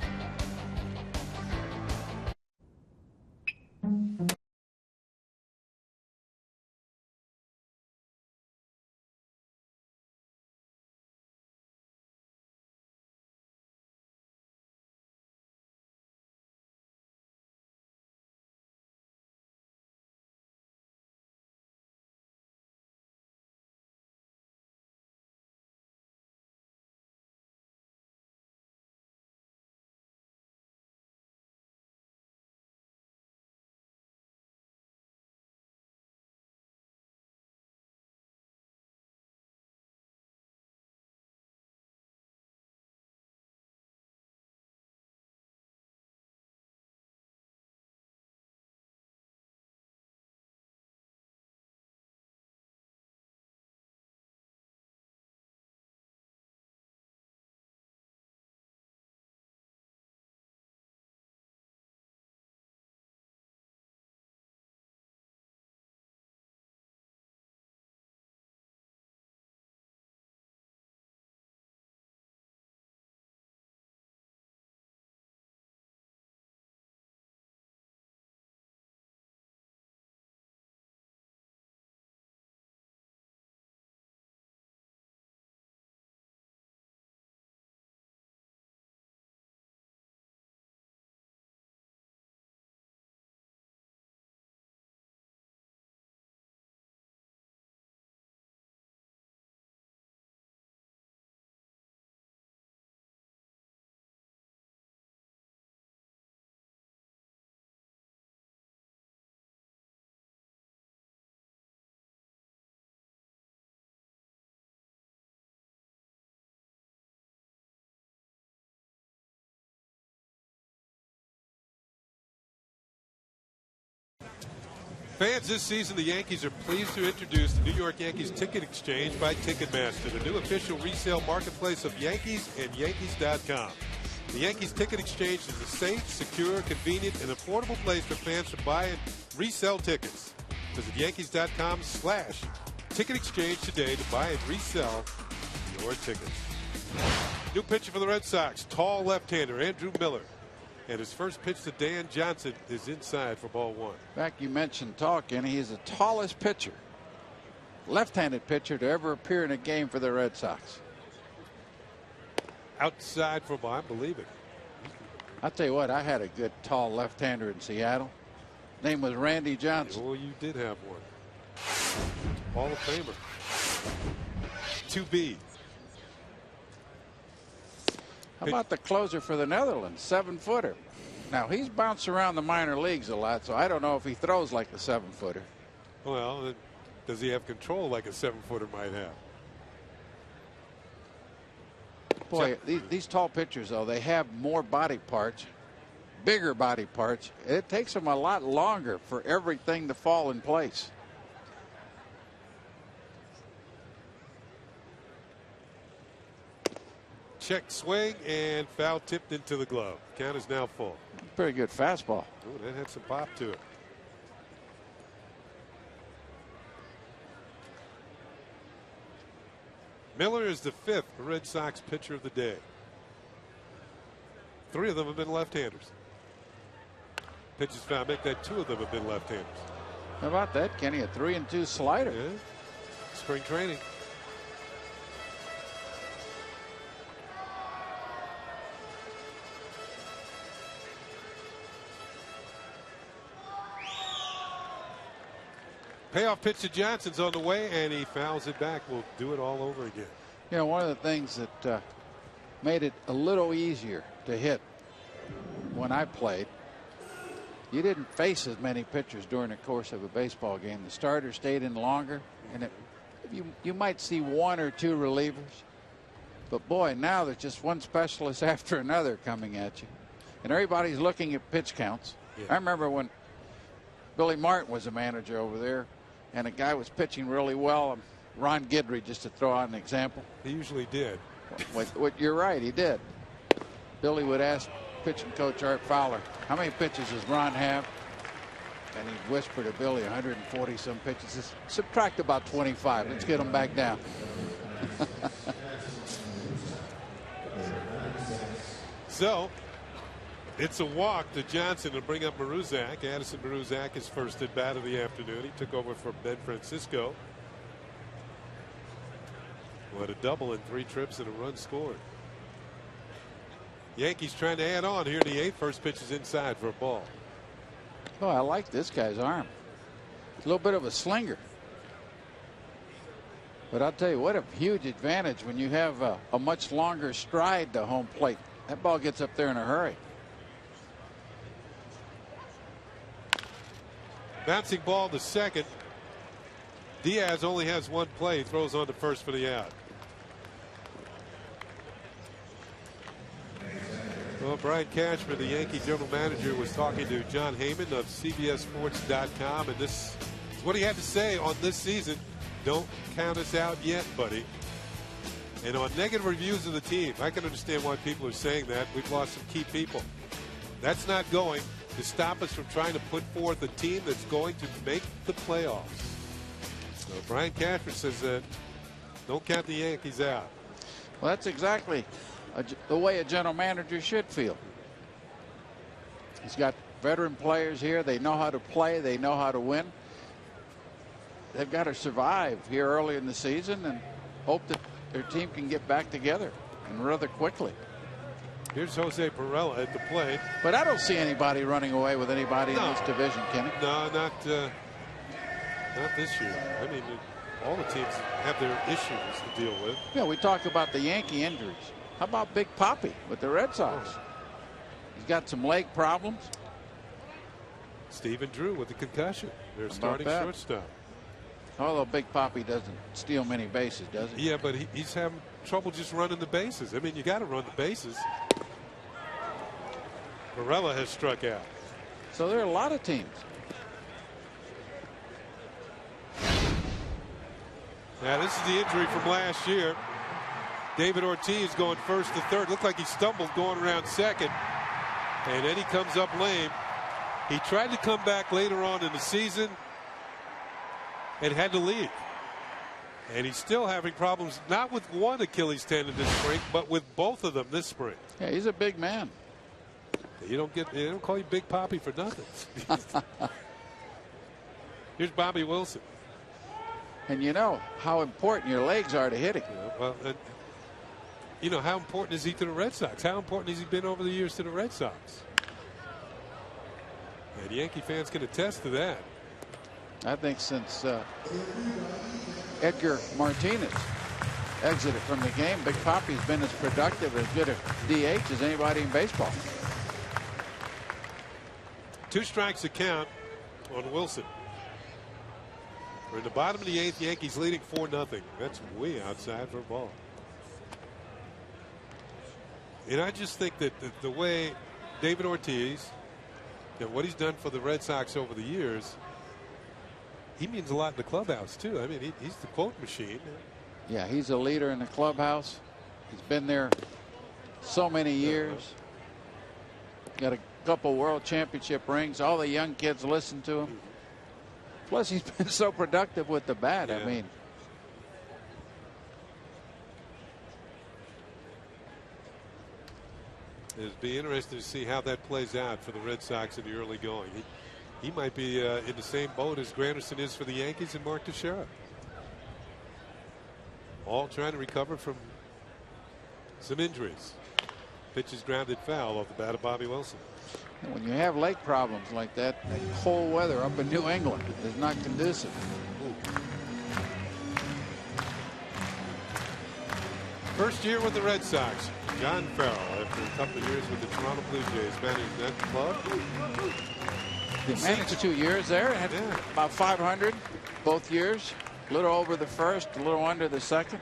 B: Fans, this season the Yankees are pleased to introduce the New York Yankees Ticket Exchange by Ticketmaster, the new official resale marketplace of Yankees and Yankees.com. The Yankees Ticket Exchange is a safe, secure, convenient, and affordable place for fans to buy and resell tickets. Visit Yankees.com/Ticket Exchange today to buy and resell your tickets. New pitcher for the Red Sox, tall left-hander Andrew Miller. And his first pitch to Dan Johnson is inside for ball 1.
I: In fact, you mentioned tall, Kenny. He's the tallest pitcher, left-handed pitcher to ever appear in a game for the Red Sox.
B: Outside for ball, I believe it.
I: I'll tell you what, I had a good tall left-hander in Seattle. Name was Randy Johnson.
B: Oh, you did have one. Hall of Famer. 2B.
I: How about the closer for the Netherlands, 7-footer? Now, he's bounced around the minor leagues a lot, so I don't know if he throws like a 7-footer.
B: Well, does he have control like a 7-footer might have?
I: Boy, these tall pitchers, though, they have more body parts, bigger body parts. It takes them a lot longer for everything to fall in place.
B: Check swing and foul tipped into the glove. Count is now full.
I: Pretty good fastball.
B: Oh, that had some pop to it. Miller is the 5th Red Sox pitcher of the day. 3 of them have been left-handers. Pitches foul, make that 2 of them have been left-handers.
I: How about that, Kenny? A 3-2 slider.
B: Yeah. Spring training. Payoff pitch to Johnson's on the way, and he fouls it back. We'll do it all over again.
I: You know, one of the things that made it a little easier to hit when I played, you didn't face as many pitchers during the course of a baseball game. The starters stayed in longer, and you might see 1 or 2 relievers. But boy, now there's just one specialist after another coming at you, and everybody's looking at pitch counts. Yeah. I remember when Billy Martin was a manager over there, and a guy was pitching really well. Ron Guidry, just to throw out an example.
B: He usually did.
I: You're right, he did. Billy would ask pitching coach Art Fowler, how many pitches does Ron have? And he'd whisper to Billy, 140 some pitches. Just subtract about 25. Let's get him back down.
B: So it's a walk to Johnson to bring up Maruzak. Addison Maruzak, his first at bat of the afternoon. He took over for Ben Francisco. What a double in 3 trips and a run scored. Yankees trying to add on here in the 8th. First pitch is inside for a ball.
I: Oh, I like this guy's arm. A little bit of a slinger. But I'll tell you what, a huge advantage when you have a much longer stride to home plate. That ball gets up there in a hurry.
B: Bouncing ball to second. Diaz only has 1 play. He throws on to first for the out. Well, Brian Cashman, the Yankee general manager, was talking to John Heyman of CBSSports.com, and this is what he had to say on this season. Don't count us out yet, buddy. And on negative reviews of the team, I can understand why people are saying that. We've lost some key people. That's not going to stop us from trying to put forth a team that's going to make the playoffs. So Brian Cashman says that don't count the Yankees out.
I: Well, that's exactly the way a general manager should feel. He's got veteran players here. They know how to play. They know how to win. They've got to survive here early in the season and hope that their team can get back together and rather quickly.
B: Here's Jose Pirela at the plate.
I: But I don't see anybody running away with anybody in this division, Kenny.
B: No, not this year. I mean, all the teams have their issues to deal with.
I: Yeah, we talk about the Yankee injuries. How about Big Papi with the Red Sox? He's got some leg problems.
B: Stephen Drew with the concussion. They're starting shortstop.
I: Although Big Papi doesn't steal many bases, does he?
B: Yeah, but he's having trouble just running the bases. I mean, you got to run the bases. Pirela has struck out.
I: So there are a lot of teams.
B: Now, this is the injury from last year. David Ortiz going first to third. Looked like he stumbled going around second. And then he comes up lame. He tried to come back later on in the season and had to leave. And he's still having problems, not with one Achilles tendon this spring, but with both of them this spring.
I: Yeah, he's a big man.
B: They don't call you Big Papi for nothing. Here's Bobby Wilson.
I: And you know how important your legs are to hitting.
B: Well, you know, how important is he to the Red Sox? How important has he been over the years to the Red Sox? And Yankee fans can attest to that.
I: I think since Edgar Martinez exited from the game, Big Papi's been as productive, as good a DH as anybody in baseball.
B: 2 strikes to count on Wilson. We're in the bottom of the 8th. Yankees leading 4-0. That's way outside for a ball. And I just think that the way David Ortiz and what he's done for the Red Sox over the years, he means a lot in the clubhouse too. I mean, he's the quote machine.
I: Yeah, he's a leader in the clubhouse. He's been there so many years. Got a couple world championship rings. All the young kids listen to him. Plus, he's been so productive with the bat.
B: Yeah.
I: I mean,
B: it'd be interesting to see how that plays out for the Red Sox in the early going. He might be in the same boat as Granderson is for the Yankees and Mark Teixeira. All trying to recover from some injuries. Pitch is grounded foul off the bat of Bobby Wilson.
I: when you have leg problems like that, that cold weather up in New England is not conducive.
B: First year with the Red Sox, John Farrell, after a couple of years with the Toronto Blue Jays, managed that club.
I: He managed 2 years there, had about 500 both years, a little over the first, a little under the second.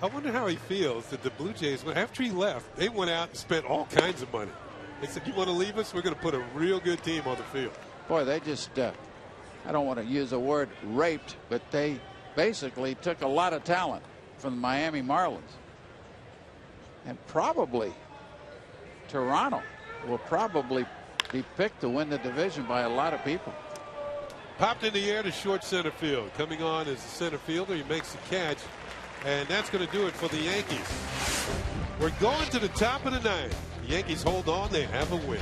B: I wonder how he feels that the Blue Jays, after he left, they went out and spent all kinds of money. They said, you want to leave us? We're going to put a real good team on the field.
I: Boy, they just, I don't want to use the word raped, but they basically took a lot of talent from the Miami Marlins and probably Toronto will probably be picked to win the division by a lot of people.
B: Popped in the air to short center field. Coming on as a center fielder, he makes the catch, and that's going to do it for the Yankees. We're going to the top of the ninth. The Yankees hold on. They have a win.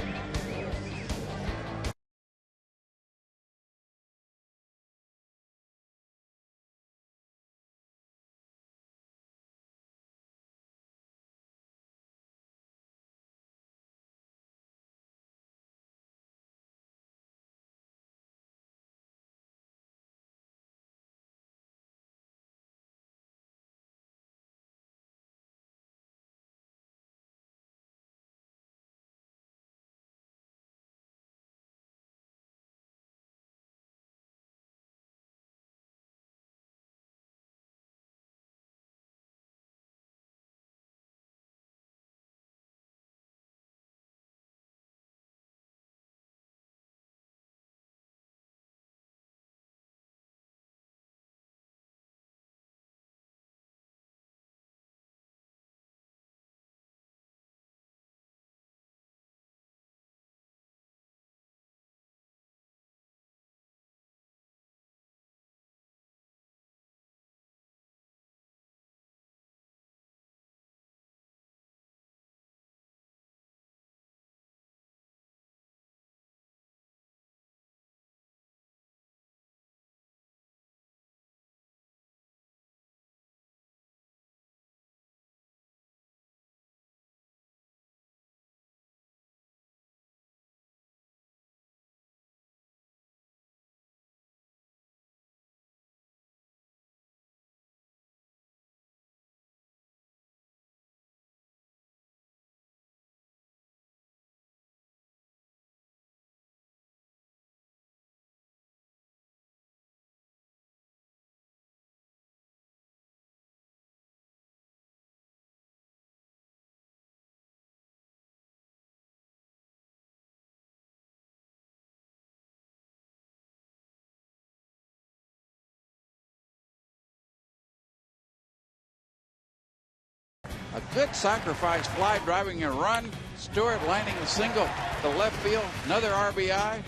I: A good sacrifice fly driving a run. Stewart landing a single to left field. Another RBI.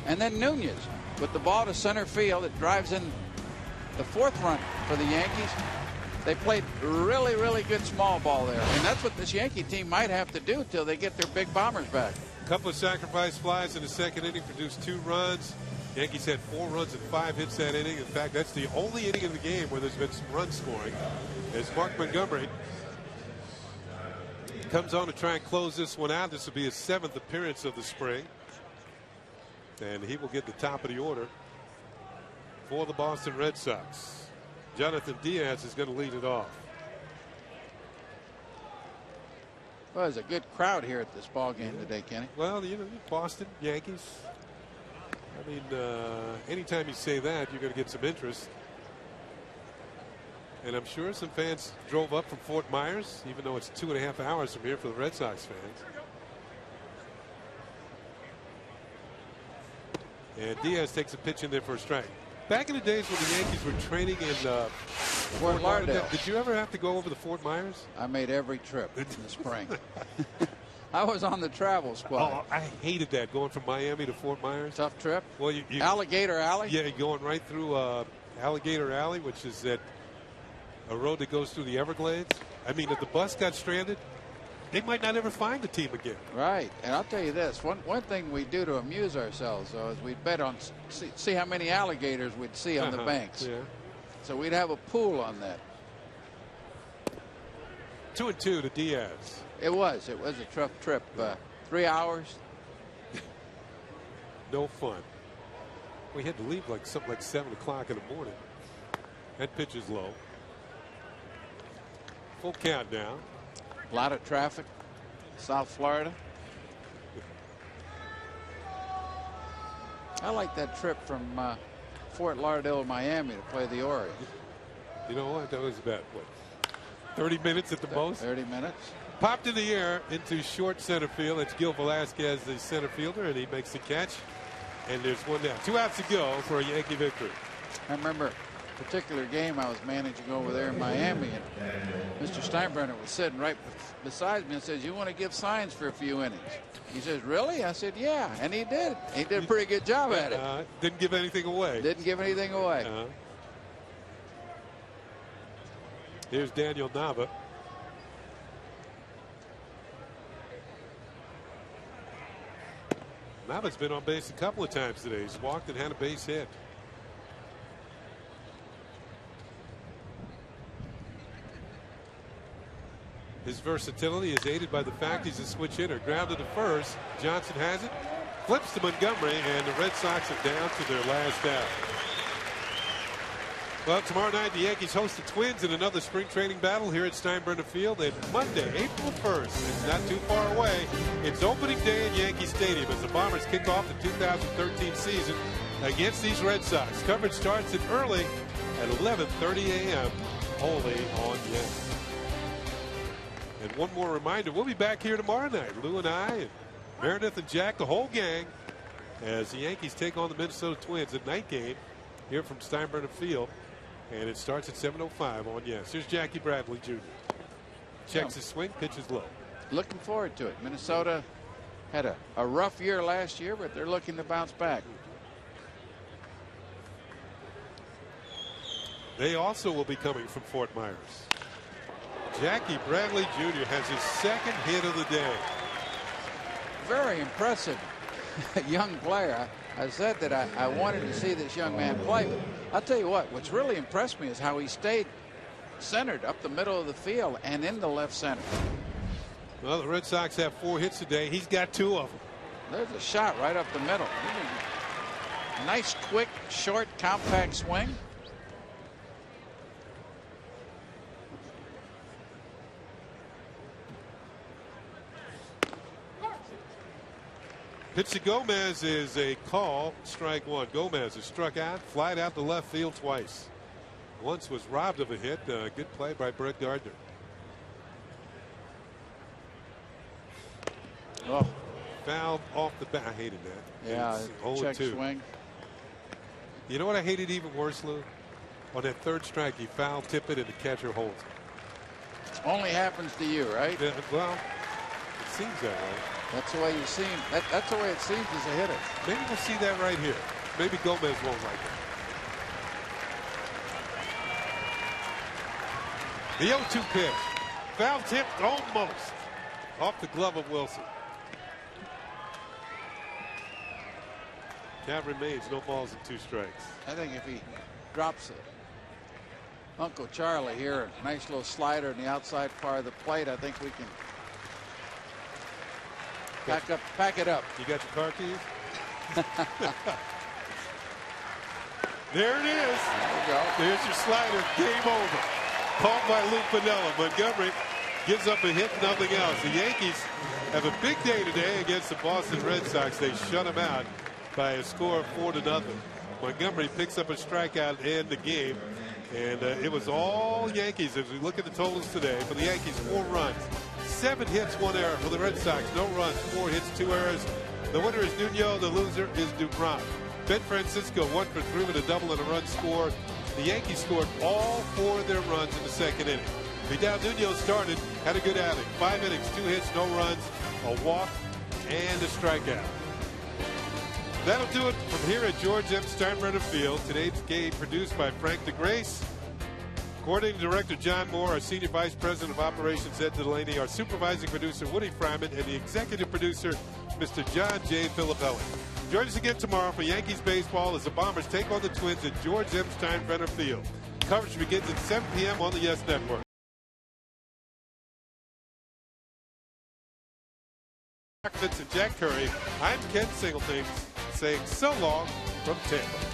I: And then Nunez with the ball to center field. It drives in the fourth run for the Yankees. They played really, really good small ball there. And that's what this Yankee team might have to do till they get their big bombers back.
B: A couple of sacrifice flies in the second inning produced 2 runs. Yankees had 4 runs and 5 hits that inning. In fact, that's the only inning of the game where there's been some run scoring. As Mark Montgomery comes on to try and close this one out. This will be his 7th appearance of the spring. And he will get the top of the order for the Boston Red Sox. Jonathan Diaz is going to lead it off.
I: Well, there's a good crowd here at this ball game today, Kenny.
B: Well, you know, Boston, Yankees. I mean, anytime you say that, you're going to get some interest. And I'm sure some fans drove up from Fort Myers, even though it's 2.5 hours from here for the Red Sox fans. And Diaz takes a pitch in there for a strike. Back in the days when the Yankees were training in Fort Lauderdale, did you ever have to go over to Fort Myers?
I: I made every trip in the spring. I was on the travel squad.
B: Oh, I hated that, going from Miami to Fort Myers.
I: Tough trip.
B: Well, you
I: Alligator Alley?
B: Yeah, you're going right through Alligator Alley, which is a road that goes through the Everglades. I mean, if the bus got stranded, they might not ever find the team again.
I: Right. And I'll tell you this, one thing we do to amuse ourselves, though, is we'd bet on, see how many alligators we'd see on the banks.
B: Yeah.
I: So we'd have a pool on that.
B: 2-2 to Diaz.
I: It was a tough trip. 3 hours.
B: No fun. We had to leave like something like 7 o'clock in the morning. That pitch is low. Full count now.
I: A lot of traffic. South Florida. I like that trip from Fort Lauderdale to Miami to play the Orioles.
B: You know what? That was about, what, 30 minutes at the most?
I: 30 minutes.
B: Popped in the air into short center field. It's Gil Velasquez, the center fielder, and he makes the catch. And there's one down. 2 outs to go for a Yankee victory.
I: I remember particular game I was managing over there in Miami, and Mr. Steinbrenner was sitting right beside me and says, "You want to give signs for a few innings?" He says, "Really?" I said, "Yeah," and he did. He did a pretty good job at it.
B: Didn't give anything away.
I: Didn't give anything away.
B: Here's Daniel Nava. Nava's been on base a couple of times today. He's walked and had a base hit. His versatility is aided by the fact he's a switch hitter. Grounded to first. Johnson has it. Flips to Montgomery, and the Red Sox are down to their last out. Well, tomorrow night the Yankees host the Twins in another spring training battle here at Steinbrenner Field. And Monday, April 1st, it's not too far away. It's opening day at Yankee Stadium as the Bombers kick off the 2013 season against these Red Sox. Coverage starts at early at 11:30 a.m. only on Yankee. And one more reminder, we'll be back here tomorrow night. Lou and I and Meredith and Jack, the whole gang, as the Yankees take on the Minnesota Twins at night game here from Steinbrenner Field. And it starts at 7:05 on Yes. Here's Jackie Bradley Jr. Checks his swing, pitches low.
I: Looking forward to it. Minnesota had a rough year last year, but they're looking to bounce back.
B: They also will be coming from Fort Myers. Jackie Bradley Jr. has his second hit of the day.
I: Very impressive young player. I said that I wanted to see this young man play. But I'll tell you what's really impressed me is how he stayed centered up the middle of the field and in the left center.
B: Well, the Red Sox have 4 hits today. He's got 2 of them.
I: There's a shot right up the middle. Nice, quick, short, compact swing.
B: Pitch to Gomez is a call. Strike 1. Gomez is struck out, flied out to left field twice. Once was robbed of a hit. Good play by Brett Gardner.
I: Oh.
B: Fouled off the bat. I hated that.
I: Yeah, check
B: 0-2.
I: swing.
B: You know what I hated even worse, Lou? On that third strike, he foul tip it and the catcher holds it.
I: Only happens to you, right?
B: Yeah, well, it seems that way.
I: That's the way you see him. That's the way it seems as a hitter.
B: Maybe we'll see that right here. Maybe Gomez won't like it. The 0-2 pitch. Foul tipped almost off the glove of Wilson. Count remains, no balls and 2 strikes.
I: I think if he drops Uncle Charlie here, a nice little slider in the outside part of the plate, I think we can pack it up.
B: You got your car keys? There it is.
I: There you go.
B: There's your slider. Game over. Called by Lou Piniella. Montgomery gives up a hit, nothing else. The Yankees have a big day today against the Boston Red Sox. They shut them out by a score of 4-0. Montgomery picks up a strikeout to end the game. And it was all Yankees as we look at the totals today. For the Yankees, 4 runs. 7 hits, 1 error. For the Red Sox, no runs, 4 hits, 2 errors. The winner is Nuno. The loser is Dubron. Ben Francisco 1 for 3 with a double and a run score. The Yankees scored all 4 of their runs in the second inning. Vidal Nuno started, had a good outing. 5 innings, 2 hits, no runs, a walk, and a strikeout. That'll do it from here at George M. Steinbrenner Field. Today's game produced by Frank DeGrace. Coordinating Director John Moore, our Senior Vice President of Operations Ed Delaney, our Supervising Producer Woody Fryman, and the Executive Producer Mr. John J. Filippelli. Join us again tomorrow for Yankees baseball as the Bombers take on the Twins at George M. Steinbrenner Field. Coverage begins at 7 p.m. on the Yes Network. Fitz and Jack Curry, I'm Ken Singleton saying so long from Tampa.